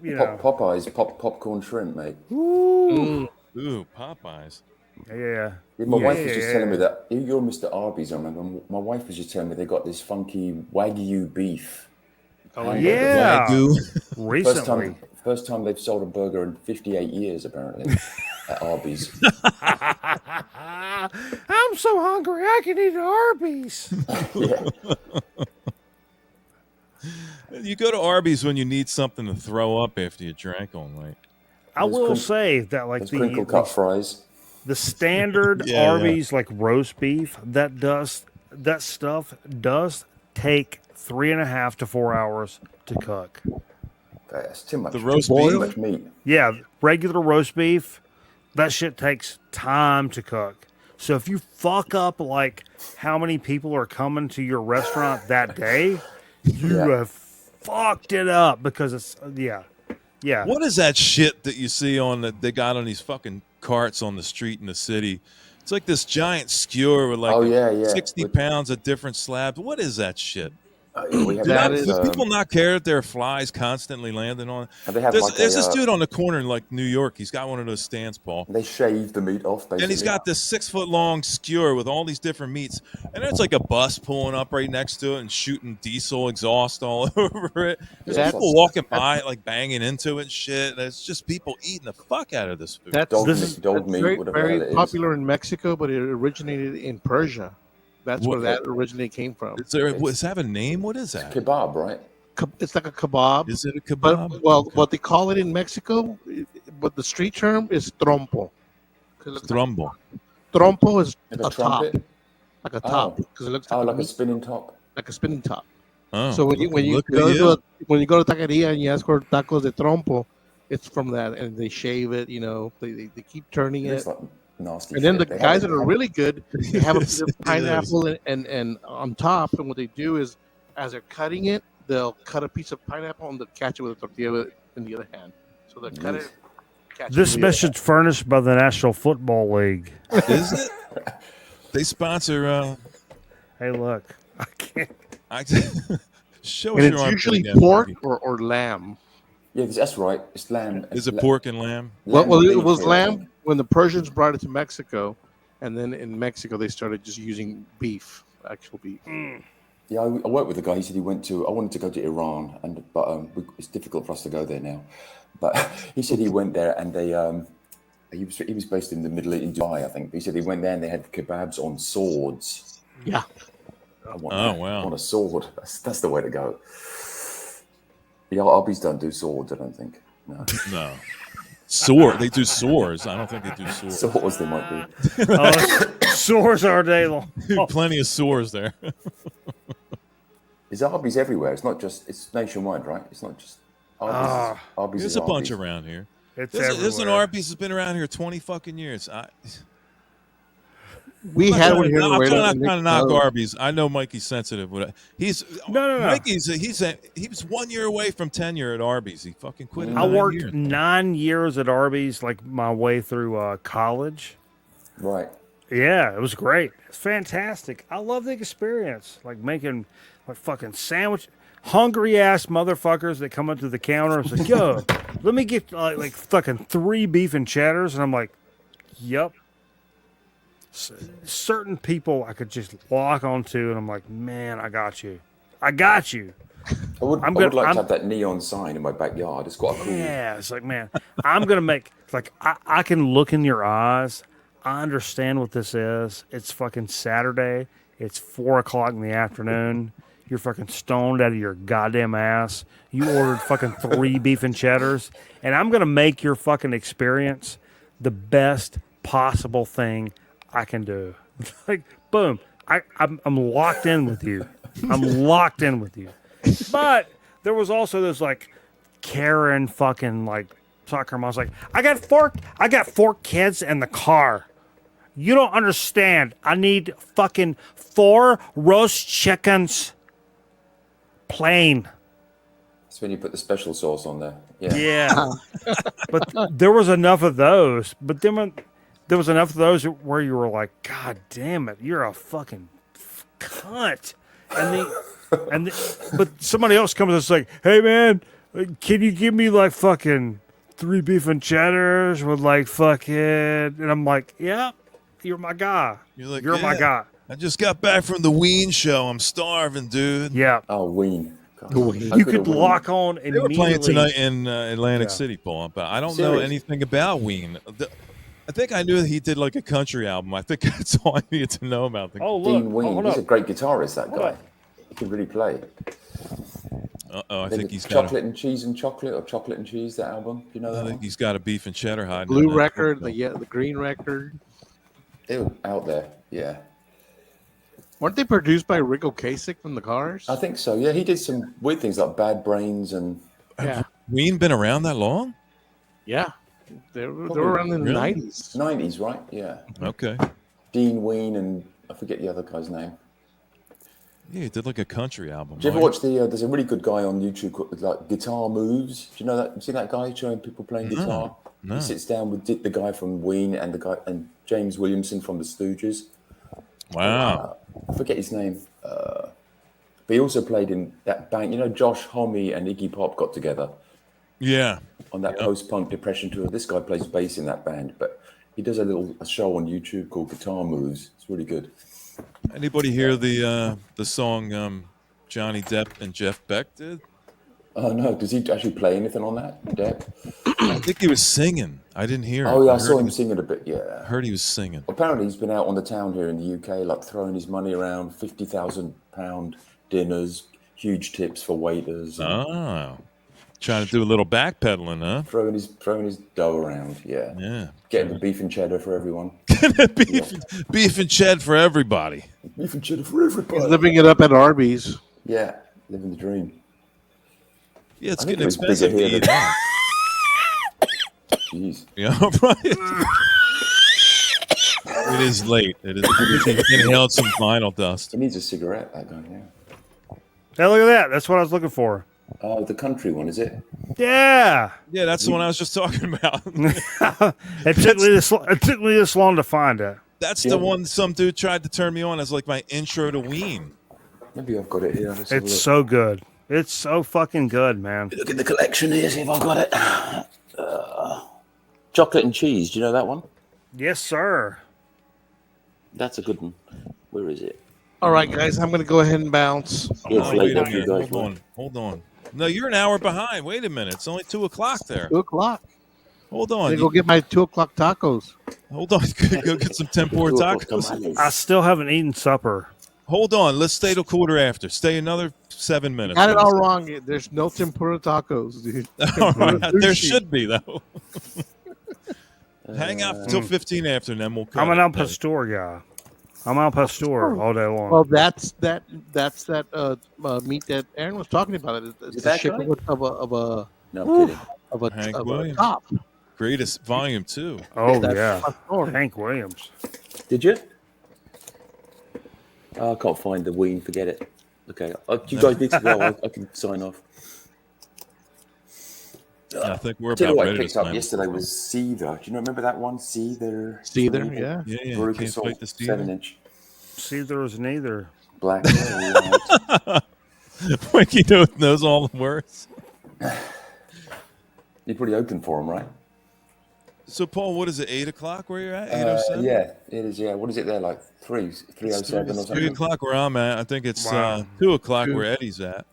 Speaker 6: you know,
Speaker 8: Popeyes, popcorn shrimp, mate.
Speaker 6: Ooh.
Speaker 1: Ooh, Popeyes.
Speaker 6: Yeah.
Speaker 8: My wife was just telling me that you're Mr. Arby's. I remember my wife was just telling me they got this funky Wagyu beef.
Speaker 2: Oh,
Speaker 6: Yeah.
Speaker 1: Wagyu.
Speaker 6: Recently.
Speaker 8: First time they've sold a burger in 58 years, apparently, at Arby's.
Speaker 6: I'm so hungry, I can eat Arby's.
Speaker 8: Yeah.
Speaker 1: You go to Arby's when you need something to throw up after you drank all night.
Speaker 6: I will say that, like,
Speaker 8: Those crinkle cut fries.
Speaker 6: the standard
Speaker 1: Yeah,
Speaker 6: Arby's like roast beef, that stuff does take 3.5 to 4 hours to cook.
Speaker 8: That's too much.
Speaker 1: The roast
Speaker 8: too
Speaker 1: beef?
Speaker 8: much meat.
Speaker 6: Yeah, regular roast beef, that shit takes time to cook. So if you fuck up like how many people are coming to your restaurant that day, you have fucked it up because it's yeah.
Speaker 1: What is that shit that you see they got on these fucking carts on the street in the city? It's like this giant skewer with like 60 pounds of different slabs. What is that shit?
Speaker 8: We have
Speaker 1: Do people not care that there are flies constantly landing on?
Speaker 8: And they have
Speaker 1: There's this dude on the corner in like New York. He's got one of those stands, Paul.
Speaker 8: They shave the meat off, basically.
Speaker 1: And he's got this 6-foot-long skewer with all these different meats. And there's like a bus pulling up right next to it and shooting diesel exhaust all over it. There's people walking by it, like banging into it and shit. It's just people eating the fuck out of this food.
Speaker 8: Dog meat,
Speaker 2: Very,
Speaker 8: whatever the hell
Speaker 2: very
Speaker 8: it is.
Speaker 2: popular in Mexico, but it originated in Persia. That's
Speaker 1: What-
Speaker 2: where that originally came from.
Speaker 1: Does it have a name? What is that?
Speaker 8: Kebab, right?
Speaker 2: It's like a kebab.
Speaker 1: Is it a
Speaker 2: But
Speaker 1: kebab?
Speaker 2: well,
Speaker 1: Okay.
Speaker 2: what they call it in Mexico, but the street term is trompo. 'Cause it looks like-
Speaker 1: Strumble.
Speaker 2: trompo is
Speaker 8: Like
Speaker 2: a
Speaker 8: a trumpet?
Speaker 2: top, like a top,
Speaker 8: Oh.
Speaker 2: because it looks
Speaker 8: Oh,
Speaker 2: like,
Speaker 8: like a
Speaker 2: meat,
Speaker 8: spinning top.
Speaker 2: like a spinning top.
Speaker 1: Oh,
Speaker 2: So when you
Speaker 1: look at
Speaker 2: go
Speaker 1: you.
Speaker 2: to when you go to taqueria and you ask for tacos de trompo, it's from that, and they shave it. They keep turning
Speaker 8: It
Speaker 2: it,
Speaker 8: looks like nasty
Speaker 2: and then
Speaker 8: shit.
Speaker 2: the
Speaker 8: They
Speaker 2: guys
Speaker 8: have
Speaker 2: that
Speaker 8: it-
Speaker 2: are really good, they have a
Speaker 1: Yes,
Speaker 2: piece of
Speaker 1: it is.
Speaker 2: pineapple and on top, and what they do is, as they're cutting it, they'll cut a piece of pineapple and they'll catch it with a tortilla in the other hand. So they'll cut it. Catch
Speaker 6: This
Speaker 2: it with
Speaker 6: message furnished by the National Football League.
Speaker 1: Is it? They sponsor.
Speaker 6: Hey, look, I can't.
Speaker 1: Show
Speaker 2: and
Speaker 1: us
Speaker 2: it's
Speaker 1: your armpit
Speaker 2: usually
Speaker 1: again,
Speaker 2: pork
Speaker 1: Mikey.
Speaker 2: or lamb.
Speaker 8: Yeah, that's right. It's lamb.
Speaker 1: Is it pork and lamb?
Speaker 8: Lamb
Speaker 2: Well,
Speaker 8: and
Speaker 2: it
Speaker 8: beef
Speaker 2: was
Speaker 8: here, I
Speaker 2: lamb
Speaker 8: think.
Speaker 2: when the Persians brought it to Mexico, and then in Mexico they started just using beef, actual beef.
Speaker 8: Yeah, I worked with a guy. He said he went to. I wanted to go to Iran, but it's difficult for us to go there now. But he said he went there, and they he was based in the Middle East, in Dubai, I think. He said he went there and they had kebabs on swords.
Speaker 2: Yeah.
Speaker 8: I want
Speaker 1: Oh,
Speaker 8: that.
Speaker 1: wow.
Speaker 8: On a sword. That's the way to go. Yeah, Arby's don't do swords, I don't think. No.
Speaker 1: No. Sword. They do swords. I don't think they do swords.
Speaker 8: Swords they might be.
Speaker 6: Sores all day long.
Speaker 1: Plenty of sores there.
Speaker 8: Is Arby's everywhere? It's not just. It's nationwide, right? It's not just Arby's. Arby's
Speaker 1: There's
Speaker 8: is
Speaker 1: a bunch
Speaker 8: Arby's.
Speaker 1: around here.
Speaker 6: It's
Speaker 1: There's an
Speaker 6: everywhere.
Speaker 1: Arby's that's been around here 20 fucking years.
Speaker 2: We had one here in
Speaker 1: I'm
Speaker 2: Laredo,
Speaker 1: not
Speaker 2: and they
Speaker 1: trying to knock
Speaker 2: closed.
Speaker 1: Arby's. I know Mikey's sensitive.
Speaker 6: No.
Speaker 1: Mikey's he was 1 year away from tenure at Arby's. He fucking quit. In
Speaker 6: I
Speaker 1: 9
Speaker 6: worked
Speaker 1: years.
Speaker 6: 9 years at Arby's, like my way through college.
Speaker 8: Right.
Speaker 6: Yeah, it was great. It's fantastic. I love the experience. Like making like fucking sandwich. Hungry ass motherfuckers that come up to the counter and say, "Yo, let me get like fucking 3 beef and cheddars," and I'm like, "Yep." Certain people I could just lock onto, and I'm like, "Man, I got you. I got you."
Speaker 8: I would
Speaker 6: I'm
Speaker 8: like
Speaker 6: gonna-
Speaker 8: to have that neon sign in my backyard. It's got a cool.
Speaker 6: Yeah, it's like, man, I'm gonna make it's like I can look in your eyes. I understand what this is. It's fucking Saturday. It's 4:00 in the afternoon. You're fucking stoned out of your goddamn ass. You ordered fucking 3 beef and cheddars, and I'm gonna make your fucking experience the best possible thing I can do. Like, boom, I'm locked in with you. I'm locked in with you. But there was also this like Karen fucking like soccer mom's like, I got 4 kids in the car. You don't understand. I need fucking 4 roast chickens plain.
Speaker 8: It's when you put the special sauce on there. Yeah.
Speaker 6: Yeah. But there was enough of those. But then there was enough of those where you were like, God damn it, you're a fucking cunt. But somebody else comes and is like, hey man, can you give me like fucking 3 beef and cheddars with like fucking, and I'm like, yeah, you're my guy.
Speaker 1: You're like,
Speaker 6: You're my
Speaker 1: "Yeah,
Speaker 6: guy.
Speaker 1: I just got back from the Ween show. I'm starving, dude."
Speaker 6: Yeah.
Speaker 8: Oh, Ween. God.
Speaker 2: Ween.
Speaker 8: How
Speaker 6: You
Speaker 8: good a
Speaker 6: could
Speaker 8: Ween.
Speaker 6: lock on
Speaker 1: They were
Speaker 6: immediately.
Speaker 1: playing tonight in Atlantic
Speaker 6: Yeah.
Speaker 1: City, Paul, but I don't know
Speaker 8: Serious?
Speaker 1: anything about Ween. I think I knew he did like a country album. I think that's all I needed to know about the.
Speaker 6: Oh, look.
Speaker 8: Dean Ween.
Speaker 6: Hold
Speaker 8: He's
Speaker 6: up.
Speaker 8: a great guitarist, that guy.
Speaker 6: up.
Speaker 8: He can really play.
Speaker 1: I
Speaker 8: Then
Speaker 1: think
Speaker 8: the
Speaker 1: he's got.
Speaker 8: Chocolate and Cheese and Chocolate, or Chocolate and Cheese, that album. Do you know
Speaker 1: I
Speaker 8: that
Speaker 1: think
Speaker 8: one?
Speaker 1: he's got a beef and cheddar hiding. in
Speaker 2: Blue
Speaker 1: that
Speaker 2: record,
Speaker 1: book,
Speaker 2: the green record.
Speaker 8: They were out there. Yeah.
Speaker 2: Weren't they produced by Rick Ocasek from the Cars?
Speaker 8: I think so. Yeah, he did some weird things like Bad Brains and
Speaker 2: Yeah,
Speaker 1: Ween been around that long?
Speaker 2: yeah. They were around in the
Speaker 1: Really?
Speaker 2: 90s.
Speaker 8: 90s, right? Yeah.
Speaker 1: Okay.
Speaker 8: Dean Ween and I forget the other guy's name.
Speaker 1: Yeah, he did like a country album.
Speaker 8: Do you ever
Speaker 1: right?
Speaker 8: watch the? There's a really good guy on YouTube called like Guitar Moves. Do you know that? You see that guy showing people playing guitar?
Speaker 1: no.
Speaker 8: He sits down with the guy from Ween and the guy and James Williamson from the Stooges.
Speaker 1: Wow.
Speaker 8: I forget his name. But he also played in that band. You know, Josh Homme and Iggy Pop got together
Speaker 1: Yeah.
Speaker 8: on that post-punk depression tour. This guy plays bass in that band, but he does a show on YouTube called Guitar Moves. It's really good.
Speaker 1: Anybody hear the song Johnny Depp and Jeff Beck did?
Speaker 8: Oh no, does he actually play anything on that deck?
Speaker 1: I think he was singing. I didn't hear it.
Speaker 8: Oh yeah, I
Speaker 1: heard
Speaker 8: saw
Speaker 1: he
Speaker 8: him
Speaker 1: was-
Speaker 8: singing a bit. Yeah.
Speaker 1: I heard he was singing.
Speaker 8: Apparently, he's been out on the town here in the UK, like throwing his money around, £50,000 dinners, huge tips for waiters, and
Speaker 1: Oh, trying to do a little backpedaling, huh?
Speaker 8: throwing his dough around. Yeah,
Speaker 1: Yeah.
Speaker 8: getting the beef and cheddar for everyone.
Speaker 1: beef and ched for everybody.
Speaker 8: Beef and cheddar for everybody.
Speaker 2: He's living it up at Arby's.
Speaker 8: Yeah, living the dream.
Speaker 1: Yeah, it's
Speaker 8: I think
Speaker 1: getting
Speaker 8: it was bigger
Speaker 1: expensive to
Speaker 8: here
Speaker 1: eat
Speaker 8: than-
Speaker 1: out.
Speaker 8: Jeez.
Speaker 1: Yeah, right. It is late. It is. He inhaled some vinyl dust.
Speaker 8: He needs a cigarette. That guy. Yeah.
Speaker 6: Hey, look at that. That's what I was looking for.
Speaker 8: Oh, the country one, is it?
Speaker 6: Yeah.
Speaker 1: Yeah, that's the one I was just talking about.
Speaker 6: It took me this long to find it.
Speaker 1: That's
Speaker 8: Yeah.
Speaker 1: the one some dude tried to turn me on as like my intro to Ween.
Speaker 8: Maybe I've got it here. Let's have a
Speaker 6: It's
Speaker 8: look.
Speaker 6: so good. It's so fucking good, man.
Speaker 8: Look at the collection here. See if I've got it. Chocolate and cheese. Do you know that one?
Speaker 6: Yes, sir.
Speaker 8: That's a good one. Where is it?
Speaker 2: All right, guys, I'm going to go ahead and bounce.
Speaker 8: Yeah, it's
Speaker 1: Oh,
Speaker 8: late
Speaker 1: wait a
Speaker 8: after you
Speaker 1: minute.
Speaker 8: guys
Speaker 1: Hold
Speaker 8: went.
Speaker 1: on. Hold on. No, you're an hour behind. Wait a minute. It's only 2:00 there.
Speaker 2: 2 o'clock.
Speaker 1: Hold
Speaker 2: I'm
Speaker 1: on.
Speaker 2: going to go get my 2 o'clock tacos.
Speaker 1: Hold on. Go get some tempura
Speaker 8: 2 o'clock
Speaker 1: tacos.
Speaker 8: tamales.
Speaker 6: I still haven't eaten supper.
Speaker 1: Hold on. Let's stay till quarter after. Stay another 7 minutes.
Speaker 2: Got it all wrong. There's no tempura tacos, dude.
Speaker 1: All right. There
Speaker 2: Sushi.
Speaker 1: should be though. Hang out till 15 after, and then we'll.
Speaker 6: I'm
Speaker 1: cut
Speaker 6: an
Speaker 1: it.
Speaker 6: al pastor guy. I'm al pastor all day long.
Speaker 2: Well, that's that meat that Aaron was talking about. It's
Speaker 8: Is
Speaker 2: the
Speaker 8: that
Speaker 2: shape
Speaker 8: guy?
Speaker 2: of
Speaker 8: No, I'm kidding.
Speaker 1: Hank
Speaker 2: a
Speaker 1: Williams.
Speaker 2: top.
Speaker 1: Greatest volume 2.
Speaker 6: Oh
Speaker 2: That's
Speaker 6: yeah,
Speaker 2: my story.
Speaker 6: Hank Williams.
Speaker 8: Did you? Oh, I can't find the Ween. Forget it. Okay, you guys need to go. I can sign off.
Speaker 1: I think we're
Speaker 8: Tell you
Speaker 1: about
Speaker 8: what I
Speaker 1: ready to
Speaker 8: picked up
Speaker 1: sign.
Speaker 8: yesterday was Seether. Do you remember that one? Seether.
Speaker 2: Seether, yeah.
Speaker 1: Yeah, yeah.
Speaker 8: Veruca
Speaker 1: Can't
Speaker 8: Salt,
Speaker 1: fight the Seether.
Speaker 8: 7-inch.
Speaker 6: See, there was neither.
Speaker 8: Black. White.
Speaker 1: Mikey knows all the words.
Speaker 8: You're pretty open for them, right?
Speaker 1: So, Paul, what is it? 8:00 where you're at? 8:07.
Speaker 8: Yeah, it is. Yeah, what is it there? Like 3:07 or
Speaker 1: It's 3
Speaker 8: something.
Speaker 1: o'clock where I'm at. I think it's
Speaker 6: Wow.
Speaker 1: 2:00
Speaker 2: Two.
Speaker 1: where Eddie's at.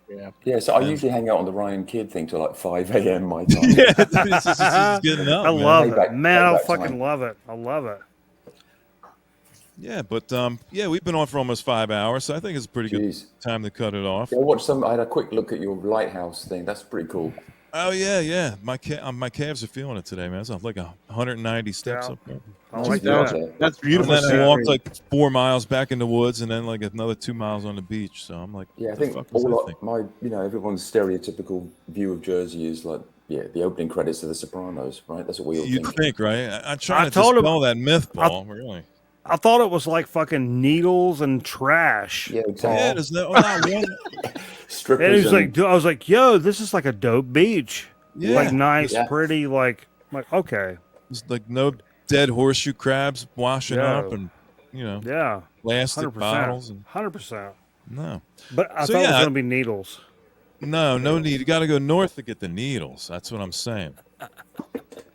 Speaker 8: Yeah, so I usually hang out on the Ryan Kidd thing till like 5 a.m. my time.
Speaker 1: Yeah, it's getting up.
Speaker 6: I
Speaker 1: man.
Speaker 6: love
Speaker 8: Payback-
Speaker 6: it, man. I
Speaker 8: payback
Speaker 6: fucking
Speaker 8: time.
Speaker 6: love it. I love it.
Speaker 1: Yeah, but yeah, we've been on for almost 5 hours, so I think it's a pretty good
Speaker 8: Jeez.
Speaker 1: time to cut it off.
Speaker 8: Yeah, I watched some. I had a quick look at your lighthouse thing. That's pretty cool.
Speaker 1: Oh yeah. My calves are feeling it today, man. It's like 190 steps
Speaker 6: Yeah.
Speaker 1: up there.
Speaker 6: I like
Speaker 8: Yeah.
Speaker 6: that.
Speaker 2: That's
Speaker 1: And
Speaker 2: beautiful.
Speaker 1: then I
Speaker 2: scenery.
Speaker 1: walked like 4 miles back in the woods, and then like another 2 miles on the beach. So I'm like,
Speaker 8: Yeah, I
Speaker 1: what the
Speaker 8: think
Speaker 1: fuck was
Speaker 8: all
Speaker 1: I
Speaker 8: like,
Speaker 1: thinking?
Speaker 8: everyone's stereotypical view of Jersey is like, the opening credits of The Sopranos, right? That's what we all
Speaker 1: You'd
Speaker 8: think.
Speaker 1: think, right? I'm trying
Speaker 6: I
Speaker 1: to
Speaker 6: told him-
Speaker 1: dispel that myth, Paul. Really?
Speaker 6: I thought it was like fucking needles and trash.
Speaker 8: Yeah, exactly.
Speaker 1: Yeah, there's not one.
Speaker 8: Strippers.
Speaker 6: And he was
Speaker 8: and-
Speaker 6: like, I was like, yo, this is like a dope beach.
Speaker 1: Yeah,
Speaker 6: Like nice,
Speaker 8: Yeah.
Speaker 6: pretty, like okay.
Speaker 1: there's like no dead horseshoe crabs washing
Speaker 6: No.
Speaker 1: up, and
Speaker 6: Yeah.
Speaker 1: plastic
Speaker 6: 100%.
Speaker 1: bottles. And,
Speaker 6: 100%.
Speaker 1: no,
Speaker 6: But I
Speaker 1: So,
Speaker 6: thought it was
Speaker 1: yeah,
Speaker 6: gonna be needles.
Speaker 1: no need. You got to go north to get the needles. That's what I'm saying.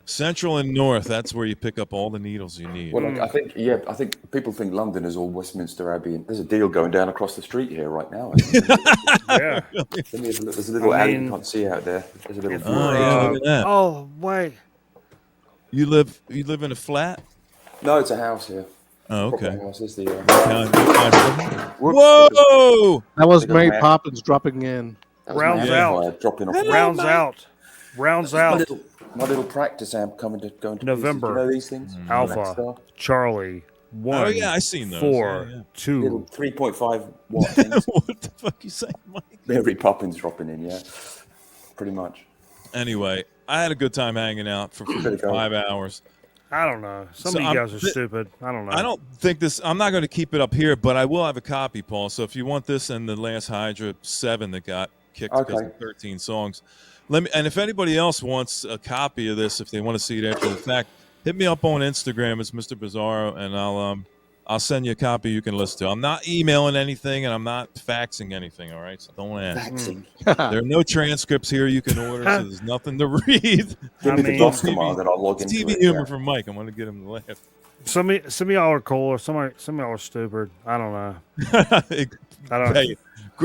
Speaker 1: Central and north. That's where you pick up all the needles you need.
Speaker 8: Well, like, I think people think London is all Westminster Abbey. And there's a deal going down across the street here right now.
Speaker 6: Yeah.
Speaker 8: There's a little
Speaker 6: I
Speaker 8: alley
Speaker 6: mean,
Speaker 8: you can't see out there. There's a little.
Speaker 1: Oh, yeah, look at that.
Speaker 6: Oh wait.
Speaker 1: You live in a flat?
Speaker 8: No, it's a house here.
Speaker 1: Oh,
Speaker 8: Proper
Speaker 1: okay.
Speaker 8: house. There's the.
Speaker 1: Whoa!
Speaker 2: That was
Speaker 8: Look at
Speaker 2: Mary
Speaker 8: that.
Speaker 2: Poppins dropping in.
Speaker 8: that was
Speaker 6: Rounds
Speaker 8: my
Speaker 6: out.
Speaker 8: amplifier dropping off.
Speaker 6: Rounds out. Rounds
Speaker 8: My
Speaker 6: out.
Speaker 8: little practice amp going to
Speaker 6: November.
Speaker 8: Pieces. Do you know these things?
Speaker 6: Alpha.
Speaker 8: Blackstar.
Speaker 6: Charlie. 1.
Speaker 1: Oh yeah, I seen those.
Speaker 6: 4.
Speaker 1: Yeah,
Speaker 6: 2.
Speaker 8: Little 3.5 watt
Speaker 1: yeah.
Speaker 8: things.
Speaker 1: What the fuck you saying, Mike?
Speaker 8: Mary Poppins dropping in, yeah. Pretty much.
Speaker 1: Anyway, I had a good time hanging out for
Speaker 8: Better go.
Speaker 1: 5 hours.
Speaker 6: I don't know. Some
Speaker 1: So
Speaker 6: of you
Speaker 1: I'm-
Speaker 6: guys are stupid. I don't know.
Speaker 1: I don't think this. I'm not going to keep it up here, but I will have a copy, Paul. So if you want this and the last Hydra 7 that got kicked because
Speaker 8: Okay.
Speaker 1: of 13 songs, let me. And if anybody else wants a copy of this, if they want to see it after the fact, hit me up on Instagram. It's Mr. Bizarro, and I'll send you a copy you can listen to. I'm not emailing anything, and I'm not faxing anything. All right, so don't ask.
Speaker 8: Faxing.
Speaker 1: There are no transcripts here you can order, so there's nothing to read.
Speaker 8: Give
Speaker 6: I
Speaker 8: me
Speaker 6: mean-
Speaker 8: the DOS command and I'll log
Speaker 1: It's
Speaker 8: into
Speaker 1: TV
Speaker 8: it.
Speaker 1: humor
Speaker 8: yeah.
Speaker 1: from Mike. I'm going to get him to laugh.
Speaker 6: Some of y'all are cool, or some of y'all are stupid. I don't know. I don't.
Speaker 1: Hey,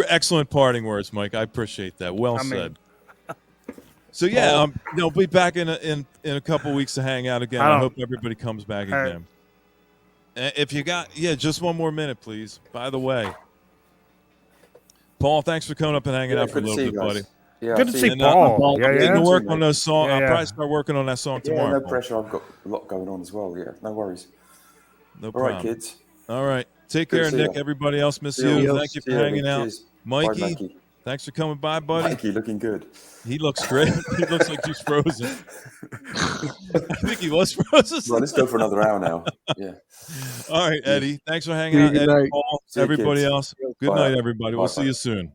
Speaker 1: excellent parting words, Mike. I appreciate that. Well
Speaker 6: I mean,
Speaker 1: said. So yeah, we'll be back in a couple weeks to hang out again. I hope everybody comes back again. If you got just one more minute, please. By the way, Paul, thanks for coming up and hanging out for a little bit, buddy.
Speaker 8: Yeah,
Speaker 6: Good to see Paul.
Speaker 1: I'm
Speaker 6: Yeah,
Speaker 1: getting to
Speaker 6: yeah.
Speaker 1: work on those songs.
Speaker 6: Yeah,
Speaker 1: I'll
Speaker 6: yeah.
Speaker 1: probably start working on that song
Speaker 8: Yeah,
Speaker 1: tomorrow.
Speaker 8: no
Speaker 1: Paul.
Speaker 8: pressure. I've got a lot going on as well. Yeah, no worries.
Speaker 1: No
Speaker 8: All
Speaker 1: problem.
Speaker 8: right, kids.
Speaker 1: All right. Take
Speaker 8: Good
Speaker 1: care,
Speaker 8: to see
Speaker 1: Nick.
Speaker 8: you.
Speaker 1: Everybody else, miss
Speaker 8: See you.
Speaker 1: you. Thank you
Speaker 8: See
Speaker 1: for
Speaker 8: you,
Speaker 1: hanging
Speaker 8: Eddie.
Speaker 1: out.
Speaker 8: Cheers.
Speaker 1: Mikey,
Speaker 8: Bye, Mikey.
Speaker 1: thanks for coming by, buddy.
Speaker 8: Mikey, looking good.
Speaker 1: He looks great. He looks like he's frozen. I think he was frozen.
Speaker 8: Right, let's go for another hour now. Yeah.
Speaker 1: All right, Eddie. Thanks for hanging out.
Speaker 2: Good
Speaker 1: Eddie,
Speaker 2: night.
Speaker 1: Paul,
Speaker 8: See you,
Speaker 1: everybody
Speaker 8: kids.
Speaker 1: else. Good
Speaker 8: Bye.
Speaker 1: night, everybody.
Speaker 8: Bye,
Speaker 1: We'll see
Speaker 8: bye.
Speaker 1: you soon.